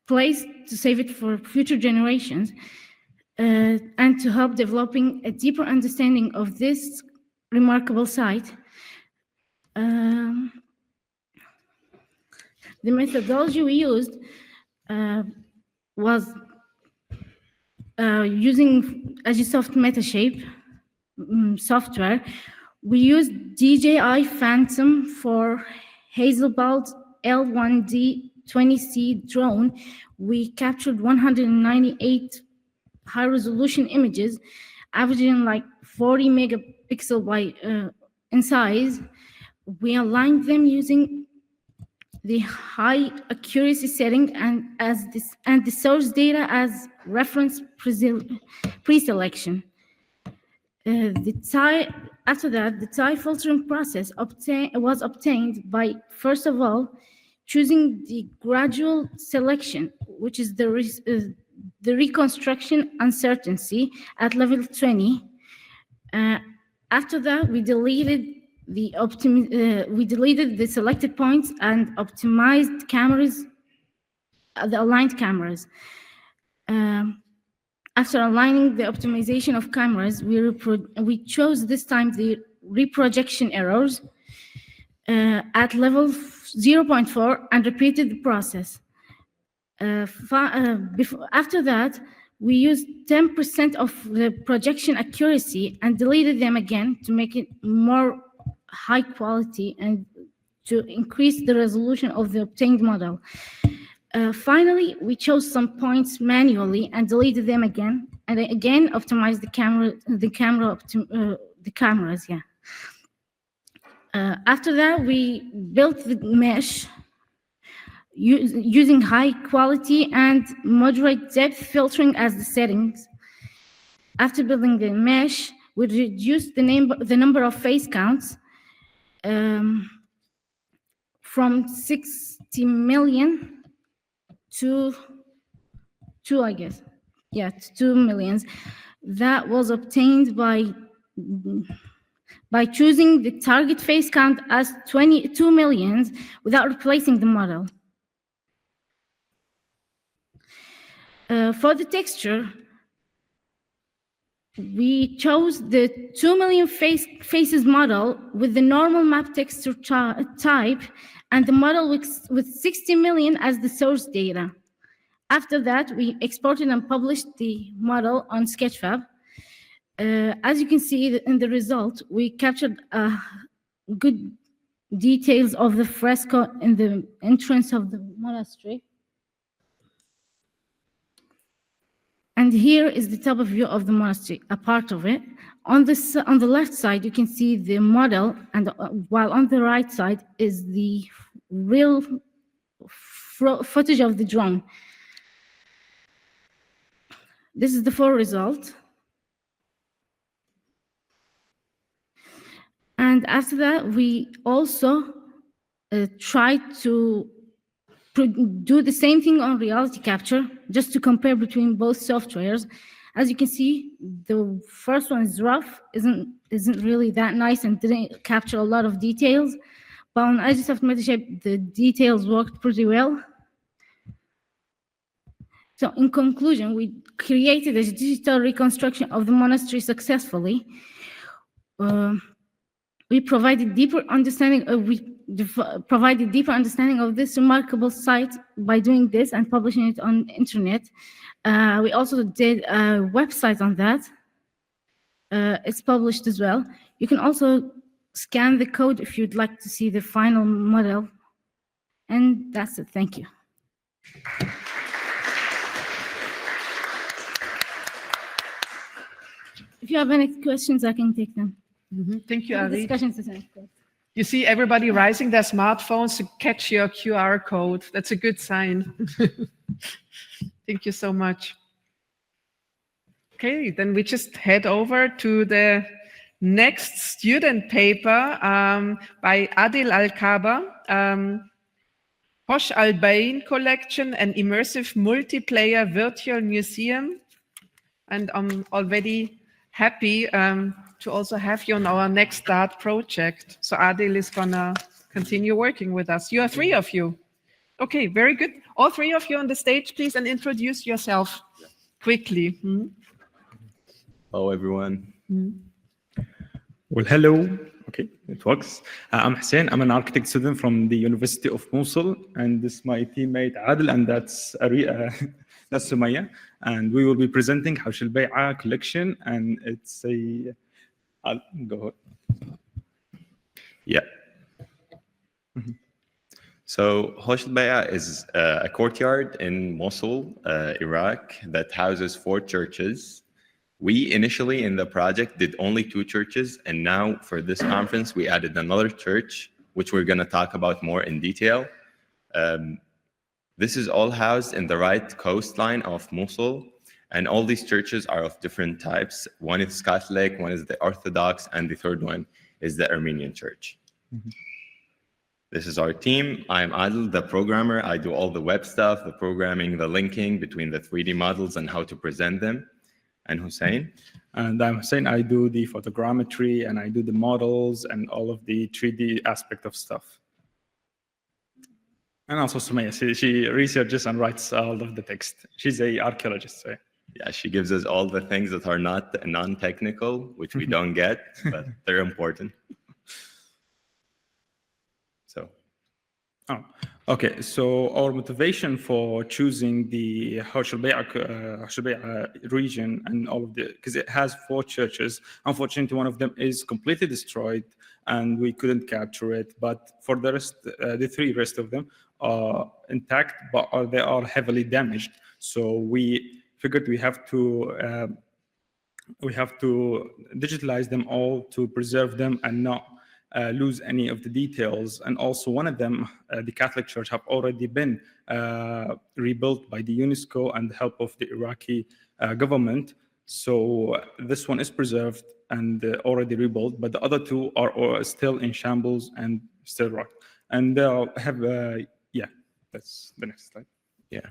place to save it for future generations and to help developing a deeper understanding of this remarkable site. The methodology we used was using Agisoft Metashape software. We used DJI Phantom for Hazelbald L1D 20C drone. We captured 198 high-resolution images, averaging like 40 megapixel in size. We aligned them using the high accuracy setting and the source data as reference pre-selection. After that, the tie filtering process was obtained by, first of all, choosing the gradual selection, which is the reconstruction uncertainty at level 20. After that, we deleted the selected points and optimized cameras, the aligned cameras. After aligning the optimization of cameras, we chose this time the reprojection errors at level 0.4 and repeated the process. After that, we used 10% of the projection accuracy and deleted them again to make it more high quality and to increase the resolution of the obtained model. Finally, we chose some points manually and deleted them again, and again optimized the cameras. Yeah. After that, we built the mesh using high quality and moderate depth filtering as the settings. After building the mesh, we reduced the number of face counts from 60 million to 2, I guess. Yeah, to 2 million. That was obtained by choosing the target face count as 22 million without replacing the model. For the texture, we chose the 2 million faces model with the normal map texture type and the model with 60 million as the source data. After that, we exported and published the model on Sketchfab. As you can see in the result, we captured good details of the fresco in the entrance of the monastery. And here is the top view of the monastery, a part of it. On the left side, you can see the model, and while on the right side is the real footage of the drone. This is the full result. And after that, we also tried to do the same thing on reality capture, just to compare between both softwares. As you can see, the first one is rough, isn't really that nice and didn't capture a lot of details. But on IGSoft Metashape, the details worked pretty well. So in conclusion, we created a digital reconstruction of the monastery successfully. We provided deeper understanding of this remarkable site by doing this and publishing it on the internet. We also did a website on that. It's published as well. You can also scan the code if you'd like to see the final model. And that's it. Thank you. If you have any questions, I can take them. Thank you, The Ari. discussion session. You see everybody raising their smartphones to catch your QR code. That's a good sign. Thank you so much. Okay, then we just head over to the next student paper by Adil Al-Kaba, Hosh Al-Bain Collection, an immersive multiplayer virtual museum. And I'm already happy to also have you on our next DART project. So Adil is gonna continue working with us. You are three of you. Okay, very good. All three of you on the stage, please, and introduce yourself quickly. Hello, everyone. Well, hello. Okay, it works. I'm Hussein. I'm an architect student from the University of Mosul, and this is my teammate Adil, and that's that's Sumaya. And we will be presenting Hosh Al-Bay'a collection, and it's a. I'll go. Yeah. So Hosh Al-Bay'a is a courtyard in Mosul, Iraq, that houses 4 churches. We initially in the project did only 2 churches, and now for this conference we added another church, which we're going to talk about more in detail. This is all housed in the right coastline of Mosul, and all these churches are of different types. One is Catholic, one is the Orthodox, and the third one is the Armenian church. This is our team. I'm Adil, the programmer. I do all the web stuff, the programming, the linking between the 3D models and how to present them. And Hussein? And I'm Hussein. I do the photogrammetry and I do the models and all of the 3D aspect of stuff. And also Sumaya, she researches and writes all of the text. She's an archaeologist. So. Yeah, she gives us all the things that are not non-technical, which we don't get, but they're important. So. Oh, okay. So our motivation for choosing the Hosh Al-Bay'a region and all of the, because it has 4 churches. Unfortunately, one of them is completely destroyed and we couldn't capture it. But for the rest, the 3 rest of them are intact, but they are heavily damaged. So we figured we have to digitalize them all to preserve them and not lose any of the details. And also one of them, the Catholic Church, have already been rebuilt by the UNESCO and the help of the Iraqi government. So this one is preserved and already rebuilt, but the other 2 are still in shambles and still rocked. And yeah, that's the next slide. Yeah.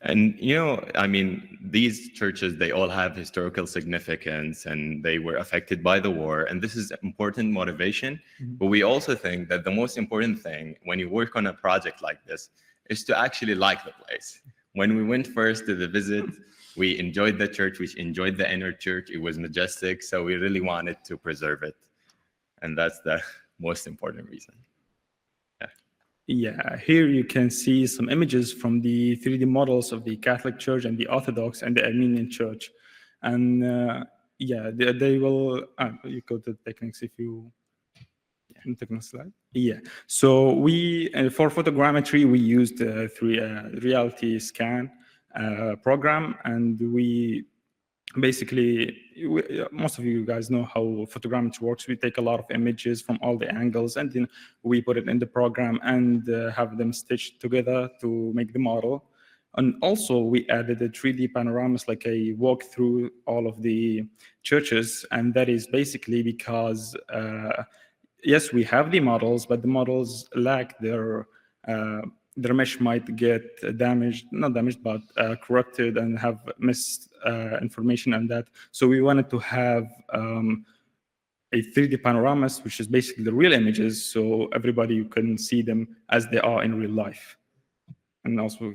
And, you know, I mean, these churches, they all have historical significance and they were affected by the war. And this is important motivation. But we also think that the most important thing when you work on a project like this is to actually like the place. When we went first to the visit, we enjoyed the church, we enjoyed the inner church. It was majestic. So we really wanted to preserve it. And that's the most important reason. Yeah, here you can see some images from the 3D models of the Catholic Church and the Orthodox and the Armenian Church. And yeah, they will, you go to the techniques if you, technical slide. Yeah, so we, for photogrammetry, we used the reality scan program, and we basically, most of you guys know how photogrammetry works. We take a lot of images from all the angles, and then we put it in the program and have them stitched together to make the model. And also, we added a 3D panoramas, like a walk through all of the churches, and that is basically because yes, we have the models, but the models lack their mesh might get damaged, not damaged, but corrupted and have missed information and that. So we wanted to have a 3D panoramas, which is basically the real images, so everybody can see them as they are in real life. And also,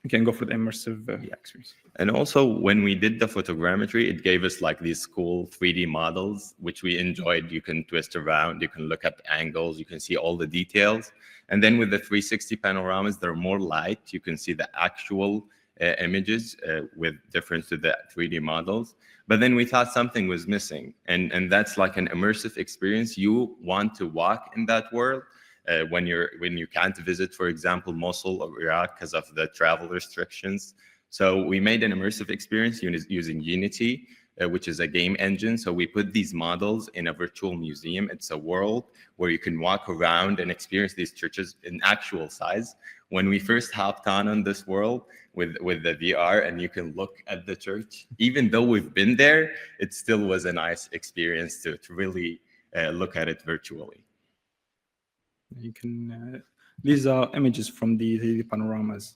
you can go for the immersive experience. And also, when we did the photogrammetry, it gave us like these cool 3D models, which we enjoyed. You can twist around, you can look at angles, you can see all the details. And then with the 360 panoramas, they're more light. You can see the actual images with difference to the 3D models. But then we thought something was missing. And that's like an immersive experience. You want to walk in that world. When you can't visit, for example, Mosul or Iraq because of the travel restrictions. So we made an immersive experience using Unity, which is a game engine. So we put these models in a virtual museum. It's a world where you can walk around and experience these churches in actual size. When we first hopped on this world with the VR and you can look at the church, even though we've been there, it still was a nice experience to really look at it virtually. You can, these are images from the panoramas.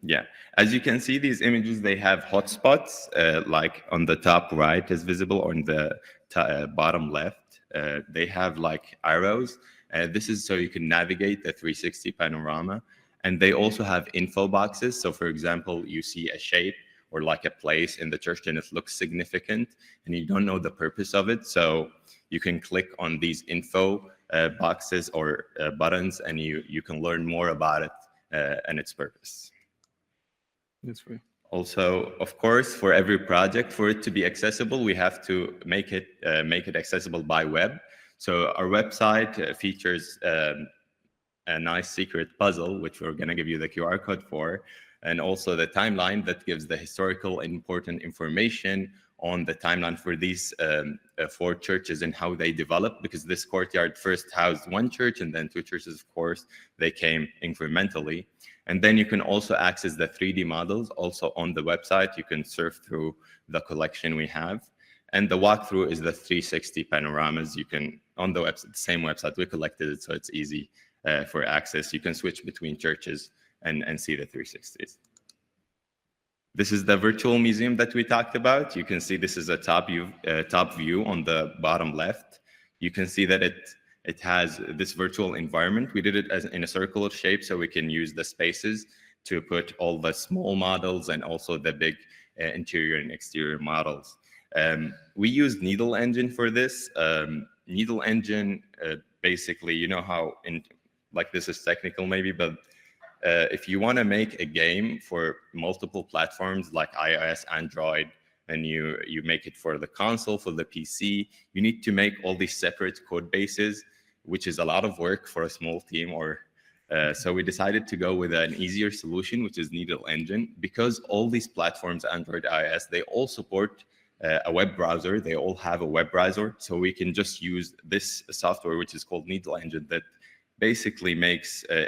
Yeah, as you can see, these images, they have hotspots, like on the top right is visible, or on the bottom left. They have like arrows. This is so you can navigate the 360 panorama. And they also have info boxes. So for example, you see a shape or like a place in the church and it looks significant and you don't know the purpose of it. So you can click on these info boxes or buttons and you can learn more about it and its purpose. That's right. Also, of course, for every project, for it to be accessible, we have to make it accessible by web. So our website features a nice secret puzzle, which we're going to give you the QR code for, and also the timeline that gives the historical and important information on the timeline for these 4 churches and how they developed, because this courtyard first housed 1 church and then 2 churches, of course, they came incrementally. And then you can also access the 3D models also on the website. You can surf through the collection we have. And the walkthrough is the 360 panoramas. You can, on the website, the same website, we collected it so it's easy for access. You can switch between churches and see the 360s. This is the virtual museum that we talked about. You can see this is a top view on the bottom left. You can see that it has this virtual environment. We did it in a circular shape so we can use the spaces to put all the small models and also the big interior and exterior models. We used Needle Engine for this. Needle Engine, basically, you know how, like this is technical maybe, but if you want to make a game for multiple platforms like iOS, Android, and you make it for the console, for the PC, you need to make all these separate code bases, which is a lot of work for a small team. So we decided to go with an easier solution, which is Needle Engine, because all these platforms, Android, iOS, they all support a web browser. They all have a web browser. So we can just use this software, which is called Needle Engine, that basically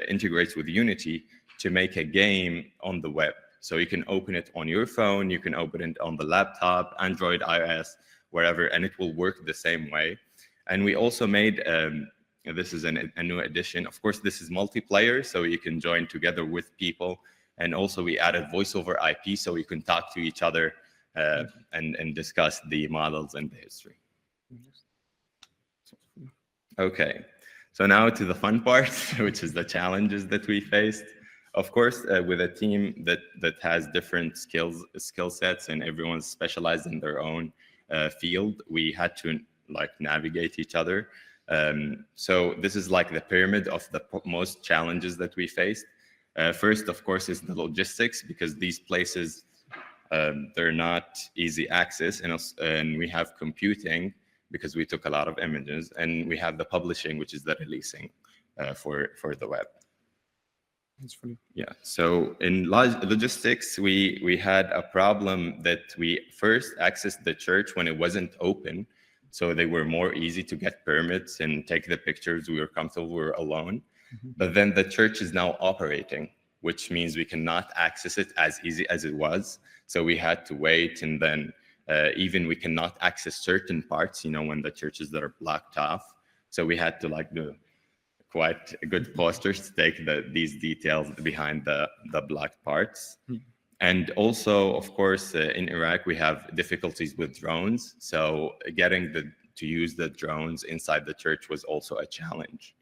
integrates with Unity to make a game on the web. So you can open it on your phone, you can open it on the laptop, Android, iOS, wherever, and it will work the same way. And we also made, this is a new addition. Of course, this is multiplayer, so you can join together with people. And also we added voice over IP, so you can talk to each other and discuss the models and the history. Okay. So now to the fun part, which is the challenges that we faced. Of course, with a team that has different skill sets and everyone's specialized in their own field, we had to like navigate each other. So this is like the pyramid of the most challenges that we faced. First, of course, is the logistics, because these places, they're not easy access, and we have computing, because we took a lot of images, and we have the publishing, which is the releasing for the web. Yeah. So in logistics, we had a problem that we first accessed the church when it wasn't open. So they were more easy to get permits and take the pictures. We were comfortable, we were alone. But then the church is now operating, which means we cannot access it as easy as it was. So we had to wait, and then even we cannot access certain parts, you know, when the churches that are blocked off. So we had to like do quite good posters to take these details behind the blocked parts. And also, of course, in Iraq, we have difficulties with drones. So getting to use the drones inside the church was also a challenge.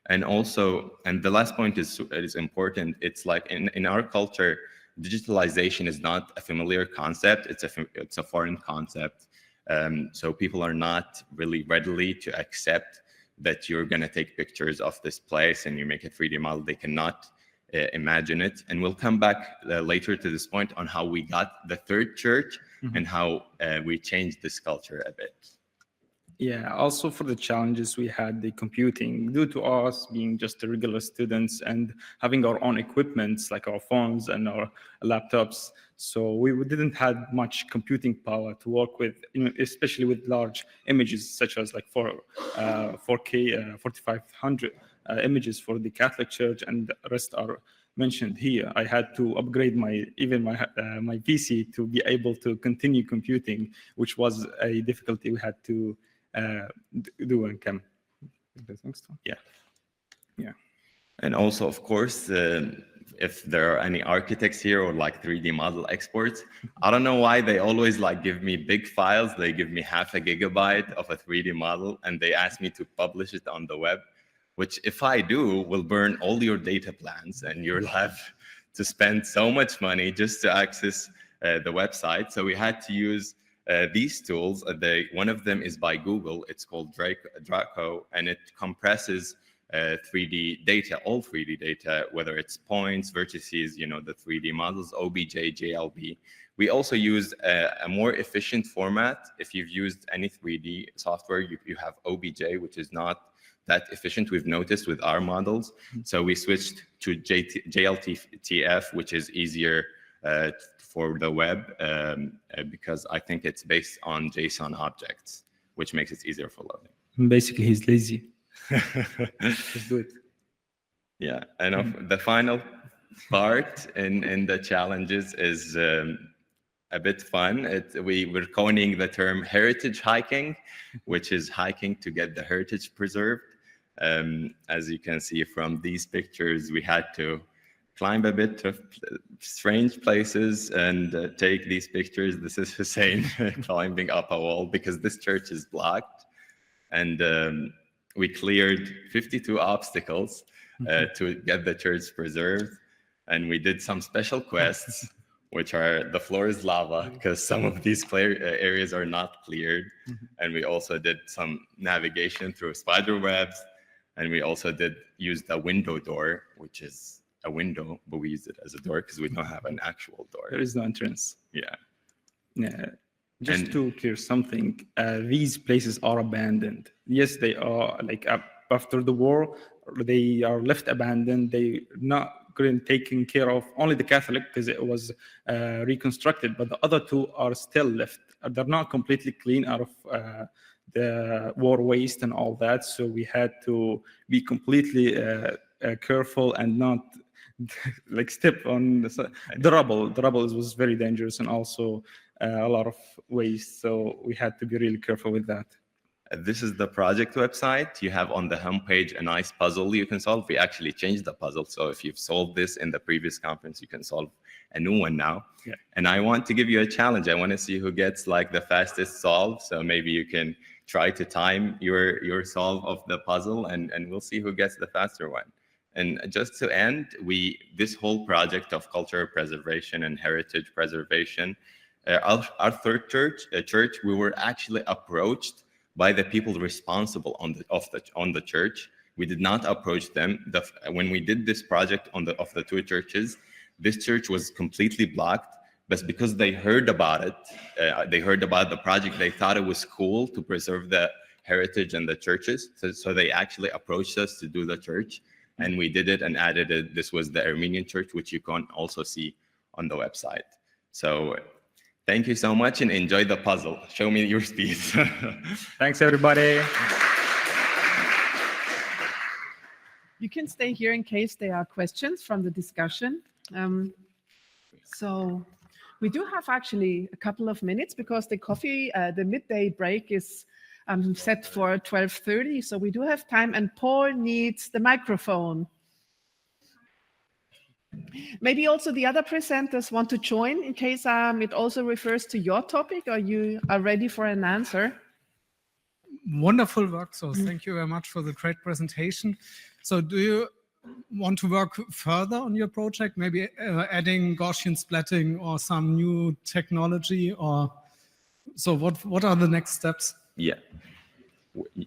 And also, and the last point is important. It's like in our culture, digitalization is not a familiar concept. It's a foreign concept. So people are not really readily to accept that you're going to take pictures of this place and you make a 3D model. They cannot imagine it. And we'll come back later to this point on how we got the third church and how we changed this culture a bit. Yeah, also for the challenges we had, the computing, due to us being just the regular students and having our own equipments like our phones and our laptops. So we didn't have much computing power to work with, you know, especially with large images such as like 4K, 4500 images for the Catholic Church, and the rest are mentioned here. I had to upgrade my PC to be able to continue computing, which was a difficulty we had to do and come. Yeah. And also, of course, if there are any architects here or like 3D model experts, I don't know why they always like give me big files. They give me 0.5 GB of a 3D model and they ask me to publish it on the web, which if I do, will burn all your data plans and you'll have to spend so much money just to access the website. So we had to use these tools. One of them is by Google. It's called Draco, and it compresses 3D data, all 3D data, whether it's points, vertices, you know, the 3D models, OBJ, JLB. We also use a more efficient format. If you've used any 3D software, you have OBJ, which is not that efficient, we've noticed with our models. So we switched to JLTF, which is easier for the web, because I think it's based on JSON objects, which makes it easier for loading. Basically, he's lazy. Just do it. Yeah, and the final part in the challenges is a bit fun. We're coining the term heritage hiking, which is hiking to get the heritage preserved. As you can see from these pictures, we had to climb a bit of strange places and take these pictures. This is Hussein climbing up a wall because this church is blocked. And we cleared 52 obstacles to get the church preserved. And we did some special quests, which are the floor is lava because some of these areas are not cleared. And we also did some navigation through spider webs. And we also use the window door, which is a window, but we use it as a door because we don't have an actual door. There is no entrance. Yeah. Yeah. Just to clear something, these places are abandoned. Yes, they are like after the war, they are left abandoned. They not taken care of. Only the Catholic, because it was reconstructed, but the other two are still left. They're not completely clean out of the war waste and all that. So we had to be completely careful and not like step on the rubble. The rubble was very dangerous and also a lot of waste. So we had to be really careful with that. This is the project website. You have on the homepage a nice puzzle you can solve. We actually changed the puzzle. So if you've solved this in the previous conference, you can solve a new one now. Yeah. And I want to give you a challenge. I want to see who gets like the fastest solve. So maybe you can try to time your solve of the puzzle and we'll see who gets the faster one. And just to end, this whole project of cultural preservation and heritage preservation, our third church, we were actually approached by the people responsible on the church. We did not approach them. When we did this project of the two churches, this church was completely blocked. But because they heard about it, they heard about the project, they thought it was cool to preserve the heritage and the churches. So they actually approached us to do the church. and we did it and added it. This was the Armenian church, which you can also see on the website. So thank you so much and enjoy the puzzle. Show me your speed. Thanks, everybody. You can stay here in case there are questions from the discussion. So we do have actually a couple of minutes because the midday break is set for 12:30. So we do have time, and Paul needs the microphone. Maybe also the other presenters want to join in case it also refers to your topic, or you are ready for an answer. Wonderful work. So thank you very much for the great presentation. So do you want to work further on your project, maybe adding Gaussian splatting or some new technology, or so what are the next steps? Yeah.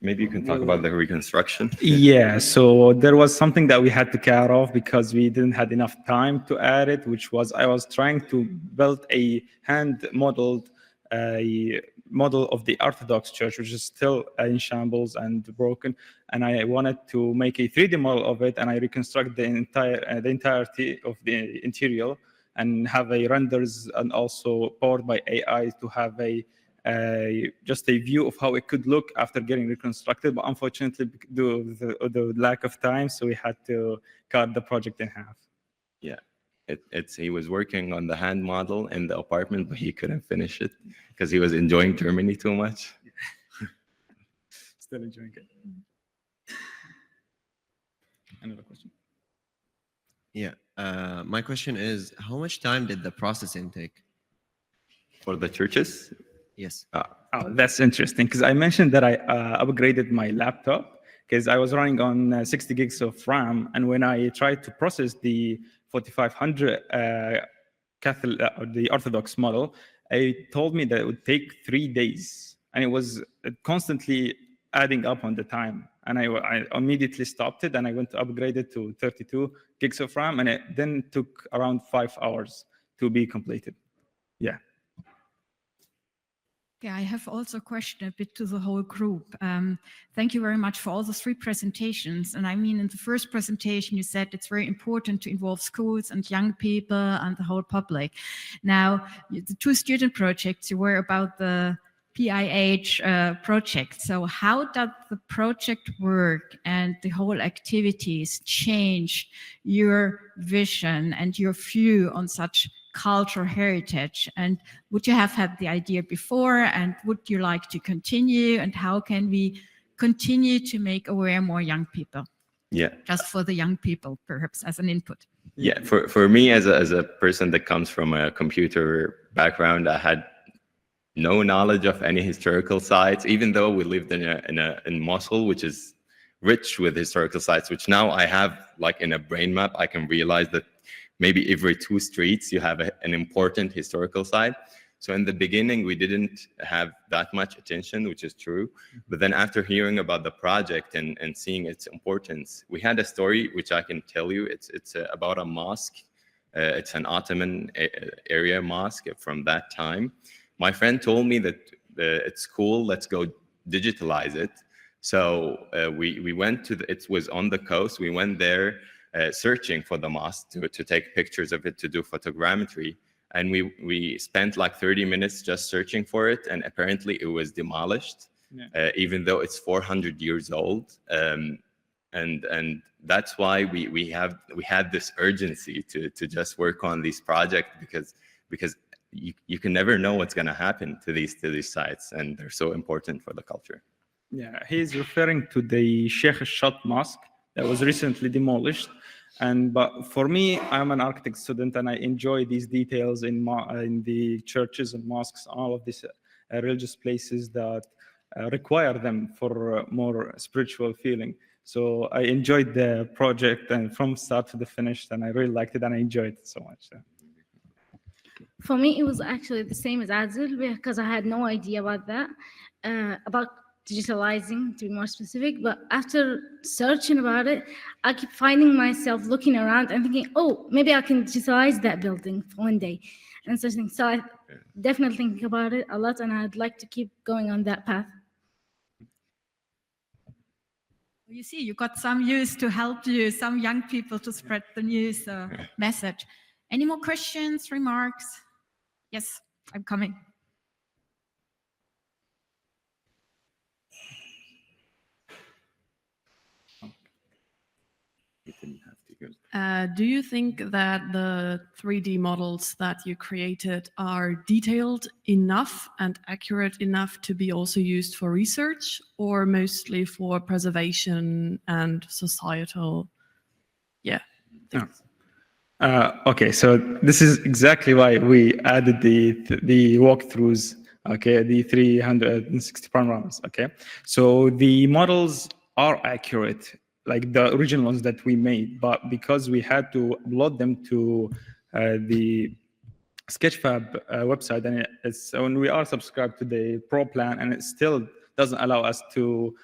Maybe you can talk about the reconstruction. Yeah, so there was something that we had to care of because we didn't have enough time to add it, which was I was trying to build a hand-modeled model of the Orthodox Church, which is still in shambles and broken, and I wanted to make a 3D model of it, and I reconstruct the entirety of the interior and have a renders and also powered by AI to have just a view of how it could look after getting reconstructed. But unfortunately, due to the lack of time, so we had to cut the project in half. Yeah, he was working on the hand model in the apartment, but he couldn't finish it because he was enjoying Germany too much. Still enjoying it. Another question? Yeah, my question is, how much time did the processing take? For the churches? Yes. Oh, that's interesting because I mentioned that I upgraded my laptop because I was running on 60 gigs of RAM, and when I tried to process the 4500 the Orthodox model, it told me that it would take 3 days, and it was constantly adding up on the time. And I immediately stopped it, and I went to upgrade it to 32 gigs of RAM, and it then took around 5 hours to be completed. Yeah. Yeah, I have also a question a bit to the whole group. Thank you very much for all the 3 presentations. And I mean, in the first presentation, you said it's very important to involve schools and young people and the whole public. Now, the 2 student projects were about the PIH project. So how does the project work and the whole activities change your vision and your view on such cultural heritage? And would you have had the idea before, and would you like to continue, and how can we continue to make aware more young people? Yeah. Just for the young people, perhaps as an input. Yeah, for me as a person that comes from a computer background, I had no knowledge of any historical sites, even though we lived in Mosul, which is rich with historical sites, which now I have like in a brain map. I can realize that maybe every 2 streets you have an important historical site. So in the beginning, we didn't have that much attention, which is true. But then after hearing about the project and seeing its importance, we had a story which I can tell you. It's about a mosque. It's an Ottoman area mosque from that time. My friend told me that it's cool, let's go digitalize it. So we went to, it was on the coast, we went there searching for the mosque to take pictures of it, to do photogrammetry. And we spent like 30 minutes just searching for it, and apparently it was demolished, even though it's 400 years old. And that's why we had this urgency to just work on this project, because you can never know what's going to happen to these sites, and they're so important for the culture. Yeah, he's referring to the Sheikh al-Shat Mosque that was recently demolished. But for me, I'm an architect student, and I enjoy these details in the churches and mosques, all of these religious places that require them for more spiritual feeling. So I enjoyed the project, and from start to the finish, and I really liked it, and I enjoyed it so much. For me, it was actually the same as Adil, because I had no idea about that, about digitalizing, to be more specific. But after searching about it, I keep finding myself looking around and thinking, oh, maybe I can digitalize that building one day, and such things. So I definitely think about it a lot, and I'd like to keep going on that path. You see, you got some youth to help you, some young people to spread the news message. Any more questions, remarks? Yes, I'm coming. Do you think that the 3D models that you created are detailed enough and accurate enough to be also used for research, or mostly for preservation and societal? Yeah. Okay, so this is exactly why we added the walkthroughs. Okay, the 360 panoramas. Okay, so the models are accurate, like the original ones that we made, but because we had to upload them to the Sketchfab website, and it's when we are subscribed to the Pro plan, and it still doesn't allow us to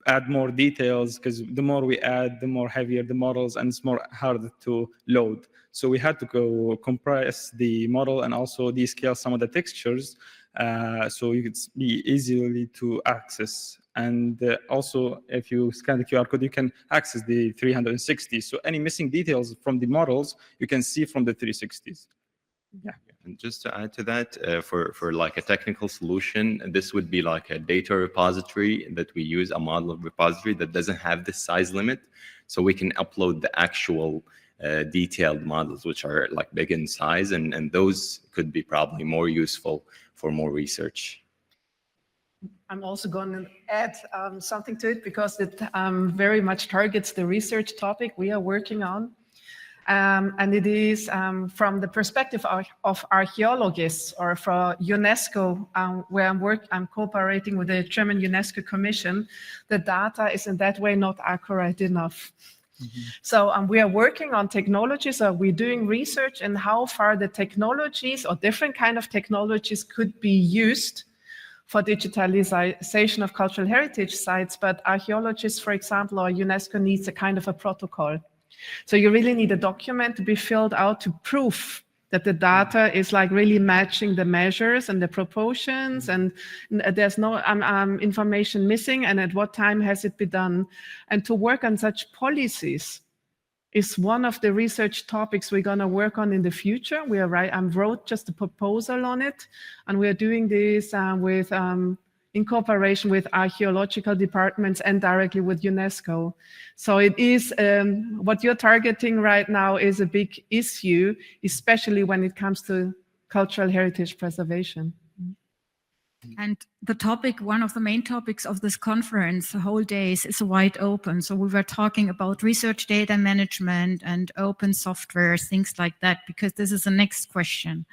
add more details, because the more we add, the more heavier the models, and it's more harder to load. So we had to go compress the model and also descale some of the textures, so you could be easily to access. And also, if you scan the QR code, you can access the 360. So any missing details from the models, you can see from the 360s. Yeah. And just to add to that, for like a technical solution, this would be like a data repository that we use, a model repository that doesn't have this size limit. So we can upload the actual detailed models, which are like big in size, and those could be probably more useful for more research. I'm also going to add something to it, because it very much targets the research topic we are working on. And it is from the perspective of archaeologists, or for UNESCO, where I'm cooperating with the German UNESCO Commission. The data is in that way not accurate enough. So we are working on technologies, or we're doing research in how far the technologies or different kind of technologies could be used for digitalization of cultural heritage sites. But archaeologists, for example, or UNESCO needs a kind of a protocol. So you really need a document to be filled out to prove that the data is like really matching the measures and the proportions, and there's no information missing, and at what time has it been done. And to work on such policies is one of the research topics we're going to work on in the future. I wrote just a proposal on it, and we're doing this in cooperation with archaeological departments and directly with UNESCO. So it is, what you're targeting right now is a big issue, especially when it comes to cultural heritage preservation. And the topic, one of the main topics of this conference, the whole days, is wide open. So we were talking about research data management and open software, things like that, because this is the next question.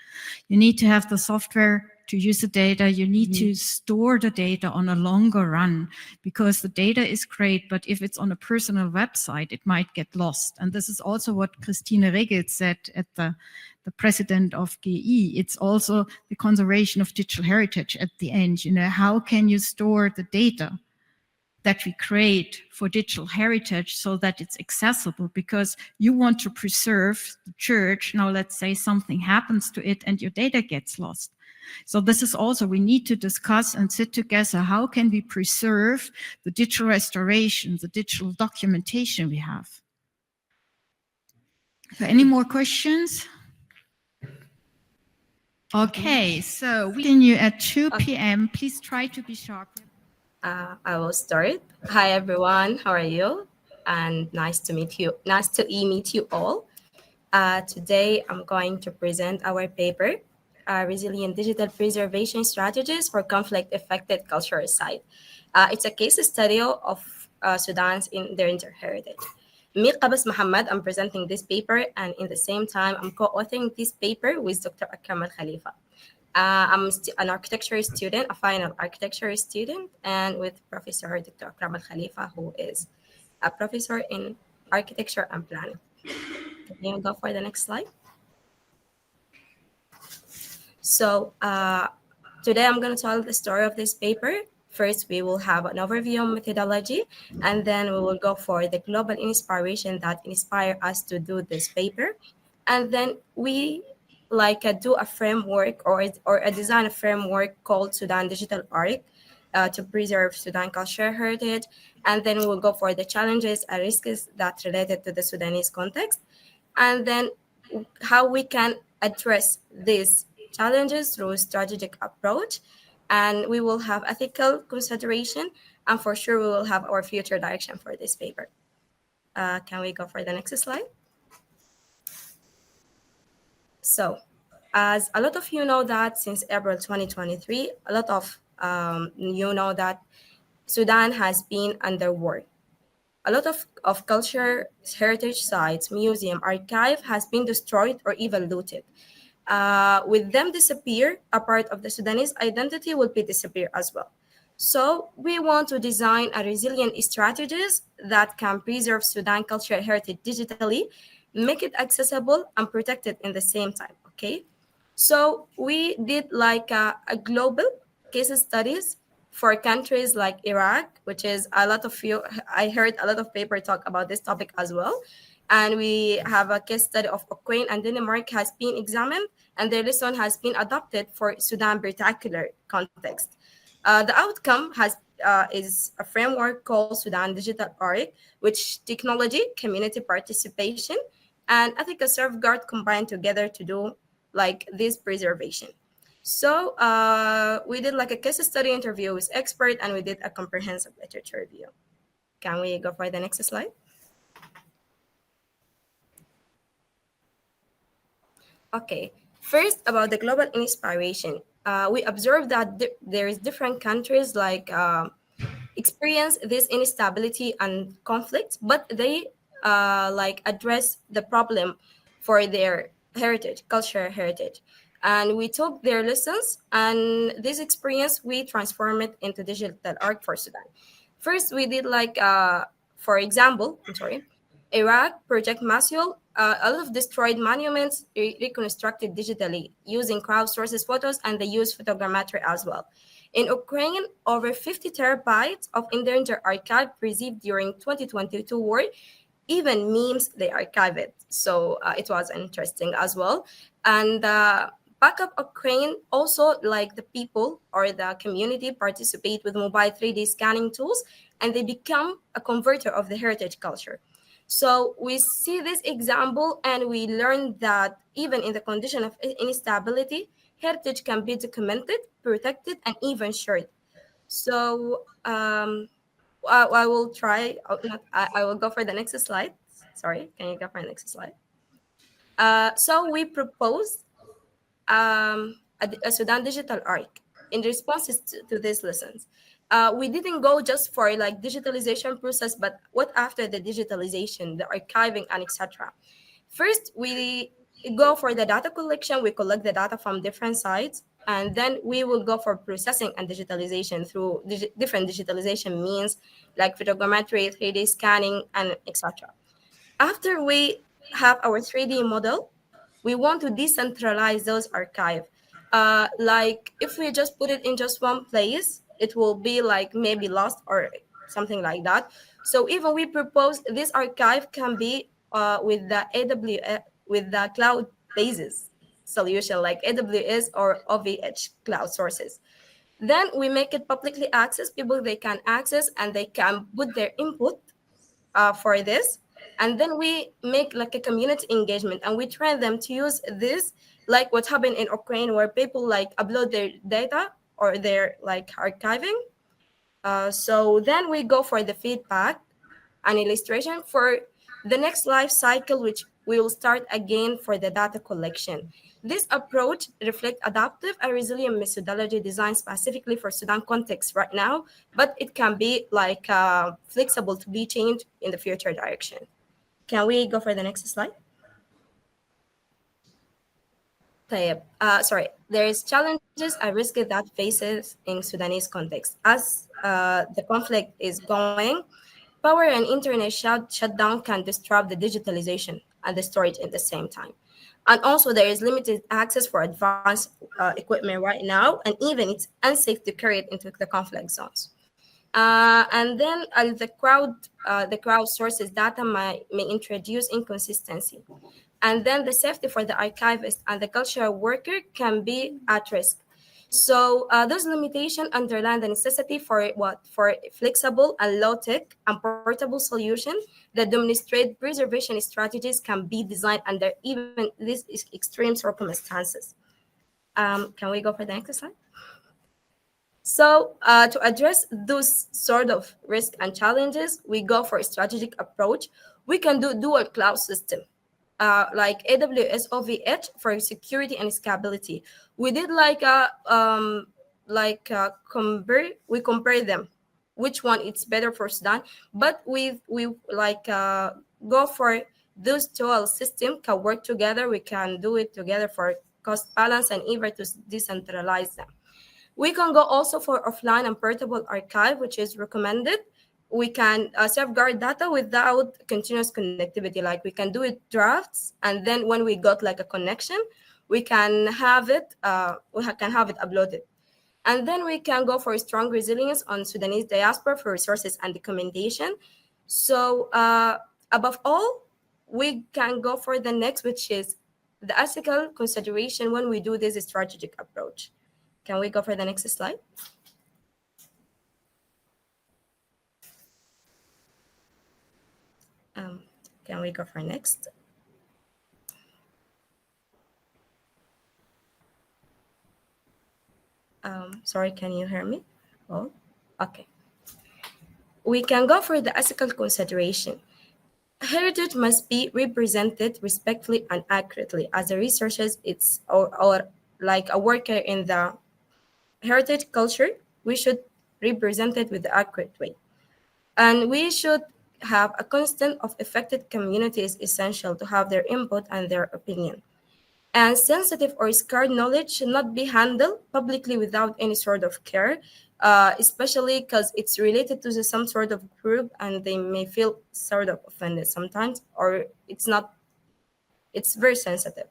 You need to have the software to use the data. You need to store the data on a longer run, because the data is great, but if it's on a personal website, it might get lost. And this is also what Christine Regel said at the president of GE. It's also the conservation of digital heritage at the end. You know, how can you store the data that we create for digital heritage so that it's accessible? Because you want to preserve the church. Now, let's say something happens to it and your data gets lost. So this is also, we need to discuss and sit together, how can we preserve the digital restoration, the digital documentation we have? So any more questions? Okay, so we continue at 2 p.m. Please try to be sharp. I will start. Hi, everyone. How are you? And nice to meet you. Nice to meet you all. Today, I'm going to present our paper, Resilient Digital Preservation Strategies for Conflict-Affected Cultural Site. It's a case study of Sudan's inter heritage. Me, Qabas Muhammad, I'm presenting this paper, and in the same time, I'm co-authoring this paper with Dr. Akram Al-Khalifa. I'm an architecture student, a final architecture student, and with Professor Dr. Akram Al-Khalifa, who is a professor in architecture and planning. Can you go for the next slide? So today I'm going to tell the story of this paper. First, we will have an overview of methodology, and then we will go for the global inspiration that inspired us to do this paper. And then we do a framework or a design framework called Sudan Digital Arc to preserve Sudan cultural heritage. And then we'll go for the challenges and risks that related to the Sudanese context. And then how we can address these challenges through a strategic approach. And we will have ethical consideration. And for sure, we will have our future direction for this paper. Can we go for the next slide? So, as a lot of you know that since April 2023, a lot of you know that Sudan has been under war. A lot of culture, heritage sites, museum, archive has been destroyed or even looted. With them disappear, a part of the Sudanese identity will be disappear as well. So we want to design a resilient strategies that can preserve Sudan cultural heritage digitally, make it accessible and protect it in the same time, okay? So we did like a global case studies for countries like Iraq, which is a lot of you, I heard a lot of paper talk about this topic as well. And we have a case study of Ukraine and Denmark has been examined, and their lesson has been adopted for Sudan particular context. The outcome is a framework called Sudan Digital Arc, which technology, community participation, and ethical safeguard combined together to do like this preservation. So we did like a case study interview with expert, and we did a comprehensive literature review. Can we go for the next slide? Okay, first about the global inspiration. We observed that there is different countries like experience this instability and conflict, but they like address the problem for their heritage, cultural heritage. And we took their lessons, and this experience, we transform it into digital art for Sudan. First, we did like, for example, Iraq, Project Masul, a lot of destroyed monuments reconstructed digitally using crowdsourced photos, and they use photogrammetry as well. In Ukraine, over 50 terabytes of endangered archive preserved during 2022 war, even memes, they archive it. So it was interesting as well. And backup Ukraine also, like the people or the community participate with mobile 3D scanning tools, and they become a converter of the heritage culture. So we see this example, and we learn that even in the condition of instability, heritage can be documented, protected, and even shared. So I will try. I will go for the next slide. Sorry, can you go for the next slide? So we propose a Sudan digital arc in responses to these lessons. We didn't go just for like digitalization process, but what after the digitalization, the archiving, and etc. First, we go for the data collection. We collect the data from different sites, and then we will go for processing and digitalization through different digitalization means like photogrammetry, 3D scanning, and etc. After we have our 3D model, we want to decentralize those archive. Like if we just put it in just one place, it will be like maybe lost or something like that. So even we propose this archive can be with the AWS, with the cloud basis solution like AWS or OVH cloud sources. Then we make it publicly access. People, they can access and they can put their input for this. And then we make like a community engagement, and we train them to use this, like what happened in Ukraine, where people like upload their data or their like archiving. So then we go for the feedback and illustration for the next life cycle, which we will start again for the data collection. This approach reflects adaptive and resilient methodology designed specifically for Sudan context right now, but it can be like flexible to be changed in the future direction. Can we go for the next slide? Sorry, there is challenges and risks that faces in Sudanese context. As the conflict is going, power and internet shutdown can disrupt the digitalization and the storage at the same time. And also there is limited access for advanced equipment right now, and even it's unsafe to carry it into the conflict zones. And then the crowd sources data may introduce inconsistency. And then the safety for the archivist and the cultural worker can be at risk. So those limitations underline the necessity for what? For flexible and low-tech and portable solution that demonstrate preservation strategies can be designed under even these extreme circumstances. Can we go for the next slide? So to address those sort of risks and challenges, we go for a strategic approach. We can do dual cloud system, like AWS OVH for security and scalability. We did we compare them, which one it's better for Sudan, but we go for those dual system can work together. We can do it together for cost balance and even to decentralize them. We can go also for offline and portable archive, which is recommended. We can safeguard data without continuous connectivity. Like we can do it drafts, and then when we got like a connection, we can have it. Can have it uploaded, and then we can go for strong resilience on Sudanese diaspora for resources and documentation. So above all, we can go for the next, which is the ethical consideration when we do this strategic approach. Can we go for the next slide? Can we go for next? Sorry, can you hear me? Oh, okay. We can go for the ethical consideration. Heritage must be represented respectfully and accurately. As a researcher, or like a worker in the heritage culture, we should represent it with the accurate way. And we should have a constant of affected communities essential to have their input and their opinion. And sensitive or scarred knowledge should not be handled publicly without any sort of care, especially because it's related to some sort of group and they may feel sort of offended sometimes, or it's very sensitive.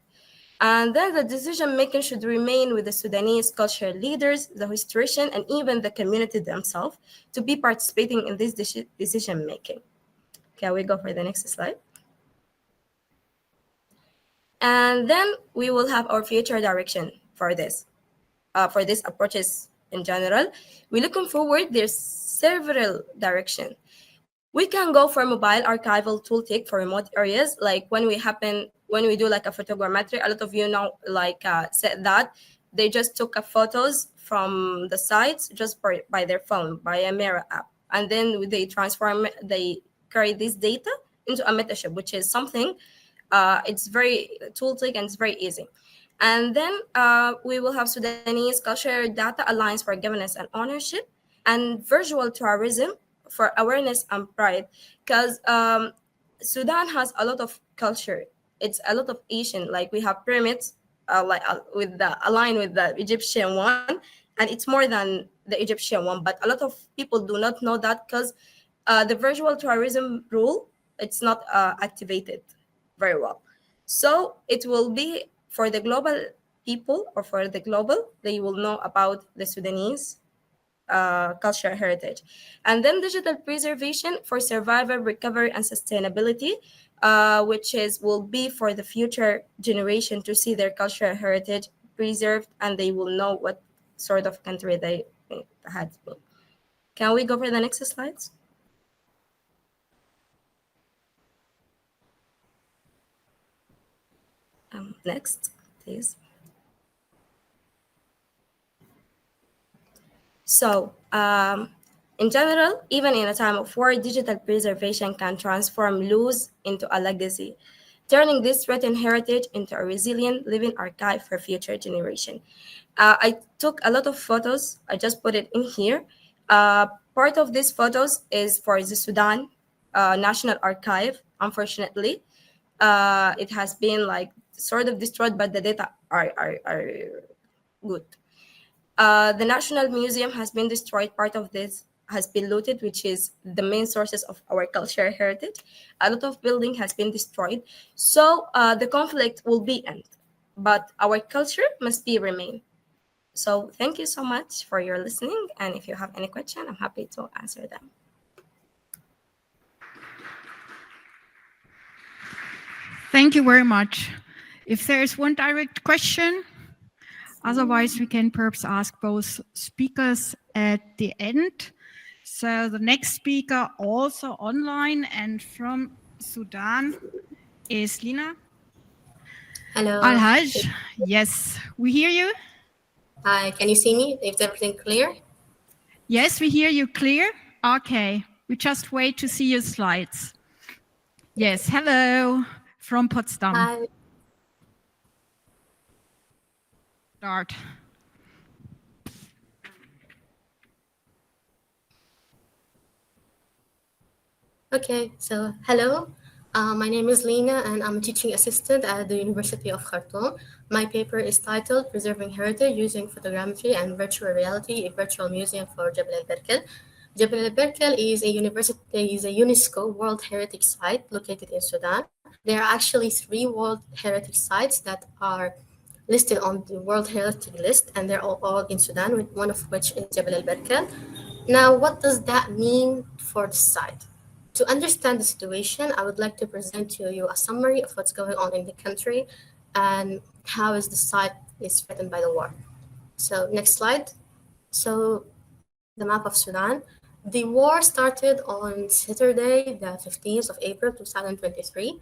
And then the decision making should remain with the Sudanese cultural leaders, the historian, and even the community themselves to be participating in this decision making. Can we go for the next slide? And then we will have our future direction for this approaches in general. We're looking forward. There's several directions. We can go for mobile archival toolkit for remote areas, like when we do like a photogrammetry. A lot of you know, said that they just took photos from the sites just by their phone, by a mirror app, and then they carry this data into a metaship, which is something. It's very toolkit and it's very easy. And then we will have Sudanese Culture Data Alliance for governance and ownership, and virtual tourism for awareness and pride, because Sudan has a lot of culture. It's a lot of Asian, like we have pyramids, aligned with the Egyptian one, and it's more than the Egyptian one. But a lot of people do not know that because the virtual tourism rule, it's not activated very well. So it will be for the global people, or for the global, they will know about the Sudanese cultural heritage. And then digital preservation for survival, recovery, and sustainability, which will be for the future generation to see their cultural heritage preserved, and they will know what sort of country they had. Can we go for the next slides? Next, please. So, in general, even in a time of war, digital preservation can transform loss into a legacy, turning this threatened heritage into a resilient living archive for future generation. I took a lot of photos. I just put it in here. Part of these photos is for the Sudan National Archive. Unfortunately, it has been sort of destroyed, but the data are good. The National Museum has been destroyed. Part of this has been looted, which is the main sources of our cultural heritage. A lot of building has been destroyed. So the conflict will be end, but our culture must be remain. So thank you so much for your listening. And if you have any question, I'm happy to answer them. Thank you very much. If there is one direct question, Otherwise, we can perhaps ask both speakers at the end. So the next speaker, also online and from Sudan, is Lina. Hello. Alhaj, yes, we hear you. Hi, can you see me? Is everything clear? Yes, we hear you clear. Okay, we just wait to see your slides. Yes, hello from Potsdam. Hi. Start. Okay, so hello. My name is Lina and I'm a teaching assistant at the University of Khartoum. My paper is titled Preserving Heritage Using Photogrammetry and Virtual Reality, a Virtual Museum for Jebel el-Berkel. Jebel el-Berkel is a UNESCO World Heritage Site located in Sudan. There are actually 3 World Heritage Sites that are listed on the World Heritage List, and they're all in Sudan, one of which is Jebel el-Berkel. Now, what does that mean for the site? To understand the situation, I would like to present to you a summary of what's going on in the country and how is the site is threatened by the war. So next slide. So this is the map of Sudan. The war started on Saturday, the 15th of April, 2023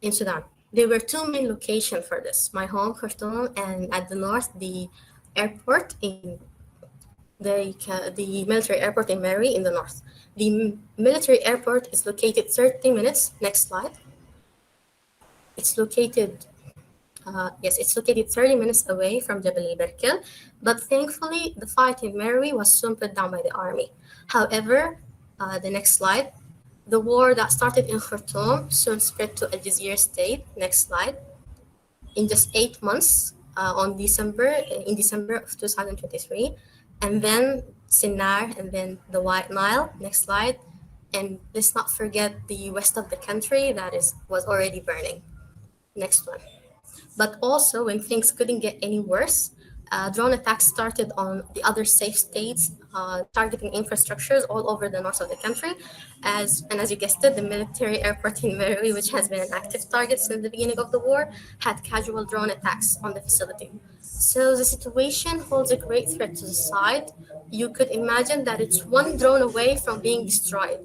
in Sudan. There were 2 main locations for this, my home, Khartoum, and at the north, the airport in the military airport in Mary in the north. The military airport is located 30 minutes, next slide. It's located, it's located 30 minutes away from Jebel el-Berkel, but thankfully the fight in Mary was soon put down by the army. However, the next slide, the war that started in Khartoum soon spread to Al Jazeera state, next slide. In just 8 months, in December of 2023, and then Sinnar, and then the White Nile, next slide. And let's not forget the west of the country that was already burning. Next one. But also, when things couldn't get any worse, drone attacks started on the other safe states, targeting infrastructures all over the north of the country. As you guessed it, the military airport in Mary, which has been an active target since the beginning of the war, had casual drone attacks on the facility. So the situation holds a great threat to the site. You could imagine that it's one drone away from being destroyed.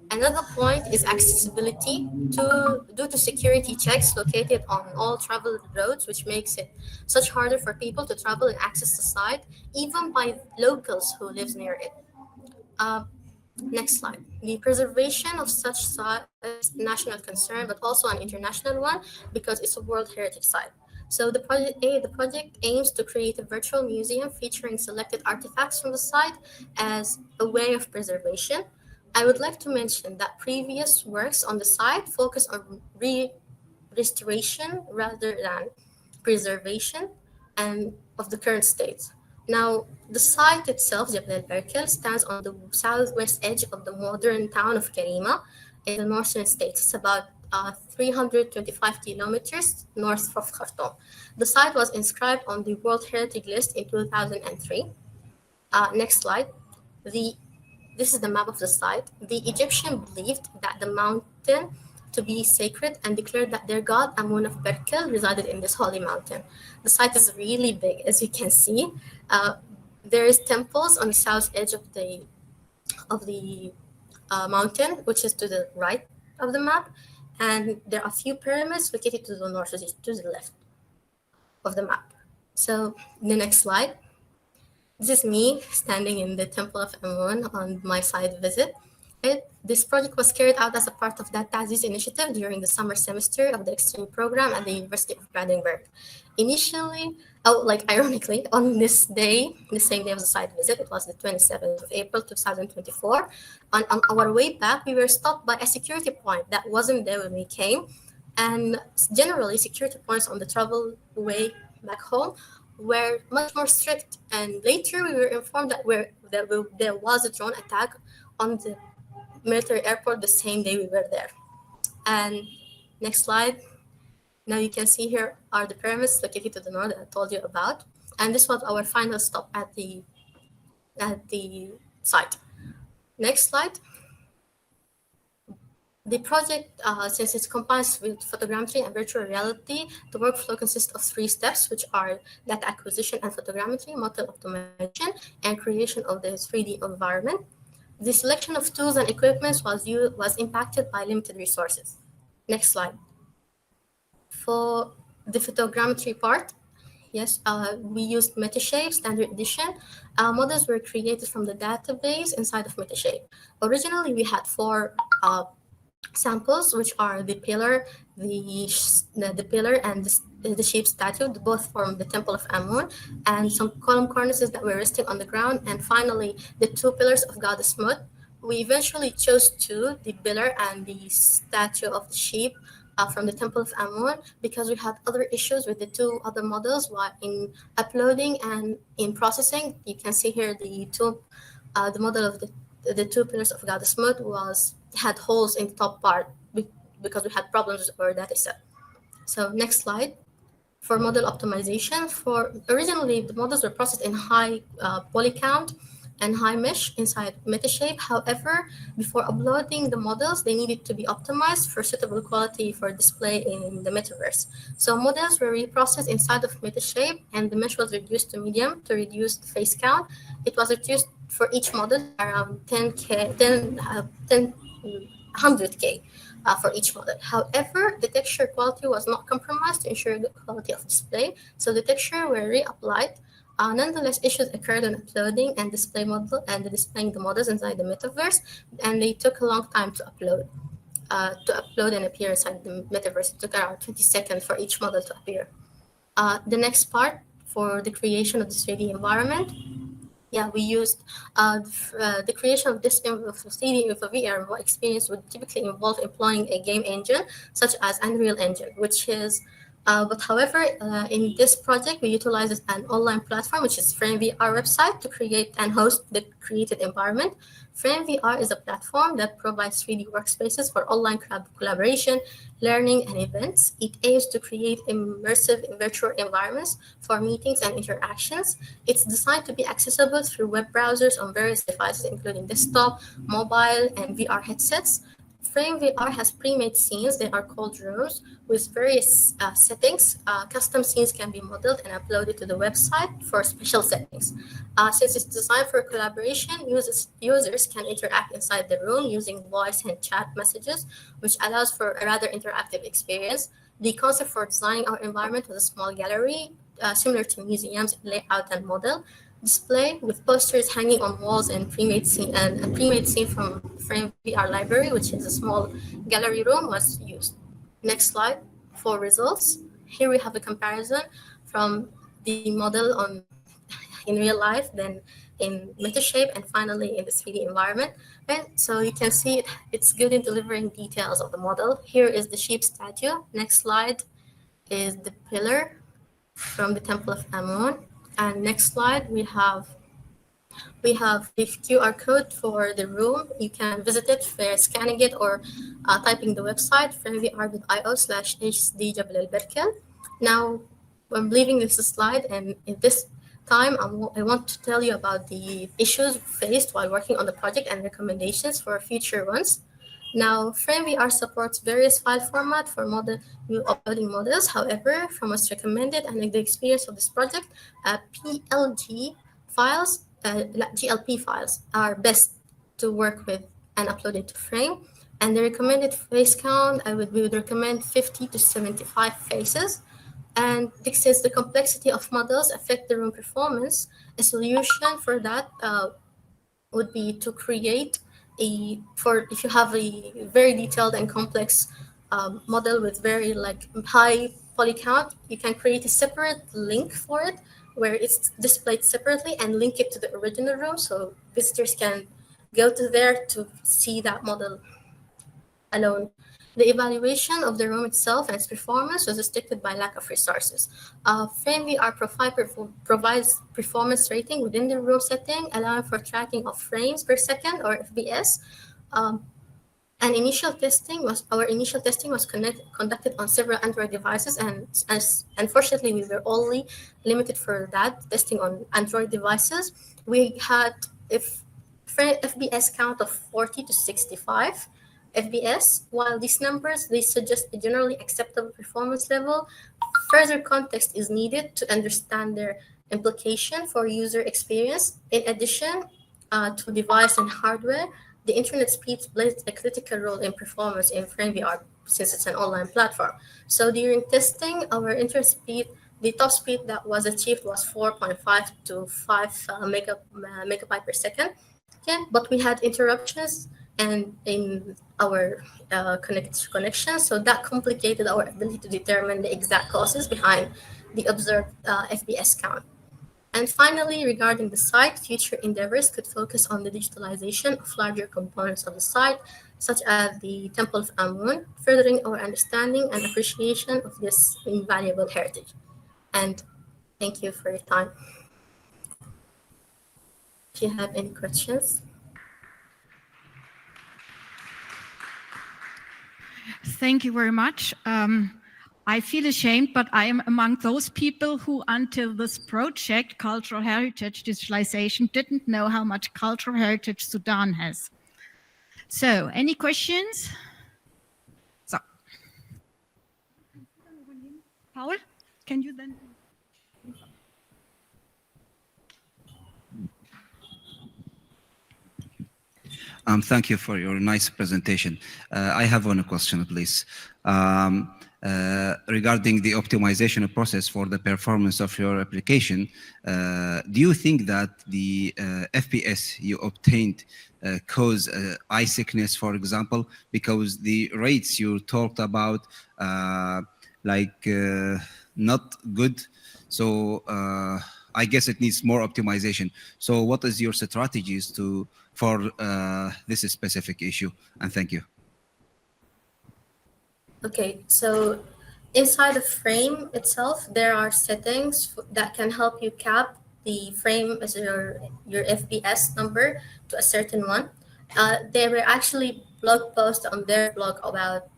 Another point is accessibility due to security checks located on all travel roads, which makes it such harder for people to travel and access the site, even by locals who live near it. Next slide. The preservation of such site is a national concern, but also an international one because it's a World Heritage Site. So the project aims to create a virtual museum featuring selected artifacts from the site as a way of preservation. I would like to mention that previous works on the site focus on restoration rather than preservation and of the current state. Now, the site itself, Jebel el-Berkel, stands on the southwest edge of the modern town of Karima in the northern state. It's about 325 kilometers north of Khartoum. The site was inscribed on the World Heritage List in 2003. Next slide. This is the map of the site. The Egyptian believed that the mountain to be sacred and declared that their god Amun of Berkel resided in this holy mountain. The site is really big, as you can see. There is temples on the south edge of the mountain, which is to the right of the map, and there are a few pyramids located to the north, to the left of the map. So the next slide. This is me standing in the Temple of Amun on my side visit. This project was carried out as a part of that Taziz initiative during the summer semester of the exchange program at the University of Brandenburg. Initially, ironically, on this day, the same day of the site visit, it was the 27th of April 2024, on our way back, we were stopped by a security point that wasn't there when we came. And generally, security points on the travel way back home were much more strict. And later, we were informed that there was a drone attack on the military airport the same day we were there. And next slide. Now you can see here are the pyramids located to the north that I told you about. And this was our final stop at the site. Next slide. The project, since it combines with photogrammetry and virtual reality, the workflow consists of 3 steps, which are data acquisition and photogrammetry, model optimization, and creation of the 3D environment. The selection of tools and equipment was impacted by limited resources. Next slide. For the photogrammetry part, yes, we used Metashape standard edition. Models were created from the database inside of Metashape. Originally, we had 4 samples, which are the pillar, the pillar, and the shape statue, both from the Temple of Amun, and some column cornices that were resting on the ground, and finally the 2 pillars of Goddess Mut. We eventually chose 2, the pillar and the statue of the sheep from the Temple of Amun, because we had other issues with the 2 other models while in uploading and in processing. You can see here the model of the 2 pillars of Goddess Mut had holes in the top part because we had problems with our data set. So next slide. For model optimization, originally the models were processed in high poly count and high mesh inside Metashape. However, before uploading the models, they needed to be optimized for suitable quality for display in the metaverse. So models were reprocessed inside of Metashape, and the mesh was reduced to medium to reduce the face count. It was reduced for each model around 100K for each model. However, the texture quality was not compromised to ensure good quality of display, so the texture were reapplied. Nonetheless, issues occurred on uploading and displaying the models inside the metaverse, and they took a long time to upload. And appear inside the metaverse. It took around 20 seconds for each model to appear. The next part for the creation of the 3D environment. Yeah, we used the creation of this 3D VR experience would typically involve employing a game engine such as Unreal Engine, which is but however, in this project, we utilized an online platform, which is FrameVR website, to create and host the created environment. FrameVR is a platform that provides 3D workspaces for online collaboration, learning, and events. It aims to create immersive virtual environments for meetings and interactions. It's designed to be accessible through web browsers on various devices, including desktop, mobile, and VR headsets. FrameVR has pre-made scenes. They are called rooms with various settings. Custom scenes can be modeled and uploaded to the website for special settings. Since it's designed for collaboration, users can interact inside the room using voice and chat messages, which allows for a rather interactive experience. The concept for designing our environment was a small gallery, similar to museums in layout and model, display with posters hanging on walls and pre-made scene from FrameVR library, which is a small gallery room, was used. Next slide for results. Here we have a comparison from the model in real life, then in Metashape, and finally in the 3D environment. And so you can see it's good in delivering details of the model. Here is the sheep statue. Next slide is the pillar from the Temple of Amun. And next slide, we have the QR code for the room. You can visit it by scanning it or typing the website framevr.io/hdjabalberkel. Now, I'm leaving this slide, and in this time, I want to tell you about the issues faced while working on the project and recommendations for future ones. Now, FrameVR supports various file formats for new uploading models. However, from what's recommended and the experience of this project, PLG files, GLP files are best to work with and upload into Frame. And the recommended face count, we would recommend 50 to 75 faces. And since the complexity of models affect the room performance, a solution for that would be to create if you have a very detailed and complex model with very high poly count, you can create a separate link for it where it's displayed separately and link it to the original room so visitors can go to there to see that model alone. The evaluation of the room itself and its performance was restricted by lack of resources. FrameVR provides performance rating within the room setting, allowing for tracking of frames per second or FPS. And our initial testing was conducted on several Android devices, and unfortunately we were only limited for that testing on Android devices. We had FPS count of 40 to 65. FBS. While these numbers, they suggest a generally acceptable performance level, further context is needed to understand their implication for user experience. In addition to device and hardware, the internet speed plays a critical role in performance in FrameVR since it's an online platform. So during testing, our internet speed, the top speed that was achieved was 4.5 to 5 megabyte per second. Okay, but we had interruptions and in our connection, so that complicated our ability to determine the exact causes behind the observed FPS count. And finally, regarding the site, future endeavors could focus on the digitalization of larger components of the site, such as the Temple of Amun, furthering our understanding and appreciation of this invaluable heritage. And thank you for your time. If you have any questions. Thank you very much. I feel ashamed, but I am among those people who, until this project, Cultural Heritage Digitalization, didn't know how much cultural heritage Sudan has. So, any questions? So, Paul, can you then? Thank you for your nice presentation. I have one question, please. Regarding the optimization process for the performance of your application, do you think that the FPS you obtained cause eye sickness, for example, because the rates you talked about not good? So I guess it needs more optimization. So what is your strategies for this specific issue? And thank you. Okay, so inside the frame itself, there are settings that can help you cap the frame as your FPS number to a certain one. There were actually blog posts on their blog about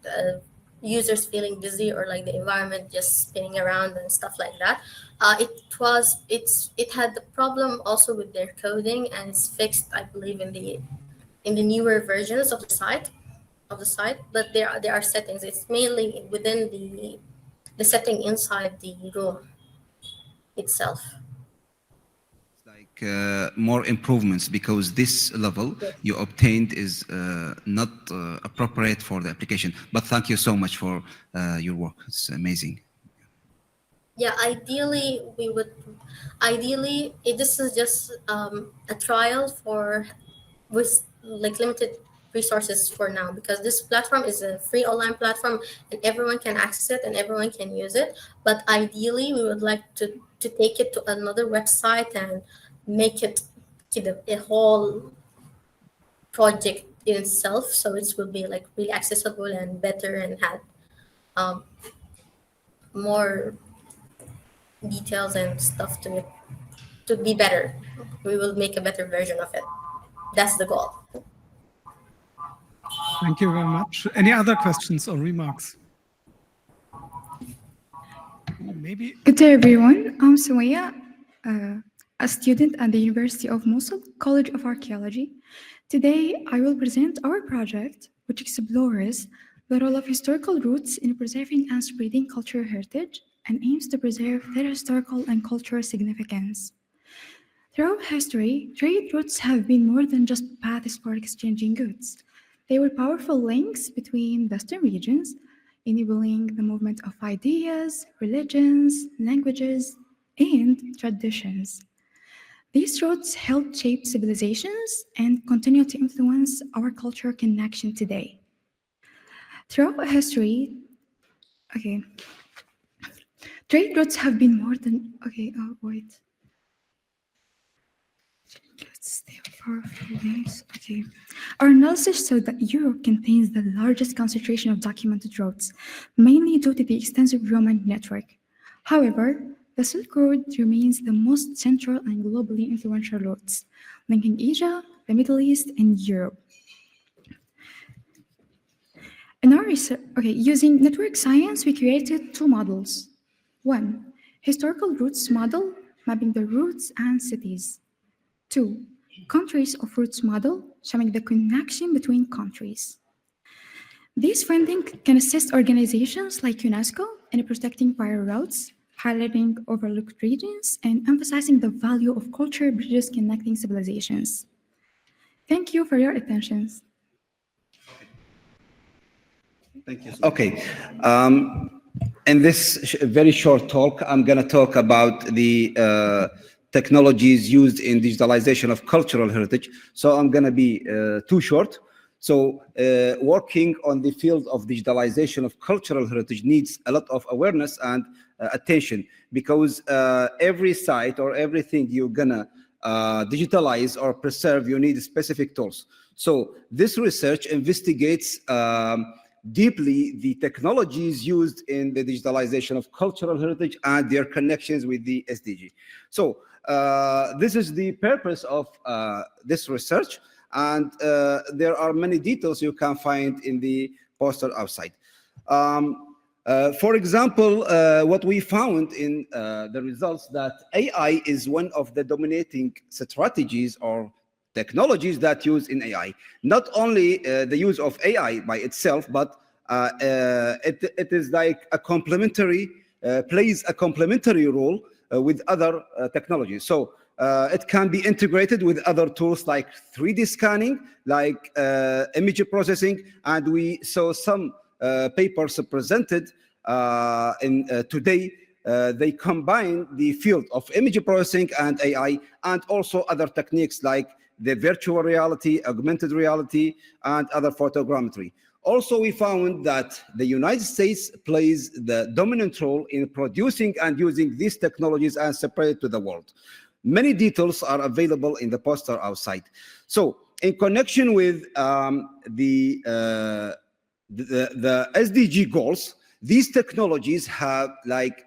users feeling dizzy or like the environment just spinning around and stuff like that. It had the problem also with their coding, and it's fixed, I believe, in the newer versions of the site. But there are settings. It's mainly within the setting inside the room itself. More improvements, because this level you obtained is not appropriate for the application. But thank you so much for your work. It's amazing. Yeah, ideally this is just a trial with like limited resources for now, because this platform is a free online platform and everyone can access it and everyone can use it. But ideally, we would like to take it to another website and make it a whole project in itself, so it will be like really accessible and better and have more details and stuff to be better. We will make a better version of it. That's the goal. Thank you very much. Any other questions or remarks? Maybe. Good day, everyone. I'm Sumaya, a student at the University of Mosul College of Archaeology. Today, I will present our project, which explores the role of historical roots in preserving and spreading cultural heritage and aims to preserve their historical and cultural significance. Throughout history, trade routes have been more than just paths for exchanging goods. They were powerful links between Western regions, enabling the movement of ideas, religions, languages, and traditions. These routes helped shape civilizations and continue to influence our cultural connection today. Throughout history, trade routes have been more than, Our analysis showed that Europe contains the largest concentration of documented routes, mainly due to the extensive Roman network. However, the Silk Road remains the most central and globally influential route, linking Asia, the Middle East, and Europe. In our research, using network science, we created two models. One, historical routes model, mapping the routes and cities. Two, countries of roots model, showing the connection between countries. This funding can assist organizations like UNESCO in protecting viral routes, highlighting overlooked regions, and emphasizing the value of culture bridges connecting civilizations. Thank you for your attention. Thank you. Okay. In this very short talk, I'm going to talk about the technologies used in digitalization of cultural heritage. So I'm going to be too short. So working on the field of digitalization of cultural heritage needs a lot of awareness and attention, because every site or everything you're going to digitalize or preserve, you need specific tools. So this research investigates deeply the technologies used in the digitalization of cultural heritage and their connections with the SDG. So this is the purpose of this research, and there are many details you can find in the poster outside. For example, what we found in the results, that AI is one of the dominating strategies or technologies that use in AI. Not only the use of AI by itself, but it is like a complementary, plays a complementary role with other technologies. So it can be integrated with other tools like 3D scanning, like image processing, and we saw some papers presented today. They combine the field of image processing and AI, and also other techniques like the virtual reality, augmented reality, and other photogrammetry. Also, we found that the United States plays the dominant role in producing and using these technologies and spread it to the world. Many details are available in the poster outside. So, in connection with the SDG goals, these technologies have like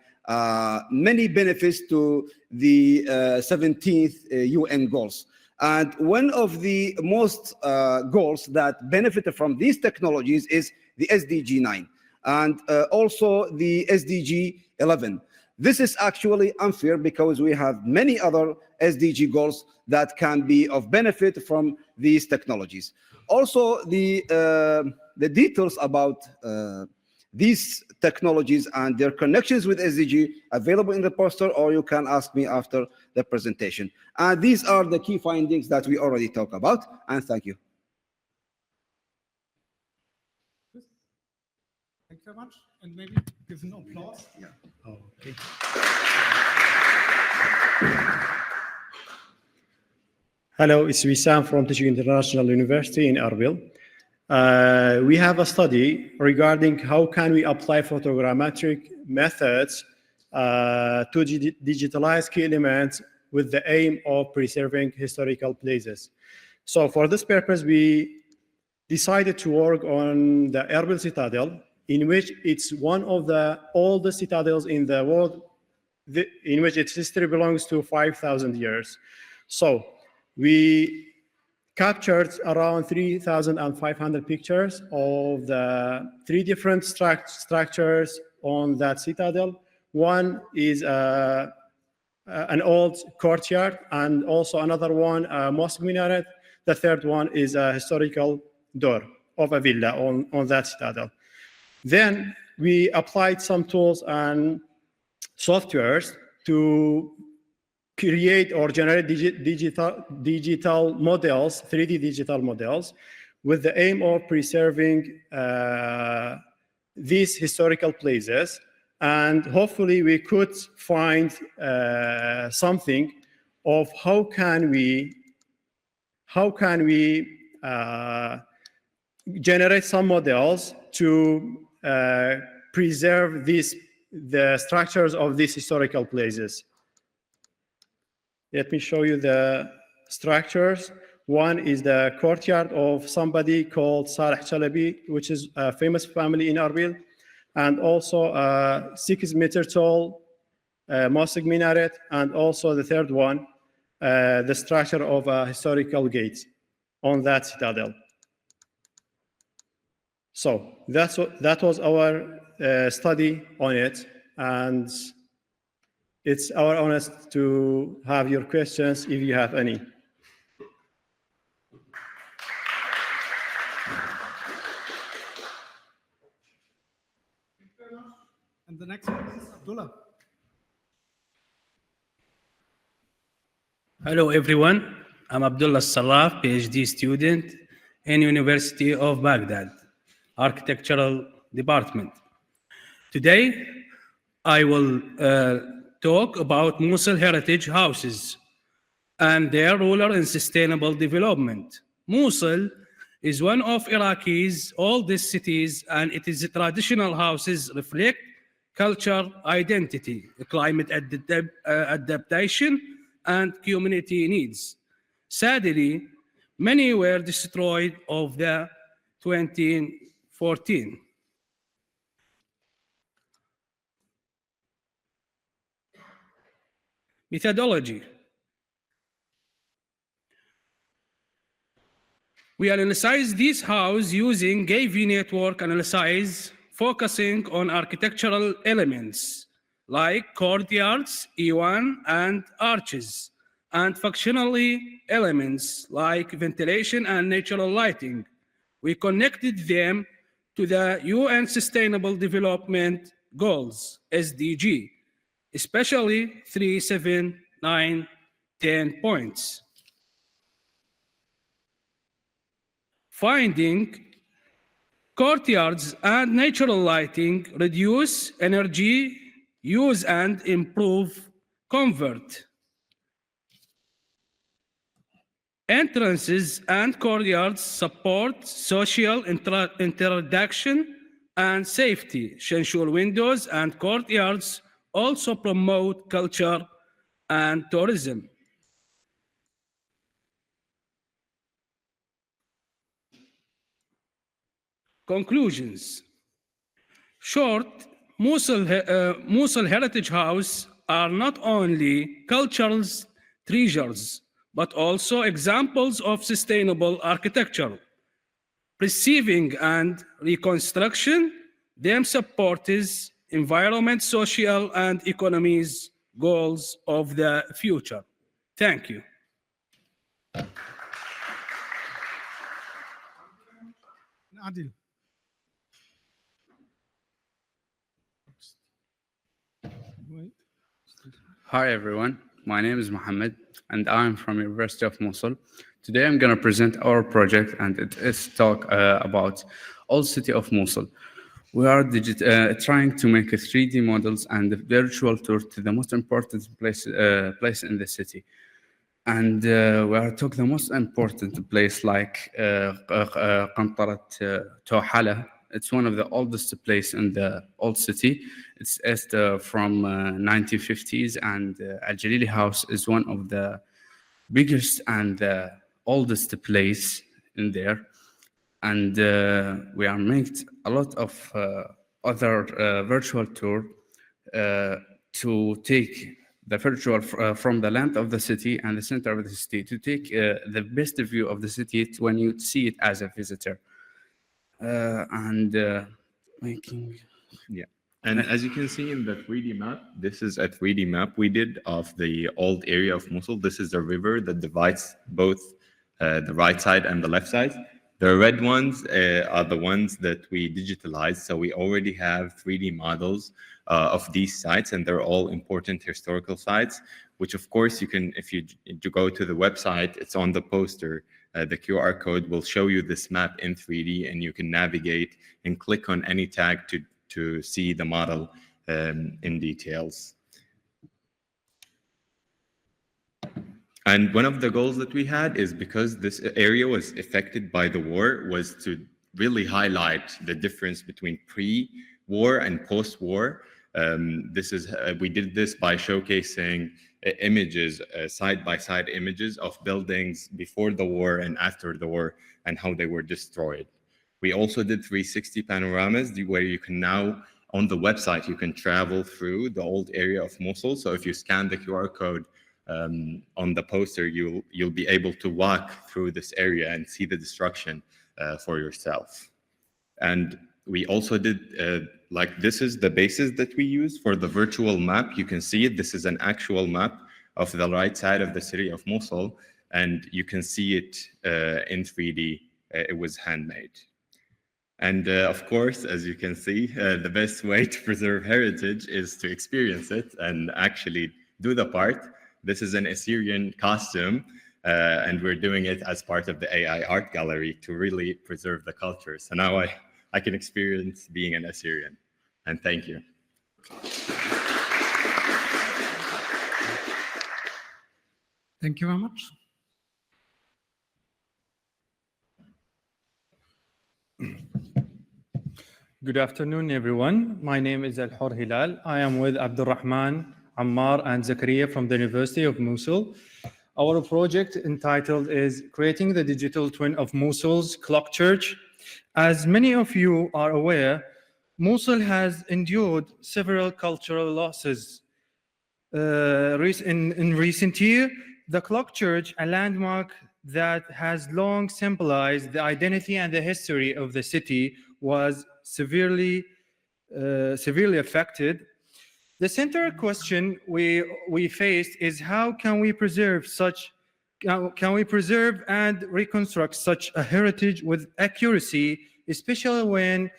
many benefits to the 17th UN goals. And one of the most goals that benefited from these technologies is the SDG 9 and also the SDG 11. This is actually unfair because we have many other SDG goals that can be of benefit from these technologies. Also, the details about these technologies and their connections with SDG available in the poster, or you can ask me after the presentation. And these are the key findings that we already talked about, and thank you. Thank you very much. And maybe give an applause. Yeah. Okay. Hello, it's Wissam from DoCH International University in Erbil. We have a study regarding how can we apply photogrammetric methods to digitalize key elements with the aim of preserving historical places. So for this purpose, we decided to work on the Erbil Citadel, in which it's one of the oldest citadels in the world, in which its history belongs to 5,000 years. So we captured around 3,500 pictures of the three different structures on that citadel. One is an old courtyard, and also another one, a mosque minaret. The third one is a historical door of a villa on that citadel. Then we applied some tools and softwares to create or generate digital models, 3D digital models, with the aim of preserving these historical places. And hopefully we could find something of how can we generate some models to preserve the structures of these historical places. Let me show you the structures. One is the courtyard of somebody called Saleh Chalabi, which is a famous family in Erbil, and also a 6-meter tall mosque minaret, and also the third one, the structure of a historical gate on that citadel. So that was our study on it, and it's our honor to have your questions if you have any. And the next one is Abdullah. Hello, everyone. I'm Abdullah Sarraf, PhD student in University of Baghdad, Architectural Department. Today, I will talk about Mosul heritage houses and their role in sustainable development. Mosul is one of Iraq's oldest cities, and its traditional houses reflect culture, identity, climate adaptation, and community needs. Sadly, many were destroyed of the 2014. Methodology. We analyze this house using GAV network analysis, focusing on architectural elements like courtyards, E1, and arches, and functionally elements like ventilation and natural lighting. We connected them to the UN Sustainable Development Goals, SDG, especially 3, 7, 9, 10 points. Finding courtyards and natural lighting reduce energy use and improve comfort. Entrances and courtyards support social interaction and safety. Sensual windows and courtyards also promote culture and tourism. Conclusions. Short, Mosul Heritage House are not only cultural treasures, but also examples of sustainable architecture. Perceiving and reconstruction, them supports environment, social, and economies goals of the future. Thank you. Adil. Hi everyone, my name is Mohammed and I'm from University of Mosul. Today I'm going to present our project and it is talk about Old City of Mosul. We are trying to make a 3D models and a virtual tour to the most important place in the city. And we are talking the most important place like Qantarat Tawhala. It's one of the oldest place in the old city. It's from 1950s, and Al Jalili House is one of the biggest and oldest place in there. And we are making a lot of other virtual tour to take the virtual from the land of the city and the center of the city to take the best view of the city when you see it as a visitor. Making, yeah. And as you can see in the 3D map, this is a 3D map we did of the old area of Mosul. This is the river that divides both the right side and the left side. The red ones are the ones that we digitalized. So we already have 3D models of these sites, and they're all important historical sites, which of course you can, if you go to the website, it's on the poster. The QR code will show you this map in 3D, and you can navigate and click on any tag to see the model in details. And one of the goals that we had is, because this area was affected by the war, was to really highlight the difference between pre-war and post-war. We did this by showcasing images, side-by-side images of buildings before the war and after the war and how they were destroyed. We also did 360 panoramas where you can now, on the website, you can travel through the old area of Mosul. So if you scan the QR code on the poster, you'll be able to walk through this area and see the destruction for yourself. And we also did, this is the basis that we use for the virtual map. You can see it. This is an actual map of the right side of the city of Mosul, and you can see it in 3D. It was handmade. And of course, as you can see, the best way to preserve heritage is to experience it and actually do the part. This is an Assyrian costume, and we're doing it as part of the AI art gallery to really preserve the culture. So now I can experience being an Assyrian. And thank you. Thank you very much. Good afternoon, everyone. My name is Al-Hur Hilal. I am with Abdurrahman, Ammar, and Zakaria from the University of Mosul. Our project entitled is Creating the Digital Twin of Mosul's Clock Church. As many of you are aware, Mosul has endured several cultural losses. In recent years, the Clock Church, a landmark that has long symbolized the identity and the history of the city, was severely affected. The central question we faced is how can we preserve and reconstruct such a heritage with accuracy, especially when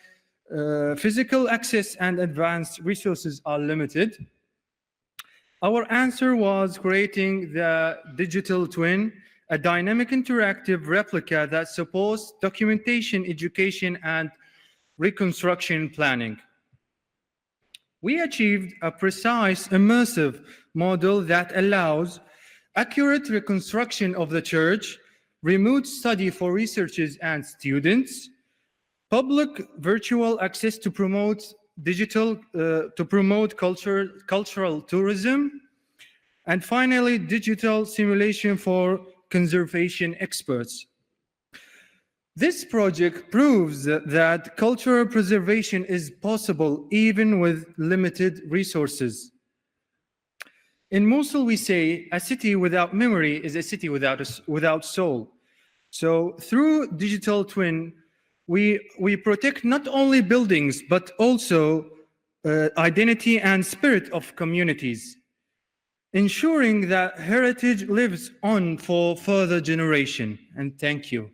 physical access and advanced resources are limited. Our answer was creating the digital twin, a dynamic interactive replica that supports documentation, education, and reconstruction planning. We achieved a precise, immersive model that allows accurate reconstruction of the church, remote study for researchers and students, public virtual access to promote cultural tourism, and finally, digital simulation for conservation experts. This project proves that cultural preservation is possible even with limited resources. In Mosul, we say a city without memory is a city without soul. So through digital twin, we protect not only buildings, but also identity and spirit of communities, ensuring that heritage lives on for further generation. And thank you.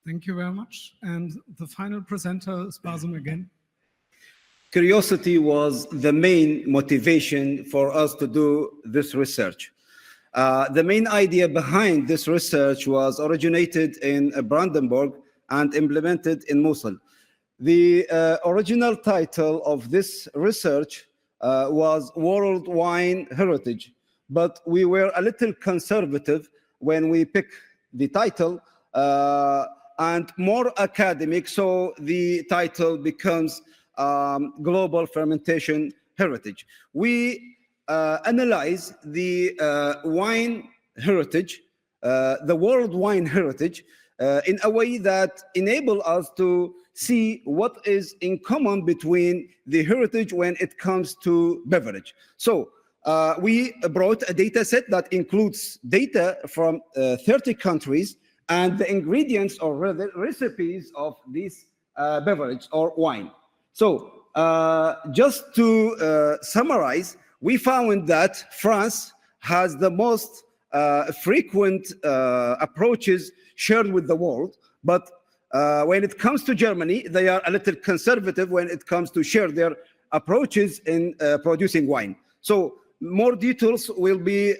Thank you very much. And the final presenter is Basum again. Curiosity was the main motivation for us to do this research. The main idea behind this research was originated in Brandenburg and implemented in Mosul. The original title of this research was World Wine Heritage, but we were a little conservative when we picked the title and more academic, so the title becomes Global Fermentation Heritage. We analyze the wine heritage, the world wine heritage, in a way that enable us to see what is in common between the heritage when it comes to beverage. So we brought a data set that includes data from 30 countries and the ingredients or recipes of this beverage or wine. So just to summarize, we found that France has the most frequent approaches shared with the world, but when it comes to Germany, they are a little conservative when it comes to share their approaches in producing wine. So more details will be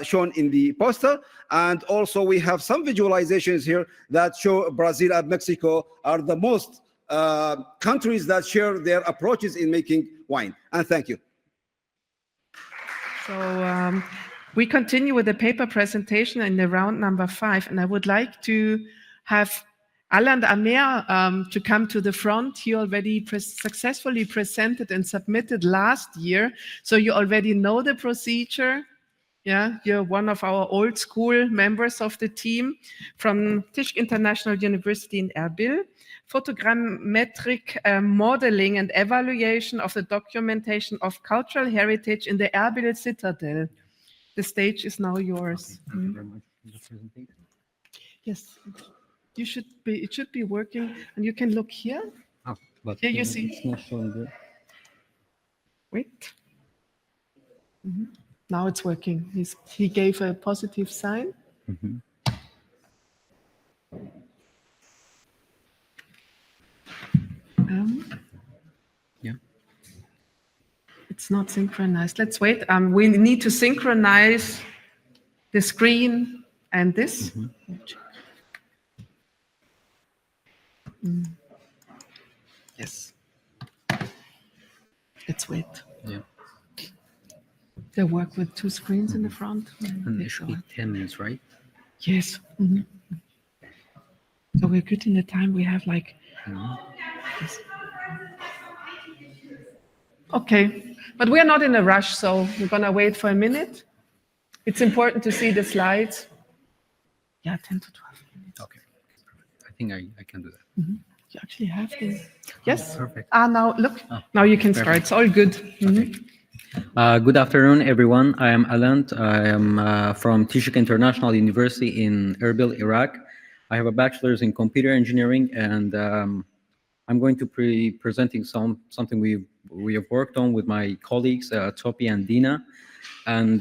shown in the poster, and also we have some visualizations here that show Brazil and Mexico are the most countries that share their approaches in making wine. And thank you. So we continue with the paper presentation in the round number 5, and I would like to have Alan Amer to come to the front. He already successfully presented and submitted last year, so you already know the procedure. Yeah, you're one of our old school members of the team from DoCH International University in Erbil. Photogrammetric modeling and evaluation of the documentation of cultural heritage in the Erbil Citadel. The stage is now yours. Thank you very much for the presentation. Yes, you should be. It should be working, and you can look here. Oh, but here you see. It's not showing there. Wait. Now it's working. He gave a positive sign. Yeah. It's not synchronized. Let's wait. We need to synchronize the screen and this. Yes. Let's wait. Yeah. They work with two screens in the front. And it should be 10 minutes, right? Yes. So we're good in the time. We have like. Yes. Okay, but we are not in a rush, so we're gonna wait for a minute. It's important to see the slides. Yeah, 10 to 12 minutes. Okay. I think I can do that. You actually have the. Yes. Perfect. Now look. Now you can start. Perfect. It's all good. Good afternoon, everyone. I am Alant. I am from Tishik International University in Erbil, Iraq. I have a bachelor's in computer engineering, and I'm going to be presenting something we have worked on with my colleagues, Topi and Dina. And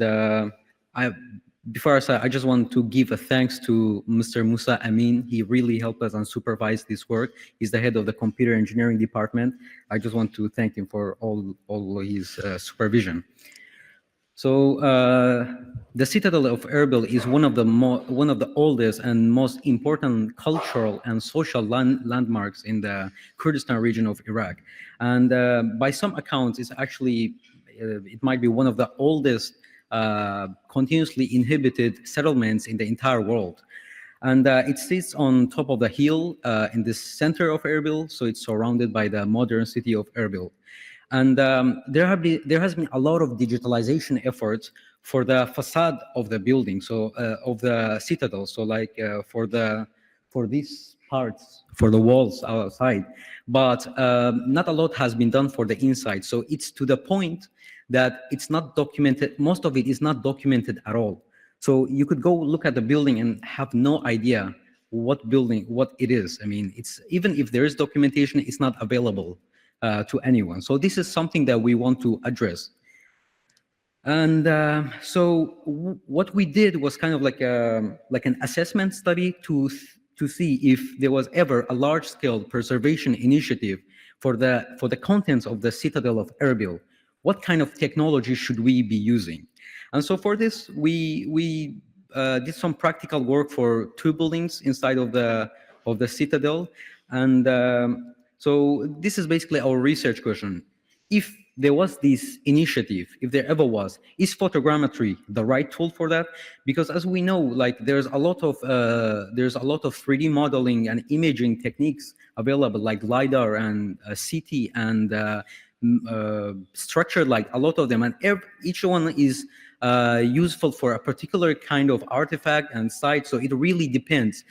before I start, I just want to give a thanks to Mr. Musa Amin. He really helped us and supervised this work. He's the head of the computer engineering department. I just want to thank him for all his supervision. So the citadel of Erbil is one of the oldest and most important cultural and social landmarks in the Kurdistan region of Iraq. And by some accounts, it's actually it might be one of the oldest continuously inhabited settlements in the entire world. And it sits on top of the hill in the center of Erbil, so it's surrounded by the modern city of Erbil. And there has been a lot of digitalization efforts for the facade of the building, so of the citadel. So like for these parts, for the walls outside, but not a lot has been done for the inside. So it's to the point that it's not documented. Most of it is not documented at all. So you could go look at the building and have no idea what it is. I mean, it's even if there is documentation, it's not available to anyone. So this is something that we want to address. And so what we did was kind of like an assessment study to see if there was ever a large-scale preservation initiative for the contents of the citadel of Erbil. What kind of technology should we be using? And so for this, we did some practical work for two buildings inside of the citadel. And so this is basically our research question. If there was this initiative, if there ever was, is photogrammetry the right tool for that? Because as we know, like there's a lot of 3D modeling and imaging techniques available, like LiDAR and CT and structured light, a lot of them, and each one is useful for a particular kind of artifact and site. So it really depends.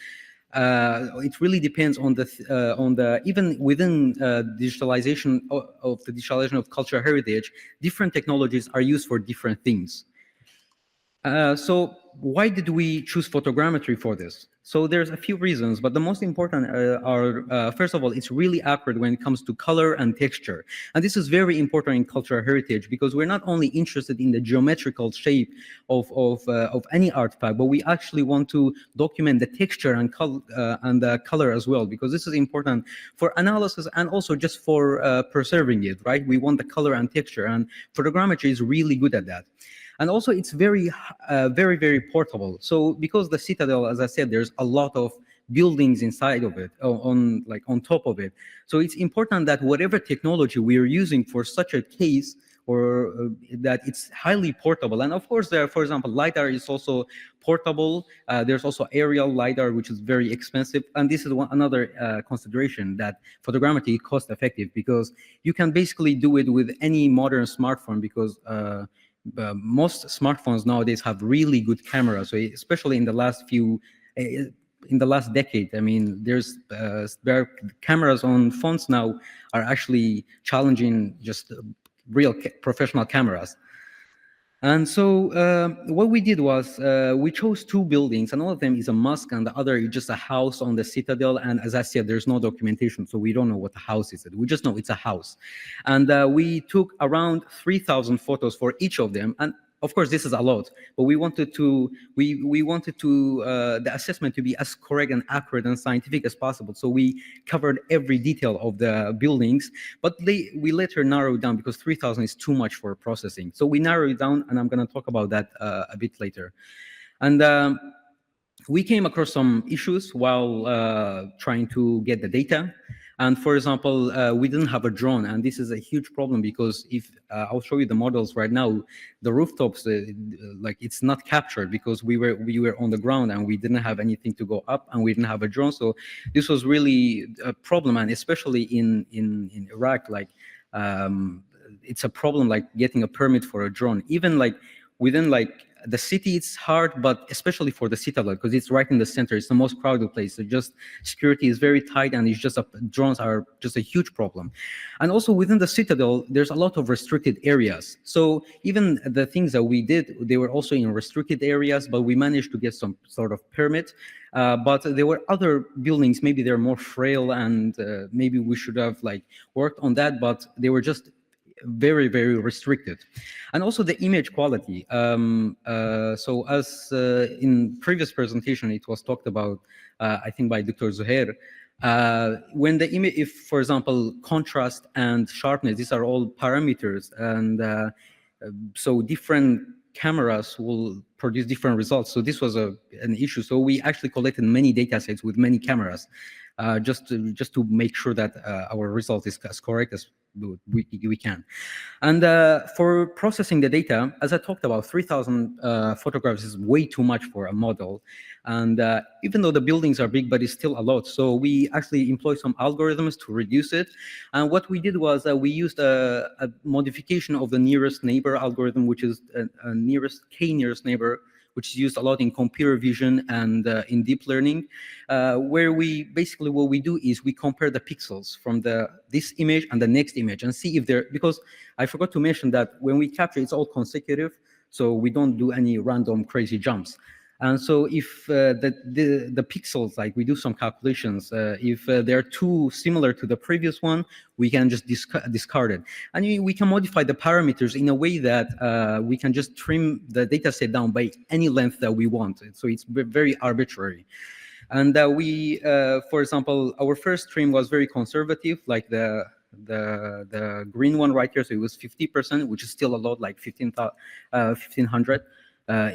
It really depends on the even within digitalization of the digitalization of cultural heritage, different technologies are used for different things. So why did we choose photogrammetry for this? So there's a few reasons, but the most important are, first of all, it's really accurate when it comes to color and texture. And this is very important in cultural heritage because we're not only interested in the geometrical shape of any artifact, but we actually want to document the texture and the color as well, because this is important for analysis and also just for preserving it, right? We want the color and texture, and photogrammetry is really good at that. And also it's very, very portable. So because the citadel, as I said, there's a lot of buildings inside of it, on top of it. So it's important that whatever technology we are using for such a case, or that it's highly portable. And of course, there, for example, LiDAR is also portable. There's also aerial LiDAR, which is very expensive. And this is another consideration, that photogrammetry is cost effective because you can basically do it with any modern smartphone, because most smartphones nowadays have really good cameras. So especially in the last decade, I mean, there are cameras on phones now are actually challenging just real professional cameras. And so what we did was we chose two buildings, and one of them is a mosque and the other is just a house on the citadel. And as I said, there's no documentation, so we don't know what the house is. We just know it's a house. And we took around 3,000 photos for each of them. And of course, this is a lot, but we wanted the assessment to be as correct and accurate and scientific as possible. So we covered every detail of the buildings, but we later narrowed down because 3,000 is too much for processing. So we narrowed it down, and I'm going to talk about that a bit later. And we came across some issues while trying to get the data. And for example, we didn't have a drone, and this is a huge problem because if I'll show you the models right now, the rooftops, like it's not captured because we were on the ground and we didn't have anything to go up, and we didn't have a drone. So this was really a problem, and especially in Iraq, like it's a problem like getting a permit for a drone. Even like within like the city, it's hard, but especially for the citadel, because it's right in the center. It's the most crowded place. So just security is very tight, and it's just drones are just a huge problem. And also within the citadel, there's a lot of restricted areas. So even the things that we did, they were also in restricted areas, but we managed to get some sort of permit. But there were other buildings, maybe they're more frail, and maybe we should have like worked on that, but they were just very, very restricted. And also the image quality. So as in previous presentation, it was talked about, I think by Dr. Zuhair, when the image, if for example, contrast and sharpness, these are all parameters, and so different cameras will produce different results. So this was an issue. So we actually collected many data sets with many cameras, just to make sure that our result is as correct as we can. And for processing the data, as I talked about, 3,000 photographs is way too much for a model. And even though the buildings are big, but it's still a lot. So we actually employed some algorithms to reduce it. And what we did was we used a modification of the nearest neighbor algorithm, which is a nearest k-nearest neighbor, which is used a lot in computer vision and in deep learning, where we basically what we do is we compare the pixels from this image and the next image and see if they're, because I forgot to mention that when we capture, it's all consecutive, so we don't do any random crazy jumps. And so if the pixels, like we do some calculations, if they're too similar to the previous one, we can just discard it. And we can modify the parameters in a way that we can just trim the data set down by any length that we want. So it's very arbitrary. And for example, our first trim was very conservative, like the green one right here. So it was 50%, which is still a lot, like 1,500.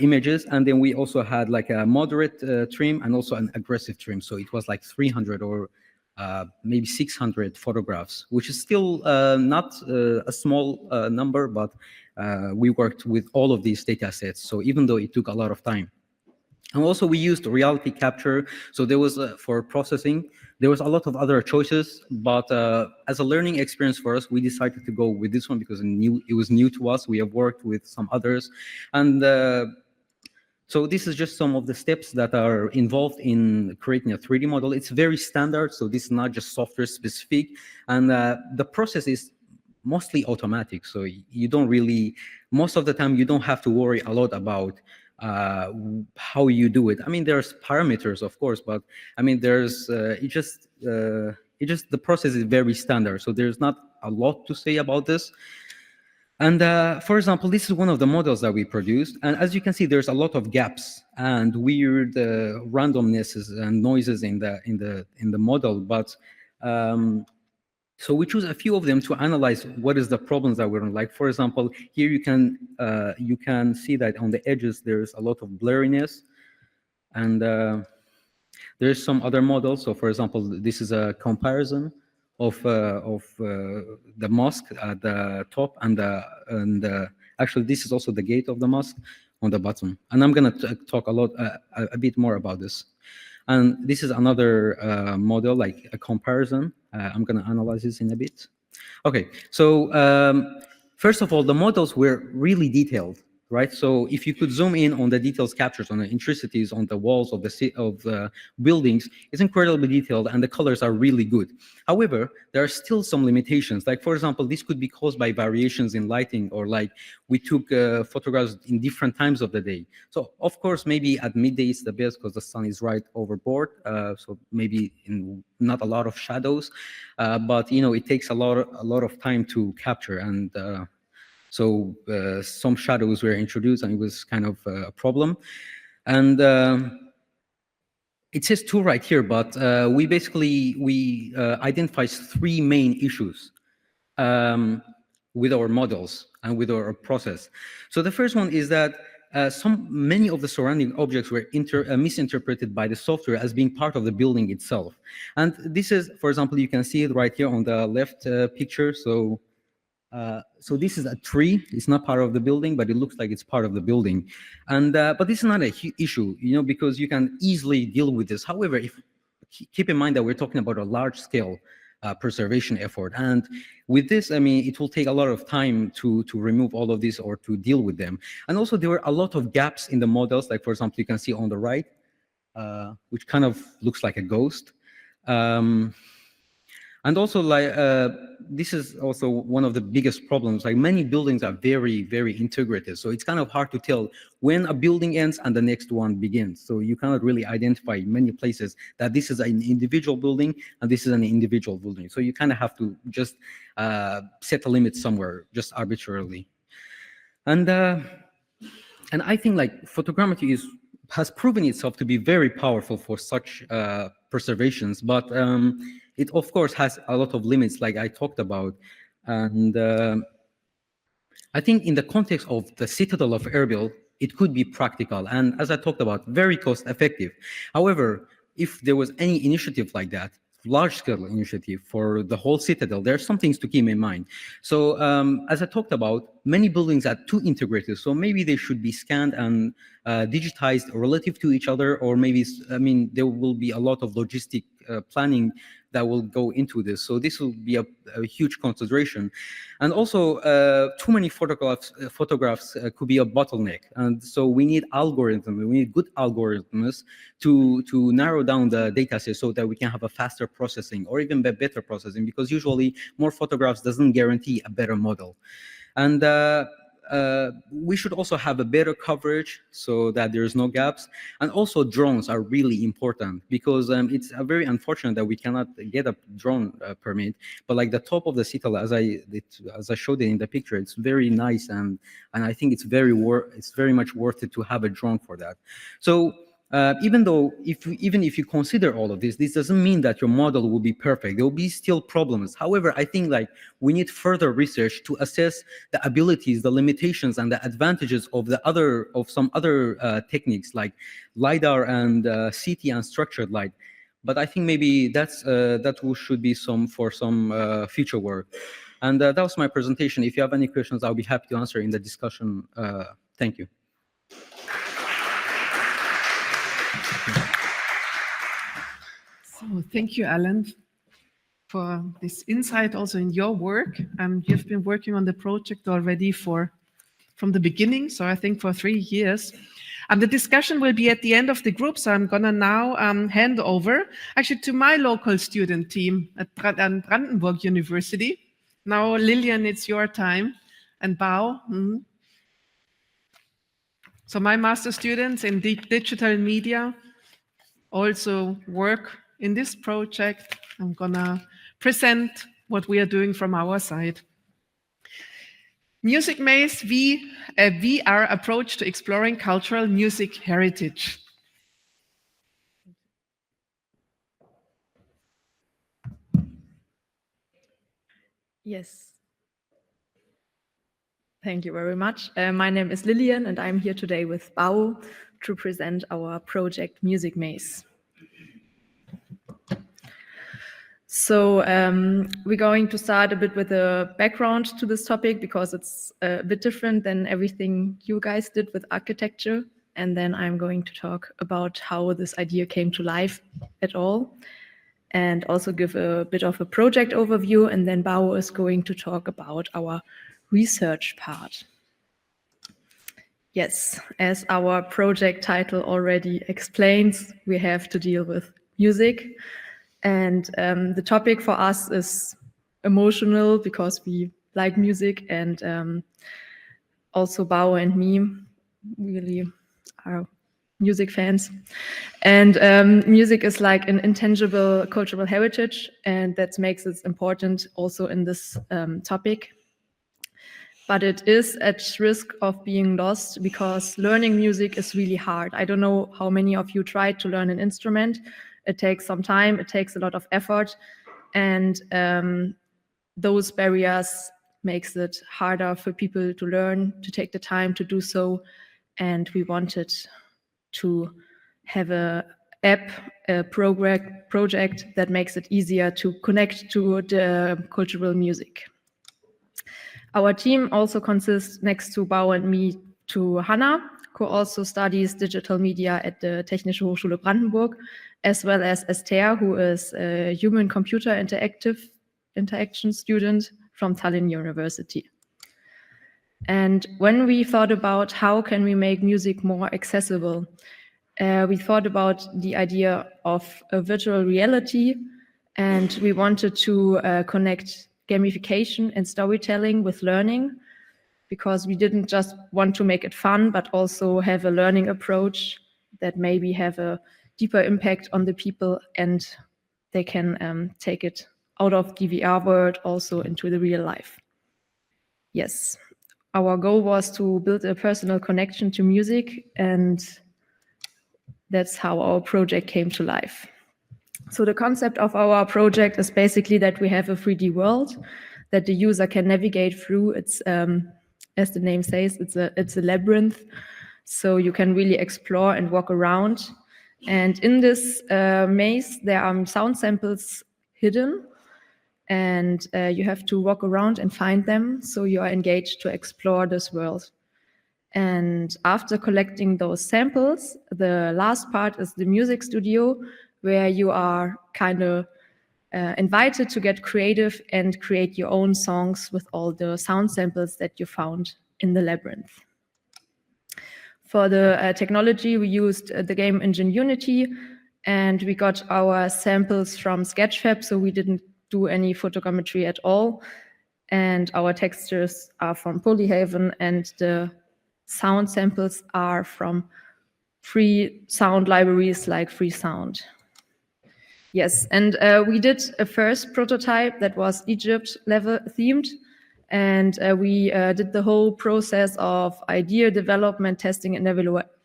Images, and then we also had like a moderate trim and also an aggressive trim. So it was like 300 or maybe 600 photographs, which is still not a small number, but we worked with all of these data sets. So even though it took a lot of time. And also we used reality capture. So there was, for processing, there was a lot of other choices, but as a learning experience for us, we decided to go with this one because it was new to us. We have worked with some others. And so this is just some of the steps that are involved in creating a 3D model. It's very standard, so this is not just software specific. And the process is mostly automatic. So you don't really, most of the time, you don't have to worry a lot about how you do it. I mean, there's parameters, of course, but I mean, there's the process is very standard. So there's not a lot to say about this. And for example, this is one of the models that we produced. And as you can see, there's a lot of gaps and weird randomnesses and noises in the model. But so we choose a few of them to analyze what is the problems that we're on. Like, for example, here you can see that on the edges, there's a lot of blurriness. And there's some other models. So for example, this is a comparison of the mosque at the top and actually this is also the gate of the mosque on the bottom. And I'm going to talk a bit more about this. And this is another model, like a comparison. I'm going to analyze this in a bit. Okay, so first of all, the models were really detailed, right? So if you could zoom in on the details captured on the intricacies on the walls of the buildings, it's incredibly detailed and the colors are really good. However, there are still some limitations. Like, for example, this could be caused by variations in lighting, or like we took photographs in different times of the day. So of course, maybe at midday it's the best because the sun is right overboard. So maybe not a lot of shadows, but it takes a lot of time to capture. And So some shadows were introduced, and it was kind of a problem. And it says 2 right here, but we identified 3 main issues with our models and with our process. So the first one is that many of the surrounding objects were misinterpreted by the software as being part of the building itself. And this is, for example, you can see it right here on the left picture. So this is a tree. It's not part of the building, but it looks like it's part of the building. And but this is not a issue, because you can easily deal with this. However, keep in mind that we're talking about a large-scale preservation effort, and with this, I mean, it will take a lot of time to remove all of this or to deal with them. And also, there were a lot of gaps in the models. Like, for example, you can see on the right, which kind of looks like a ghost. And also, like, this is also one of the biggest problems. Like, many buildings are very, very integrated. So it's kind of hard to tell when a building ends and the next one begins. So you cannot really identify in many places that this is an individual building and this is an individual building. So you kind of have to just set a limit somewhere, just arbitrarily. And I think, like, photogrammetry has proven itself to be very powerful for such preservations, but it, of course, has a lot of limits, like I talked about. And I think in the context of the citadel of Erbil, it could be practical. And as I talked about, very cost effective. However, if there was any initiative like that, large-scale initiative for the whole citadel, there are some things to keep in mind. So as I talked about, many buildings are too integrated, so maybe they should be scanned and digitized relative to each other, or maybe, I mean, there will be a lot of logistic planning that will go into this. So this will be a huge consideration. And also, too many photographs could be a bottleneck. And so we need algorithms, we need good algorithms to narrow down the data set so that we can have a faster processing or even better processing, because usually more photographs doesn't guarantee a better model. And we should also have a better coverage so that there's no gaps. And also drones are really important, because it's very unfortunate that we cannot get a drone permit. But like the top of the citadel, as I showed it in the picture, it's very nice, and I think it's very much worth it to have a drone for that. So even if you consider all of this doesn't mean that your model will be perfect. There will be still problems. However, I think, like, we need further research to assess the abilities, the limitations, and the advantages of some other techniques like LiDAR and CT and structured light. But I think maybe that should be some future work. And that was my presentation. If you have any questions, I'll be happy to answer in the discussion. Thank you. So thank you, Alan, for this insight also in your work. You've been working on the project already from the beginning, so I think for 3 years. The discussion will be at the end of the group, so I'm gonna now hand over actually to my local student team at Brandenburg University. Now, Lillian, it's your time, and Bao. So my master students in digital media also work in this project. I'm gonna present what we are doing from our side. Music Maze, a VR approach to exploring cultural music heritage. Yes. Thank you very much. My name is Lillian, and I'm here today with Bao to present our project Music Maze. So we're going to start a bit with a background to this topic, because it's a bit different than everything you guys did with architecture. And then I'm going to talk about how this idea came to life at all, and also give a bit of a project overview. And then Bao is going to talk about our research part. Yes, as our project title already explains, we have to deal with music. And the topic for us is emotional, because we like music, and also Bao and me really are music fans. And music is like an intangible cultural heritage, and that makes it important also in this topic. but it is at risk of being lost because learning music is really hard. I don't know how many of you tried to learn an instrument. It takes some time, it takes a lot of effort, and those barriers makes it harder for people to learn, to take the time to do so. And we wanted to have a project that makes it easier to connect to the cultural music. Our team also consists, next to Bao and me, to Hannah, who also studies digital media at the Technische Hochschule Brandenburg, as well as Esther, who is a human-computer interaction student from Tallinn University. And when we thought about how can we make music more accessible, we thought about the idea of a virtual reality, and we wanted to connect gamification and storytelling with learning, because we didn't just want to make it fun, but also have a learning approach that maybe have a deeper impact on the people, and they can take it out of the VR world also into the real life. Yes, our goal was to build a personal connection to music, and that's how our project came to life. So the concept of our project is basically that we have a 3D world that the user can navigate through. It's, as the name says, it's a labyrinth. So you can really explore and walk around. And in this maze, there are sound samples hidden, and you have to walk around and find them. So you are engaged to explore this world. And after collecting those samples, the last part is the music studio, where you are kind of invited to get creative and create your own songs with all the sound samples that you found in the labyrinth. For the technology, we used the game engine Unity, and we got our samples from Sketchfab, so we didn't do any photogrammetry at all. And our textures are from Polyhaven, and the sound samples are from free sound libraries like Freesound. Yes, and we did a first prototype that was Egypt level themed, and we did the whole process of idea development, testing, and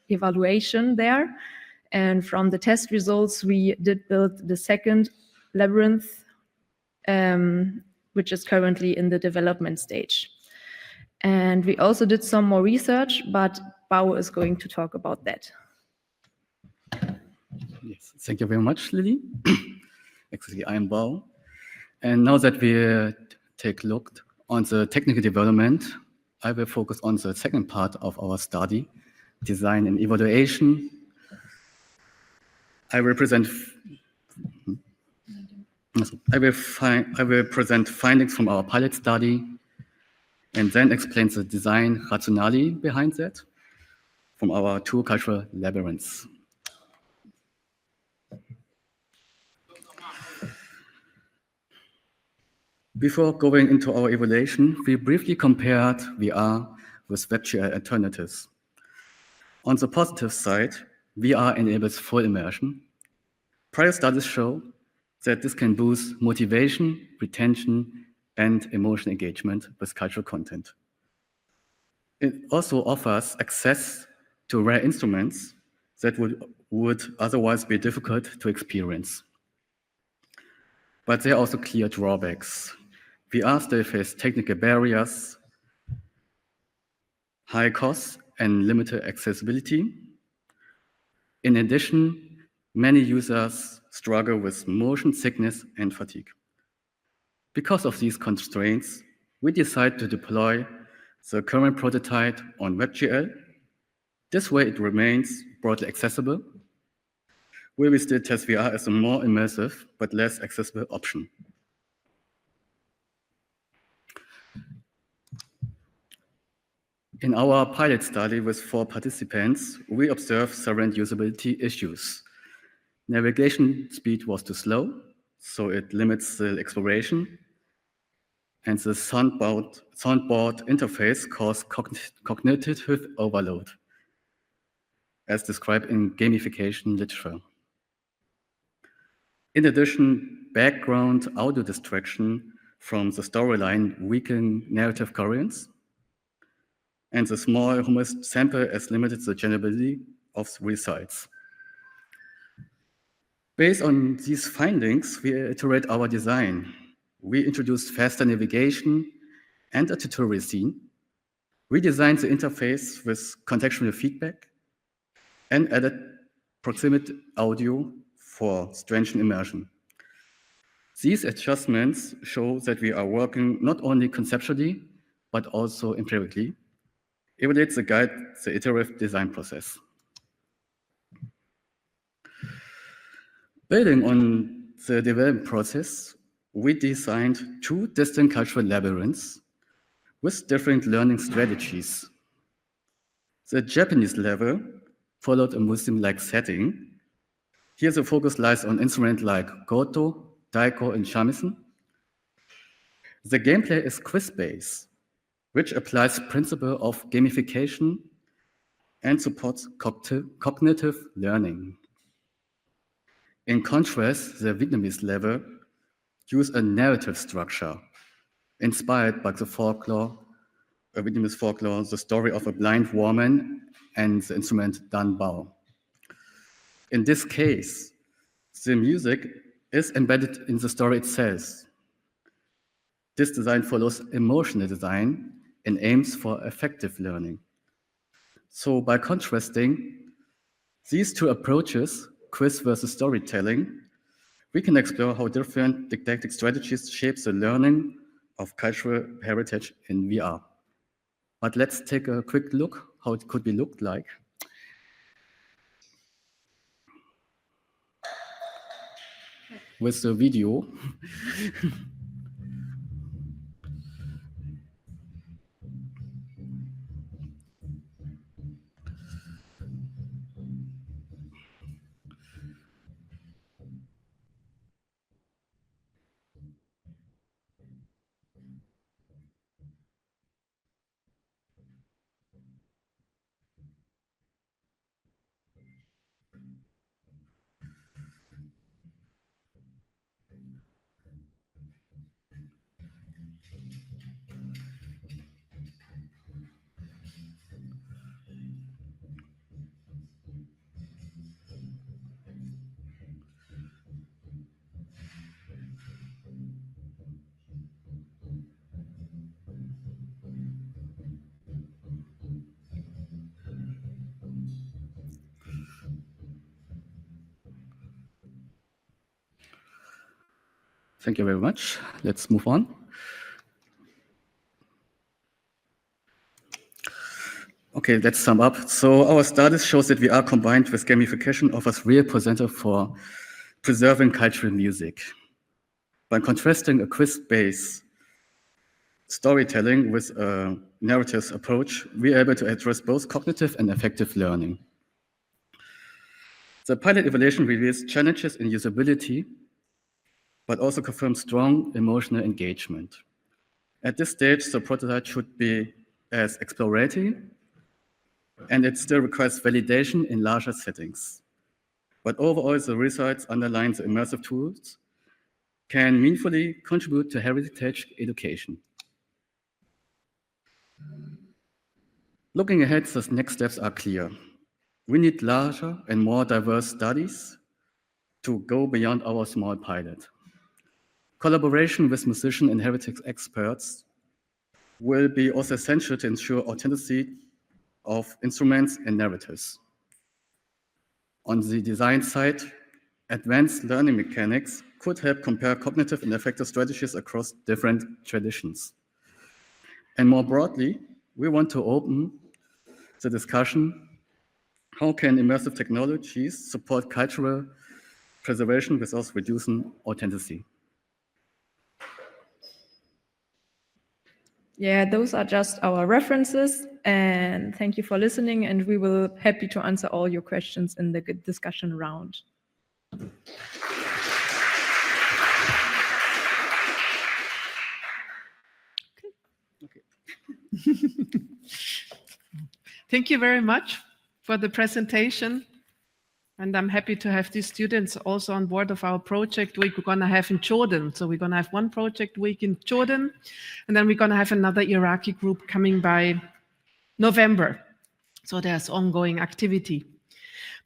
evaluation there. And from the test results, we did build the second labyrinth, which is currently in the development stage. And we also did some more research, but Bao is going to talk about that. Yes, thank you very much, Lily. Actually, I am Bao. And now that we take a look on the technical development, I will focus on the second part of our study, design and evaluation. I will present findings from our pilot study, and then explain the design rationale behind that from our two cultural labyrinths. Before going into our evaluation, we briefly compared VR with WebGL alternatives. On the positive side, VR enables full immersion. Prior studies show that this can boost motivation, retention, and emotional engagement with cultural content. It also offers access to rare instruments that would otherwise be difficult to experience. But there are also clear drawbacks. VR still face technical barriers, high costs, and limited accessibility. In addition, many users struggle with motion sickness and fatigue. Because of these constraints, we decided to deploy the current prototype on WebGL. This way it remains broadly accessible, where we still test VR as a more immersive but less accessible option. In our pilot study with 4 participants, we observed several usability issues. Navigation speed was too slow, so it limits the exploration. And the soundboard interface caused cognitive overload, as described in gamification literature. In addition, background audio distraction from the storyline weakened narrative coherence. and the small homogeneous sample has limited the generability of the results. Based on these findings, we iterate our design. We introduced faster navigation and a tutorial scene. We designed the interface with contextual feedback and added proximate audio for strengthened immersion. These adjustments show that we are working not only conceptually, but also empirically. Evaluate the guide the iterative design process. Building on the development process, we designed 2 distinct cultural labyrinths with different learning strategies. The Japanese level followed a Muslim-like setting. Here the focus lies on instruments like koto, taiko, and shamisen. The gameplay is quiz-based, which applies principle of gamification and supports cognitive learning. In contrast, the Vietnamese level use a narrative structure inspired by the folklore, Vietnamese folklore, the story of a blind woman and the instrument dan bao. In this case, the music is embedded in the story itself. This design follows emotional design and aims for effective learning. So by contrasting these 2 approaches, quiz versus storytelling, we can explore how different didactic strategies shape the learning of cultural heritage in VR. But let's take a quick look how it could be looked like. With the video. Thank you very much. Let's move on. Okay, let's sum up. So our studies shows that VR combined with gamification offers real potential for preserving cultural music. By contrasting a quiz-based storytelling with a narrative approach, we are able to address both cognitive and affective learning. The pilot evaluation reveals challenges in usability, but also confirms strong emotional engagement. At this stage, the prototype should be as exploratory, and it still requires validation in larger settings. But overall, the results underline the immersive tools can meaningfully contribute to heritage education. Looking ahead, the next steps are clear. We need larger and more diverse studies to go beyond our small pilot. Collaboration with musician and heritage experts will be also essential to ensure authenticity of instruments and narratives. On the design side, advanced learning mechanics could help compare cognitive and affective strategies across different traditions. And more broadly, we want to open the discussion, how can immersive technologies support cultural preservation without reducing authenticity? Yeah, those are just our references, and thank you for listening, and we will be happy to answer all your questions in the discussion round. Thank you very much for the presentation. And I'm happy to have these students also on board of our project week we're going to have in Jordan. So we're going to have one project week in Jordan, and then we're going to have another Iraqi group coming by November. So there's ongoing activity.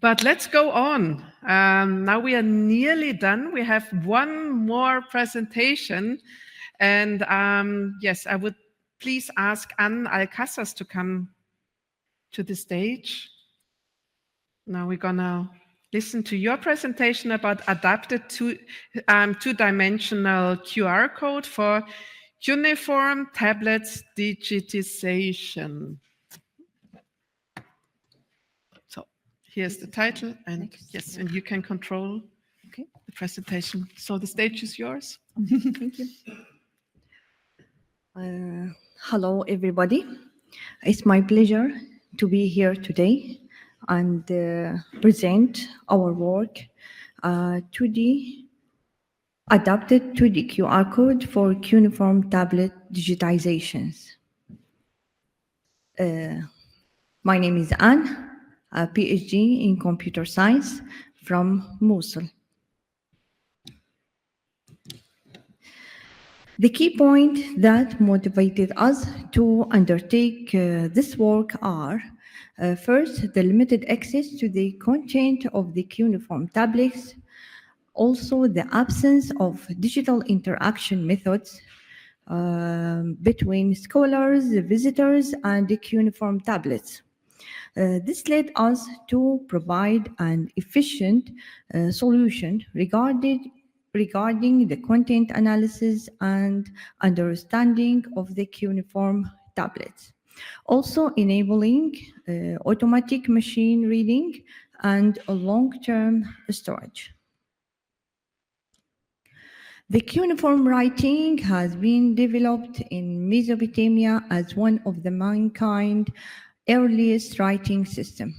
But let's go on. Now we are nearly done. We have one more presentation. And yes, I would please ask Anne Alcazas to come to the stage. Now we're gonna listen to your presentation about adapted two-dimensional QR code for uniform tablets digitization. So here's the title, and yes, and you can control the presentation. So the stage is yours. Thank you. Hello, everybody. It's my pleasure to be here today and present our work to the adapted to the QR code for cuneiform tablet digitizations. My name is Anne, a PhD in computer science from Mosul. The key point that motivated us to undertake this work are first, the limited access to the content of the cuneiform tablets, also the absence of digital interaction methods between scholars, visitors, and the cuneiform tablets. This led us to provide an efficient solution regarding the content analysis and understanding of the cuneiform tablets, also enabling automatic machine reading and a long-term storage. The cuneiform writing has been developed in Mesopotamia as one of the mankind's earliest writing system.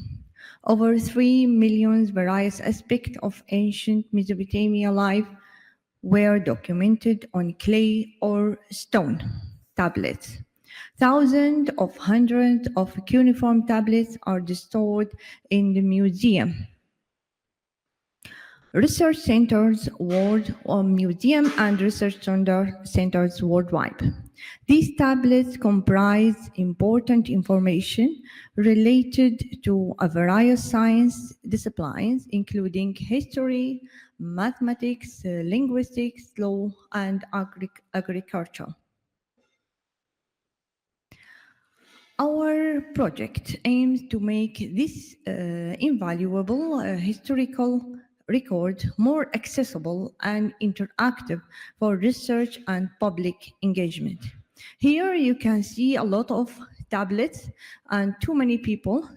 Over 3 million various aspects of ancient Mesopotamia life were documented on clay or stone tablets. Thousands of hundreds of cuneiform tablets are stored in the museum. Research centers museum and research centers worldwide. These tablets comprise important information related to a variety of science disciplines, including history, mathematics, linguistics, law, and agriculture. Our project aims to make this invaluable historical record more accessible and interactive for research and public engagement. Here you can see a lot of tablets and too many people,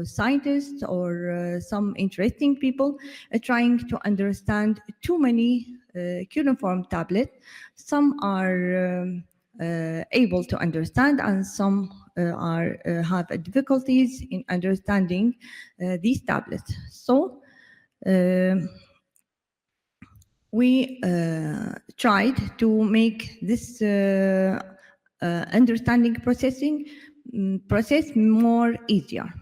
scientists or some interesting people trying to understand too many cuneiform tablets. Some are able to understand and some have difficulties in understanding these tablets. So we tried to make this understanding process more easier.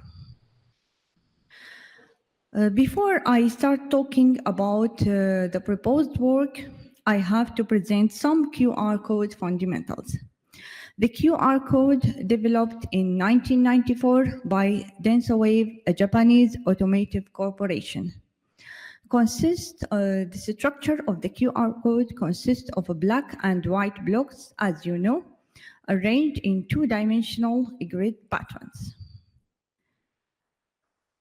Before I start talking about the proposed work, I have to present some QR code fundamentals. The QR code, developed in 1994 by DensoWave, a Japanese automotive corporation, the structure of the QR code consists of black and white blocks, as you know, arranged in two-dimensional grid patterns.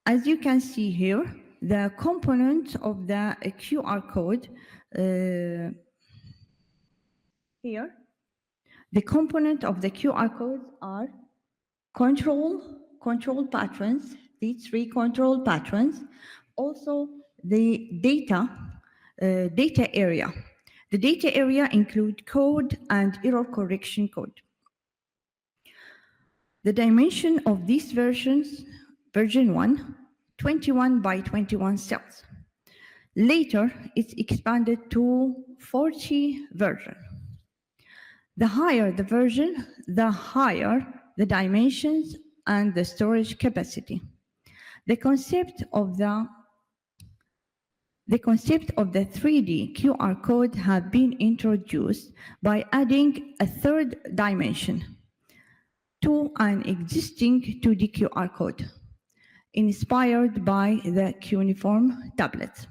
As you can see here, the components of the QR code here, the component of the QR codes are control patterns, these three control patterns, also the data area. The data area include code and error correction code. The dimension of these versions, version 1, 21 by 21 cells. Later, it's expanded to 40 version. The higher the version, the higher the dimensions and the storage capacity. The concept of the 3D QR code have been introduced by adding a third dimension, to an existing 2D QR code, inspired by the cuneiform tablet.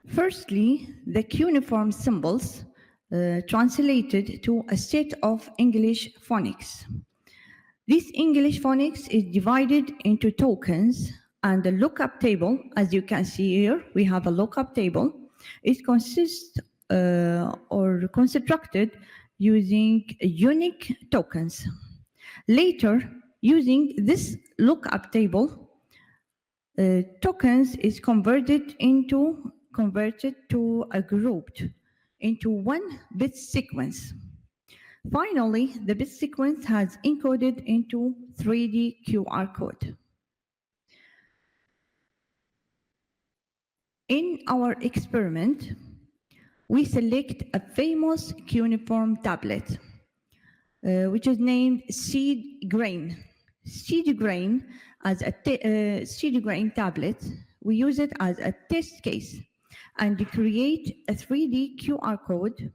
Firstly, the cuneiform symbols translated to a set of English phonics. This English phonics is divided into tokens, and the lookup table, as you can see here, we have a lookup table. It consists or constructed using unique tokens. Later, using this lookup table, tokens is converted to a grouped into one bit sequence. Finally, the bit sequence has encoded into 3D QR code. In our experiment, we select a famous cuneiform tablet, which is named seed grain. Seed grain tablet, we use it as a test case and we create a 3D QR code.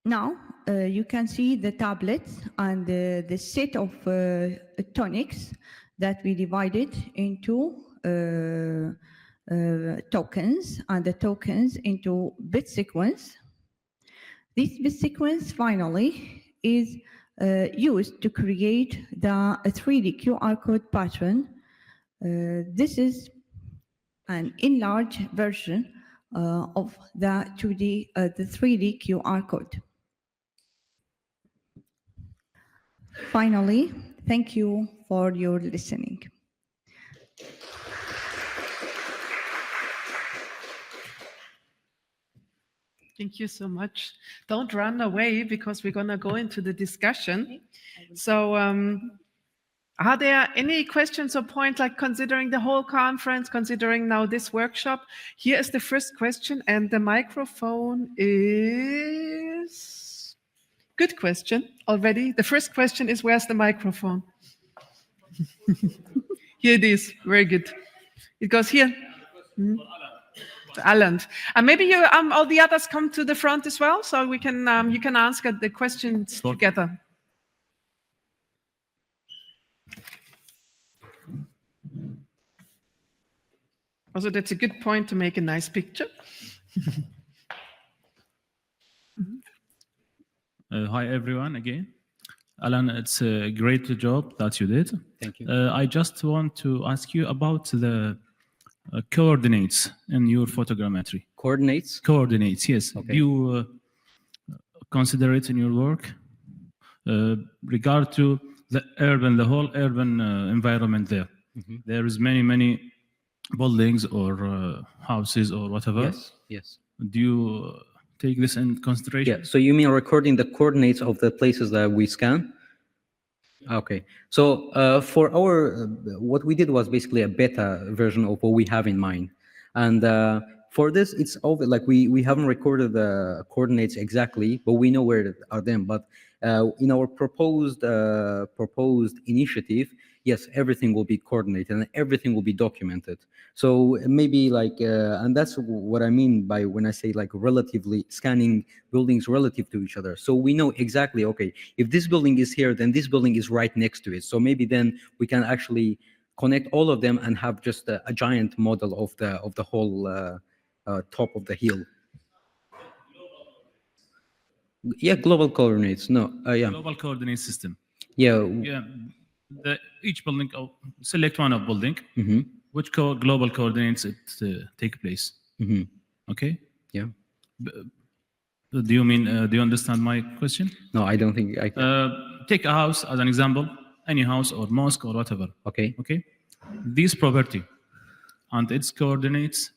Now, you can see the tablet and the set of tonics that we divided into tokens, and the tokens into bit sequence. This bit sequence finally is used to create the 3D QR code pattern. This is an enlarged version of the 3D QR code. Finally, thank you for your listening. Thank you so much. Don't run away because we're going to go into the discussion. So are there any questions or points, like considering the whole conference, considering now this workshop? Here is the first question, and the microphone is... Good question already. The first question is, where's the microphone? Here it is. Very good. It goes here. Alan. And maybe you, all the others come to the front as well, so we can you can answer the questions together. Also, that's a good point to make a nice picture. Hi, everyone, again. Alan, it's a great job that you did. Thank you. I just want to ask you about the coordinates in your photogrammetry. Coordinates? Coordinates, yes. Okay. Do you consider it in your work? Regard to the whole urban environment there. Mm-hmm. There is many buildings or houses or whatever. Yes, yes. Do you take this in consideration? Yeah, so you mean recording the coordinates of the places that we scan? Okay, so for our, what we did was basically a beta version of what we have in mind. And for this, it's over, like we haven't recorded the coordinates exactly, but we know where are them. But in our proposed initiative, yes, everything will be coordinated and everything will be documented. So maybe like, and that's what I mean by when I say like relatively scanning buildings relative to each other. So we know exactly, okay, if this building is here, then this building is right next to it. So maybe then we can actually connect all of them and have just a giant model of the whole top of the hill. Yeah, global coordinates. No, yeah. Global coordinate system. Yeah. Yeah. Each building, select one of building. Mm-hmm. Which global coordinates it take place? Mm-hmm. Okay. Yeah. Do you mean? Do you understand my question? No, I don't think I can. Take a house as an example. Any house or mosque or whatever. Okay. Okay. This property and its coordinates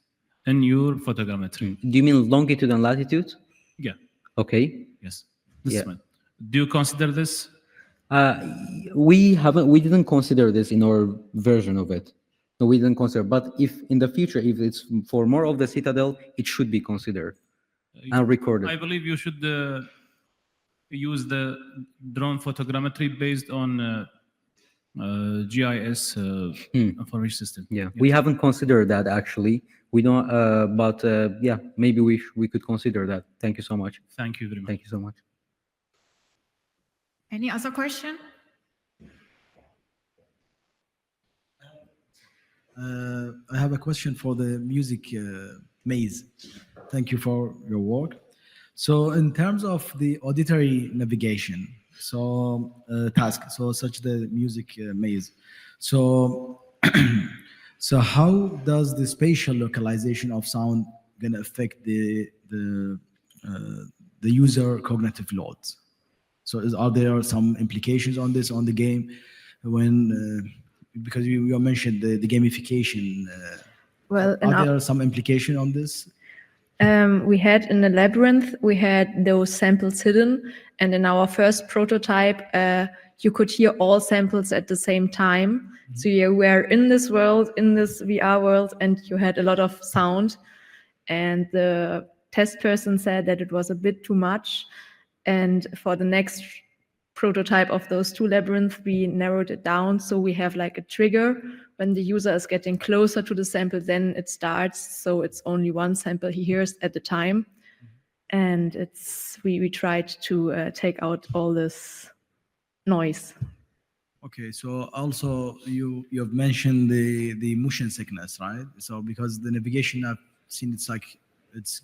in your photogrammetry. Do you mean longitude and latitude? Yeah. Okay. Yes. This is one. Do you consider this? We didn't consider this in our version of it. No, we didn't consider. But if in the future, if it's for more of the citadel, it should be considered and recorded. I believe you should use the drone photogrammetry based on GIS information system. Yeah, we haven't considered that actually. We don't, but yeah, maybe we could consider that. Thank you so much. Thank you very much. Thank you so much. Any other question? I have a question for the music maze. Thank you for your work. So in terms of the auditory navigation, so task, so such the music maze. So so how does the spatial localization of sound gonna affect the user cognitive loads? So are there some implications on this on the game when because you mentioned the gamification? Well, Are there some implication on this? We had in the labyrinth, we had those samples hidden, and in our first prototype, you could hear all samples at the same time. So you were in this world, in this VR world, and you had a lot of sound. And the test person said that it was a bit too much. And for the next prototype of those two labyrinths, we narrowed it down. So we have like a trigger when the user is getting closer to the sample, then it starts. So it's only one sample he hears at the time. And we tried to take out all this noise. Okay, so also you've mentioned the motion sickness, right? So because the navigation I've seen, it's like it's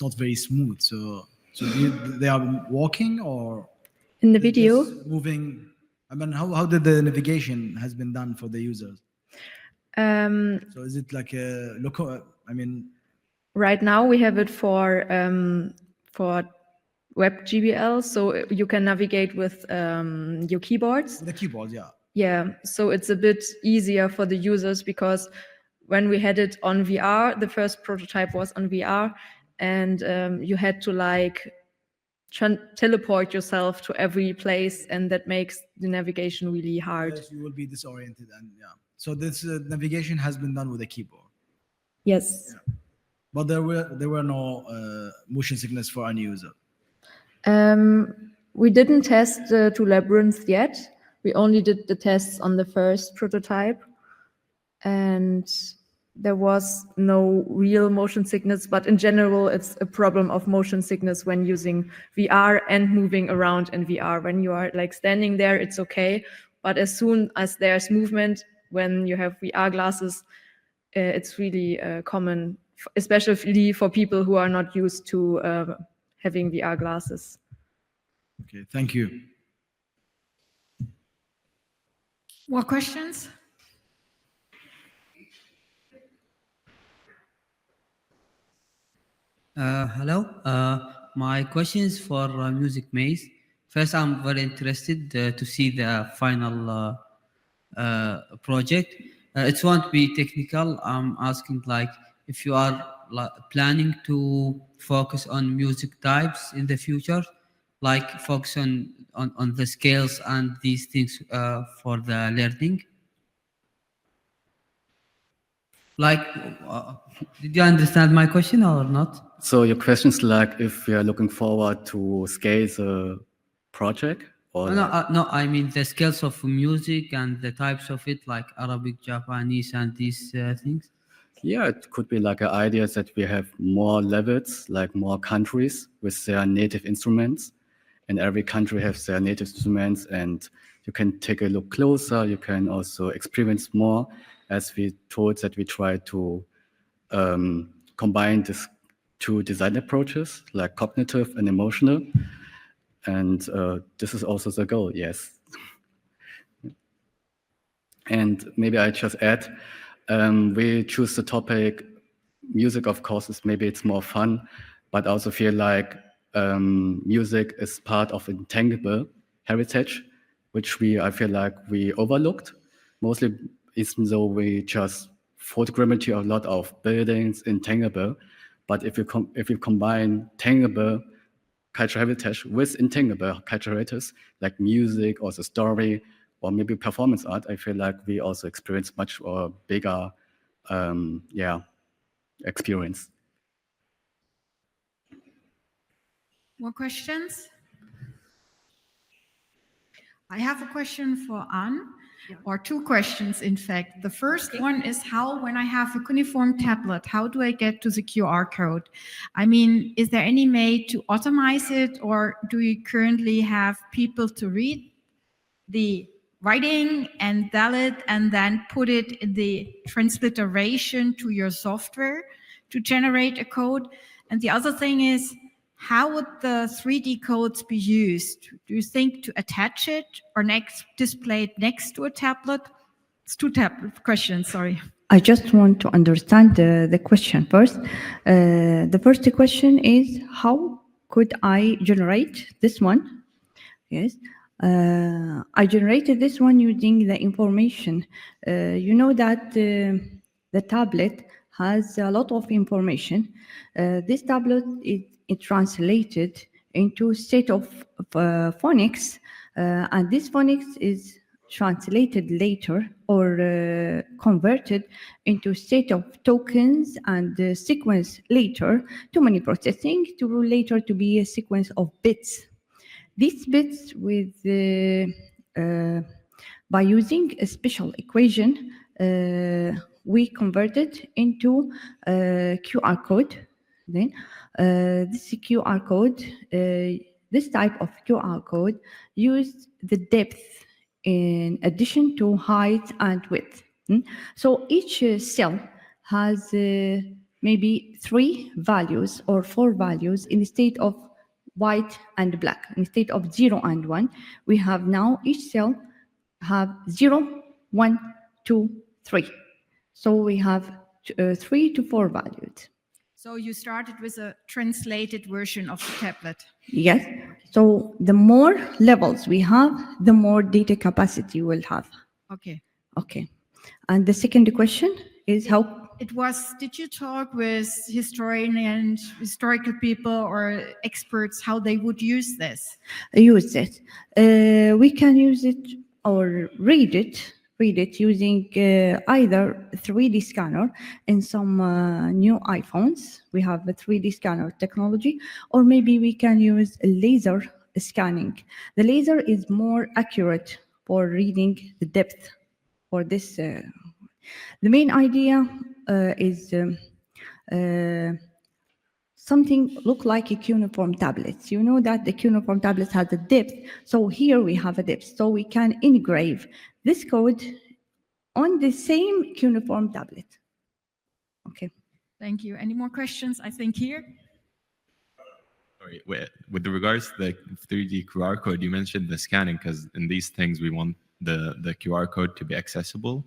not very smooth. So they are walking or in the they're video just moving. I mean, how did the navigation has been done for the users? So is it like a local? I mean, right now we have it for web GBL, so you can navigate with your keyboards. the keyboard, yeah. Yeah, so it's a bit easier for the users because when we had it on VR, the first prototype was on VR, and you had to like teleport yourself to every place, and that makes the navigation really hard. Yes, you will be disoriented, and yeah. So this navigation has been done with a keyboard. Yes. Yeah. But there were no motion sickness for any user. We didn't test the two labyrinths yet. We only did the tests on the first prototype, and there was no real motion sickness, but in general, it's a problem of motion sickness when using VR and moving around in VR. When you are like standing there, it's okay. But as soon as there's movement, when you have VR glasses, it's really common, especially for people who are not used to having VR glasses. Okay, thank you. More questions? Hello. My question is for Music Maze. First, I'm very interested to see the final project. It won't be technical. I'm asking like if you are planning to focus on music types in the future, like focus on the scales and these things for the learning. Like, did you understand my question or not? So your question is like if we are looking forward to scale the project, or No, I mean the scales of music and the types of it, like Arabic, Japanese, and these things. Yeah, it could be like an idea that we have more levels, like more countries with their native instruments, and every country has their native instruments, and you can take a look closer. You can also experience more, as we told that we try to combine these two design approaches, like cognitive and emotional, and this is also the goal. Yes. And maybe I just add, we choose the topic music, of course, is maybe it's more fun, but I also feel like music is part of intangible heritage, which I feel like we overlooked, mostly even though we just photogrammetry a lot of buildings in tangible, but if you combine tangible cultural heritage with intangible cultural heritage, like music or the story, or maybe performance art, I feel like we also experience much bigger, experience. More questions? I have a question for Anne. or two questions, in fact. The first one is how, when I have a cuneiform tablet, how do I get to the QR code? I mean, is there any way to automate it, or do you currently have people to read the writing and dial it and then put it in the transliteration to your software to generate a code? And the other thing is, how would the 3D codes be used? Do you think to attach it or display it next to a tablet? It's two questions, sorry. I just want to understand the question first. The first question is, how could I generate this one? Yes. I generated this one using the information. You know that the tablet has a lot of information. This tablet is translated into state of phonics, and this phonics is translated later or converted into state of tokens and sequence later to many processing to later to be a sequence of bits. These bits by using a special equation, we converted into a QR code. Then this QR code, this type of QR code used the depth in addition to height and width. So each cell has maybe 3 values or 4 values in the state of white and black. Instead of 0 and 1, we have now each cell have 0, 1, 2, 3. So we have 3 to 4 values. So you started with a translated version of the tablet. Yes. So the more levels we have, the more data capacity we'll have. Okay. Okay. And the second question is how... Did you talk with historical people or experts how they would use this? Use it. We can use it or read it using either 3D scanner in some new iPhones. We have a 3D scanner technology, or maybe we can use laser scanning. The laser is more accurate for reading the depth for this. The main idea is something look like a cuneiform tablet. You know that the cuneiform tablet has a depth, so here we have a depth, so we can engrave this code on the same cuneiform tablet. Okay. Thank you. Any more questions? I think here. Sorry, with regards to the 3D QR code, you mentioned the scanning, because in these things we want the QR code to be accessible.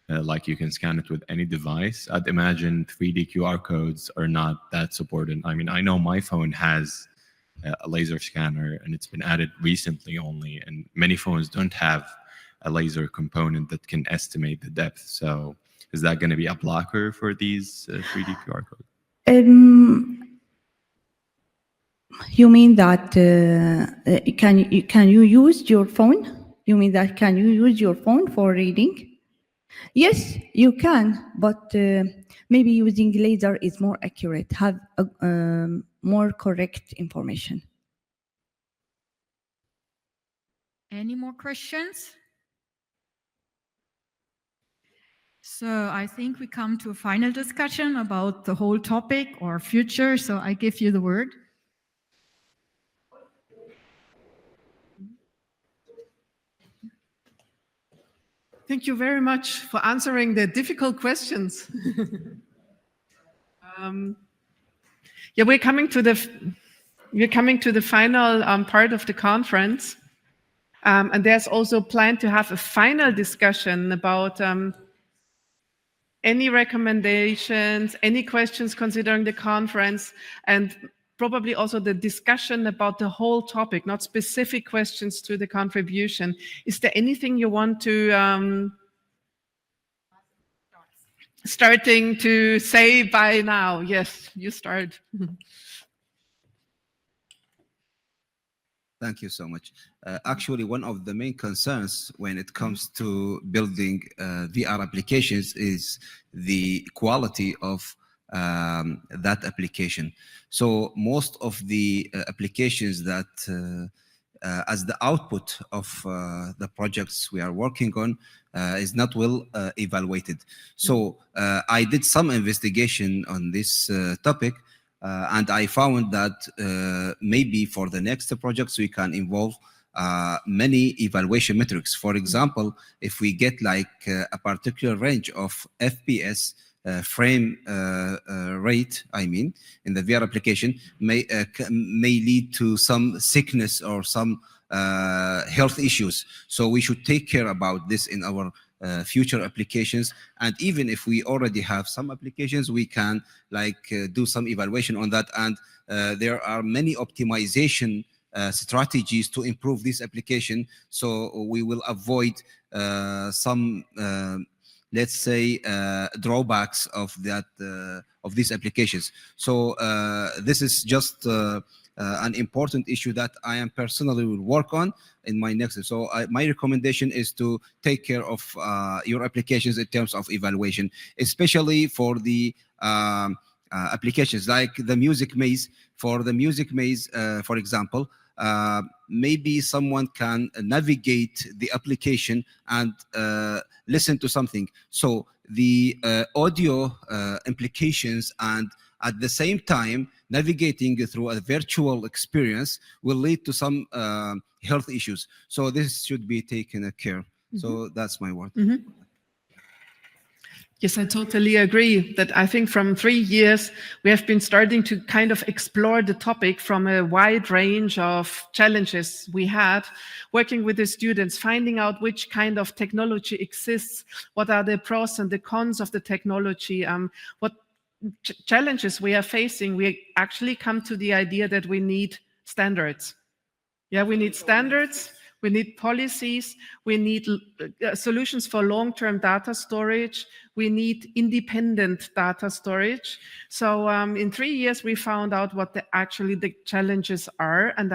Like you can scan it with any device. I'd imagine 3D QR codes are not that supported. I mean, I know my phone has a laser scanner and it's been added recently only, and many phones don't have a laser component that can estimate the depth. So is that going to be a blocker for these 3D QR codes? You mean that can you use your phone? You mean that can you use your phone for reading? Yes, you can, but maybe using laser is more accurate, have more correct information. Any more questions? So I think we come to a final discussion about the whole topic or future. So I give you the word. Thank you very much for answering the difficult questions. Yeah, we're coming to the final part of the conference, and there's also planned to have a final discussion about any recommendations, any questions considering the conference, and probably also the discussion about the whole topic, not specific questions to the contribution. Is there anything you want to starting to say by now? Yes, you start. Thank you so much. Actually, one of the main concerns when it comes to building VR applications is the quality of that application. So most of the applications that as the output of the projects we are working on is not well evaluated. So I did some investigation on this topic, and I found that maybe for the next projects we can involve many evaluation metrics. For example, if we get like a particular range of FPS frame rate, I mean, in the VR application, may lead to some sickness or some health issues. So we should take care about this in our future applications. And even if we already have some applications, we can like do some evaluation on that. And there are many optimization strategies to improve this application. So we will avoid some let's say drawbacks of that of these applications. So this is just an important issue that I am personally will work on in my next. So my recommendation is to take care of your applications in terms of evaluation, especially for the applications like the music maze. For the music maze, for example, maybe someone can navigate the application and listen to something. So the audio implications and at the same time navigating through a virtual experience will lead to some health issues. So this should be taken care. So that's my word. Yes, I totally agree that I think from 3 years, we have been starting to kind of explore the topic from a wide range of challenges we had, working with the students, finding out which kind of technology exists, what are the pros and the cons of the technology, what challenges we are facing. We actually come to the idea that we need standards. Yeah, we need standards. We need policies, we need solutions for long-term data storage, we need independent data storage. So in 3 years, we found out what actually the challenges are, and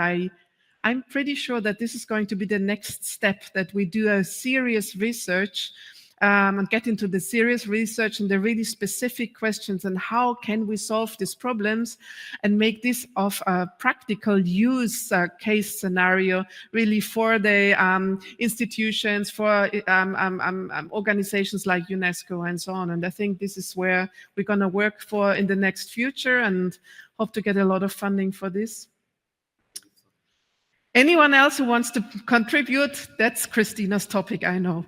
I'm pretty sure that this is going to be the next step, that we do a serious research and get into the serious research and the really specific questions and how can we solve these problems and make this of a practical use case scenario really for the institutions, for organizations like UNESCO and so on. And I think this is where we're going to work for in the next future and hope to get a lot of funding for this. Anyone else who wants to contribute? That's Christina's topic, I know.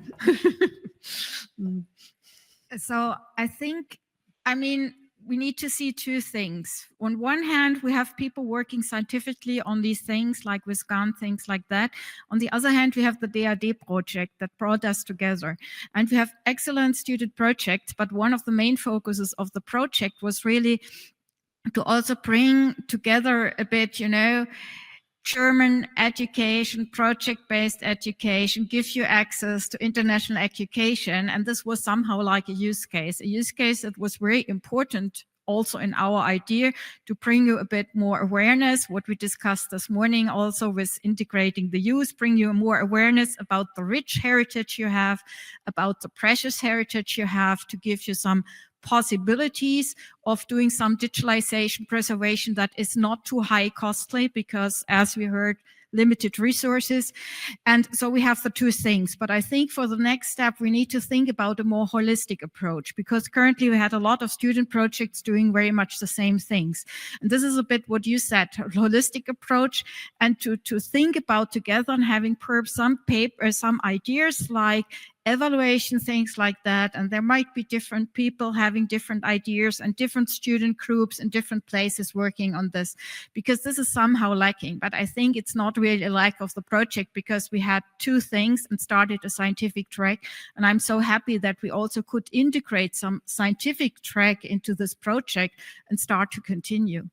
So I think, I mean, we need to see two things. On one hand, we have people working scientifically on these things, like with GAN, things like that. On the other hand, we have the DAD project that brought us together. And we have excellent student projects, but one of the main focuses of the project was really to also bring together a bit, you know, German education, project-based education, give you access to international education. And this was somehow like a use case that was very important also in our idea to bring you a bit more awareness, what we discussed this morning also with integrating the youth, bring you more awareness about the rich heritage you have, about the precious heritage you have, to give you some possibilities of doing some digitalization preservation that is not too high costly, because as we heard, limited resources. And so we have the two things. But I think for the next step, we need to think about a more holistic approach, because currently we had a lot of student projects doing very much the same things. And this is a bit what you said, holistic approach, and to think about together and having perhaps some paper, some ideas like evaluation, things like that. And there might be different people having different ideas and different student groups in different places working on this, because this is somehow lacking. But I think it's not really a lack of the project, because we had two things and started a scientific track. And I'm so happy that we also could integrate some scientific track into this project and start to continue.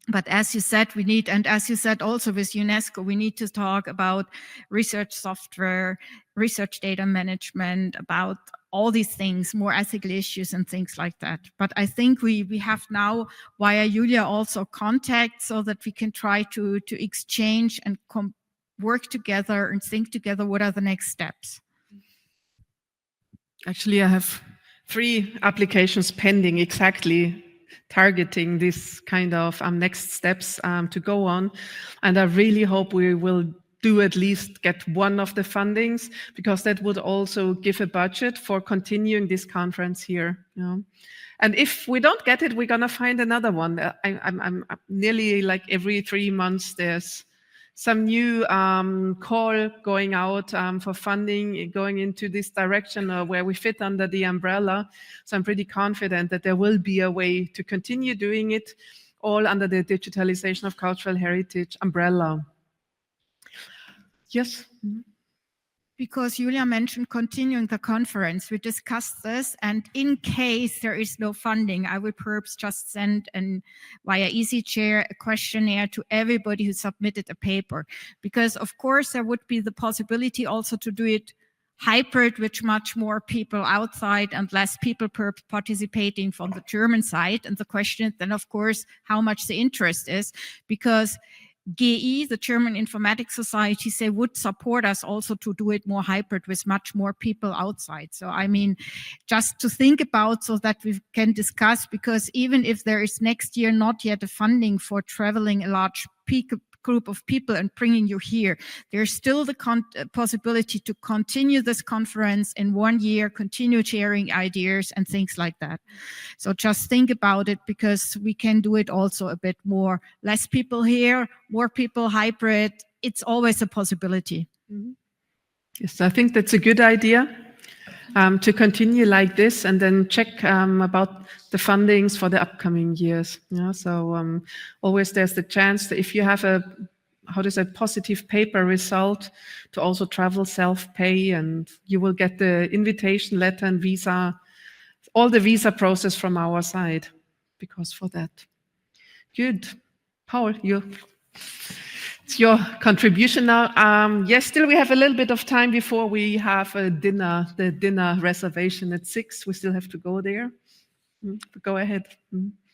But as you said, we need, and as you said also with UNESCO, we need to talk about research software, research data management, about all these things, more ethical issues and things like that. But I think we have now via Julia also contact, so that we can try to exchange and work together and think together what are the next steps. Actually, I have 3 applications pending exactly targeting this kind of next steps to go on. And I really hope we will do at least get one of the fundings, because that would also give a budget for continuing this conference here. You know? And if we don't get it, we're gonna find another one. I'm nearly like every 3 months there's some new call going out for funding, going into this direction where we fit under the umbrella. So I'm pretty confident that there will be a way to continue doing it, all under the digitalization of cultural heritage umbrella. Yes. Because Julia mentioned continuing the conference, we discussed this, and in case there is no funding, I will perhaps just send via EasyChair a questionnaire to everybody who submitted a paper. Because of course there would be the possibility also to do it hybrid, with much more people outside and less people participating from the German side. And the question is then, of course, how much the interest is, because GE, the German Informatics Society, they would support us also to do it more hybrid with much more people outside. So, I mean, just to think about so that we can discuss, because even if there is next year not yet a funding for traveling a large group of people and bringing you here, there's still the possibility to continue this conference in 1 year, continue sharing ideas and things like that. So just think about it, because we can do it also a bit more, less people here, more people hybrid. It's always a possibility. Mm-hmm. Yes, I think that's a good idea. To continue like this and then check about the fundings for the upcoming years. Yeah, so always there's the chance that if you have a, positive paper result, to also travel self-pay, and you will get the invitation letter and visa, all the visa process from our side, because for that. Good. Paul, it's your contribution now. Yes, still we have a little bit of time before we have a dinner, the dinner reservation at 6. We still have to go there. Go ahead.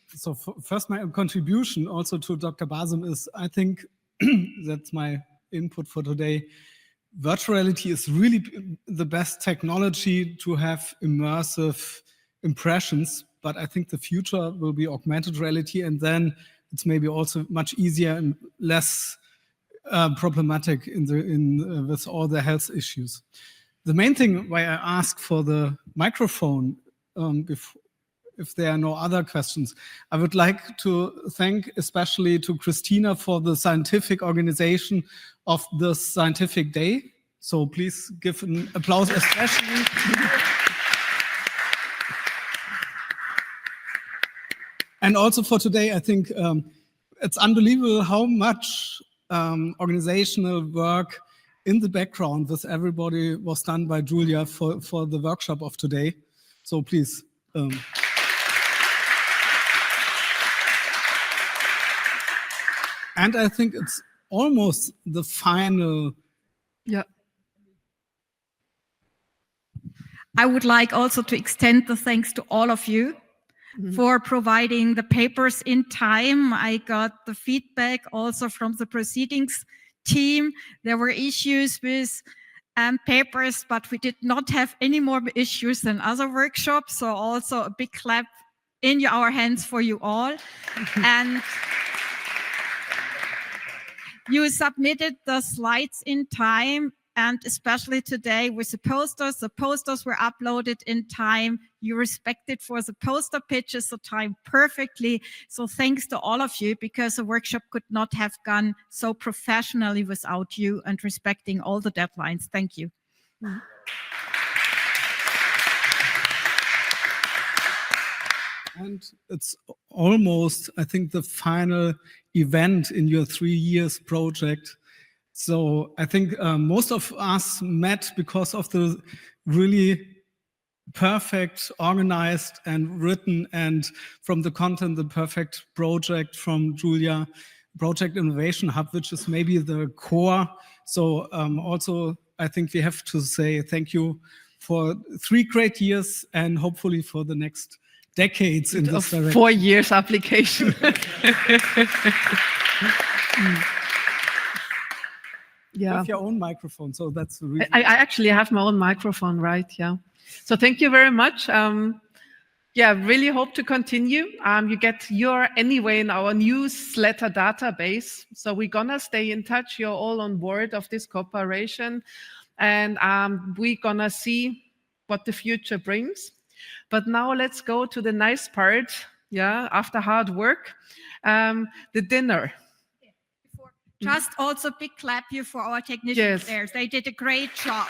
So first, my contribution also to Dr. Basim is, I think, that's my input for today. Virtual reality is really the best technology to have immersive impressions, but I think the future will be augmented reality, and then it's maybe also much easier and less problematic with all the health issues. The main thing why I ask for the microphone, if there are no other questions, I would like to thank especially to Christina for the scientific organization of the scientific day. So please give an applause especially. And also for today, I think it's unbelievable how much organizational work in the background with everybody was done by Julia for the workshop of today. So please. And I think it's almost the final. Yeah. I would like also to extend the thanks to all of you for providing the papers in time. I got the feedback also from the proceedings team. There were issues with papers, but we did not have any more issues than other workshops. So also a big clap in our hands for you all. And you submitted the slides in time, and especially today with the posters. The posters were uploaded in time. You respected for the poster pitches the time perfectly. So thanks to all of you, because the workshop could not have gone so professionally without you and respecting all the deadlines. Thank you. And it's almost, I think, the final event in your 3 years project. So I think most of us met because of the really perfect, organized and written, and from the content, the perfect project from Julia, Project Innovation Hub, which is maybe the core. So also, I think we have to say thank you for 3 great years, and hopefully for the next decades in this direction. 4 years application. You have your own microphone, so that's really. I actually have my own microphone, right? Yeah. So thank you very much. yeah, really hope to continue. You get your anyway in our newsletter database. So we're gonna stay in touch. You're all on board of this cooperation, and we're gonna see what the future brings. But now let's go to the nice part. Yeah, after hard work, the dinner. Just also big clap here for our technicians Yes. there. They did a great job.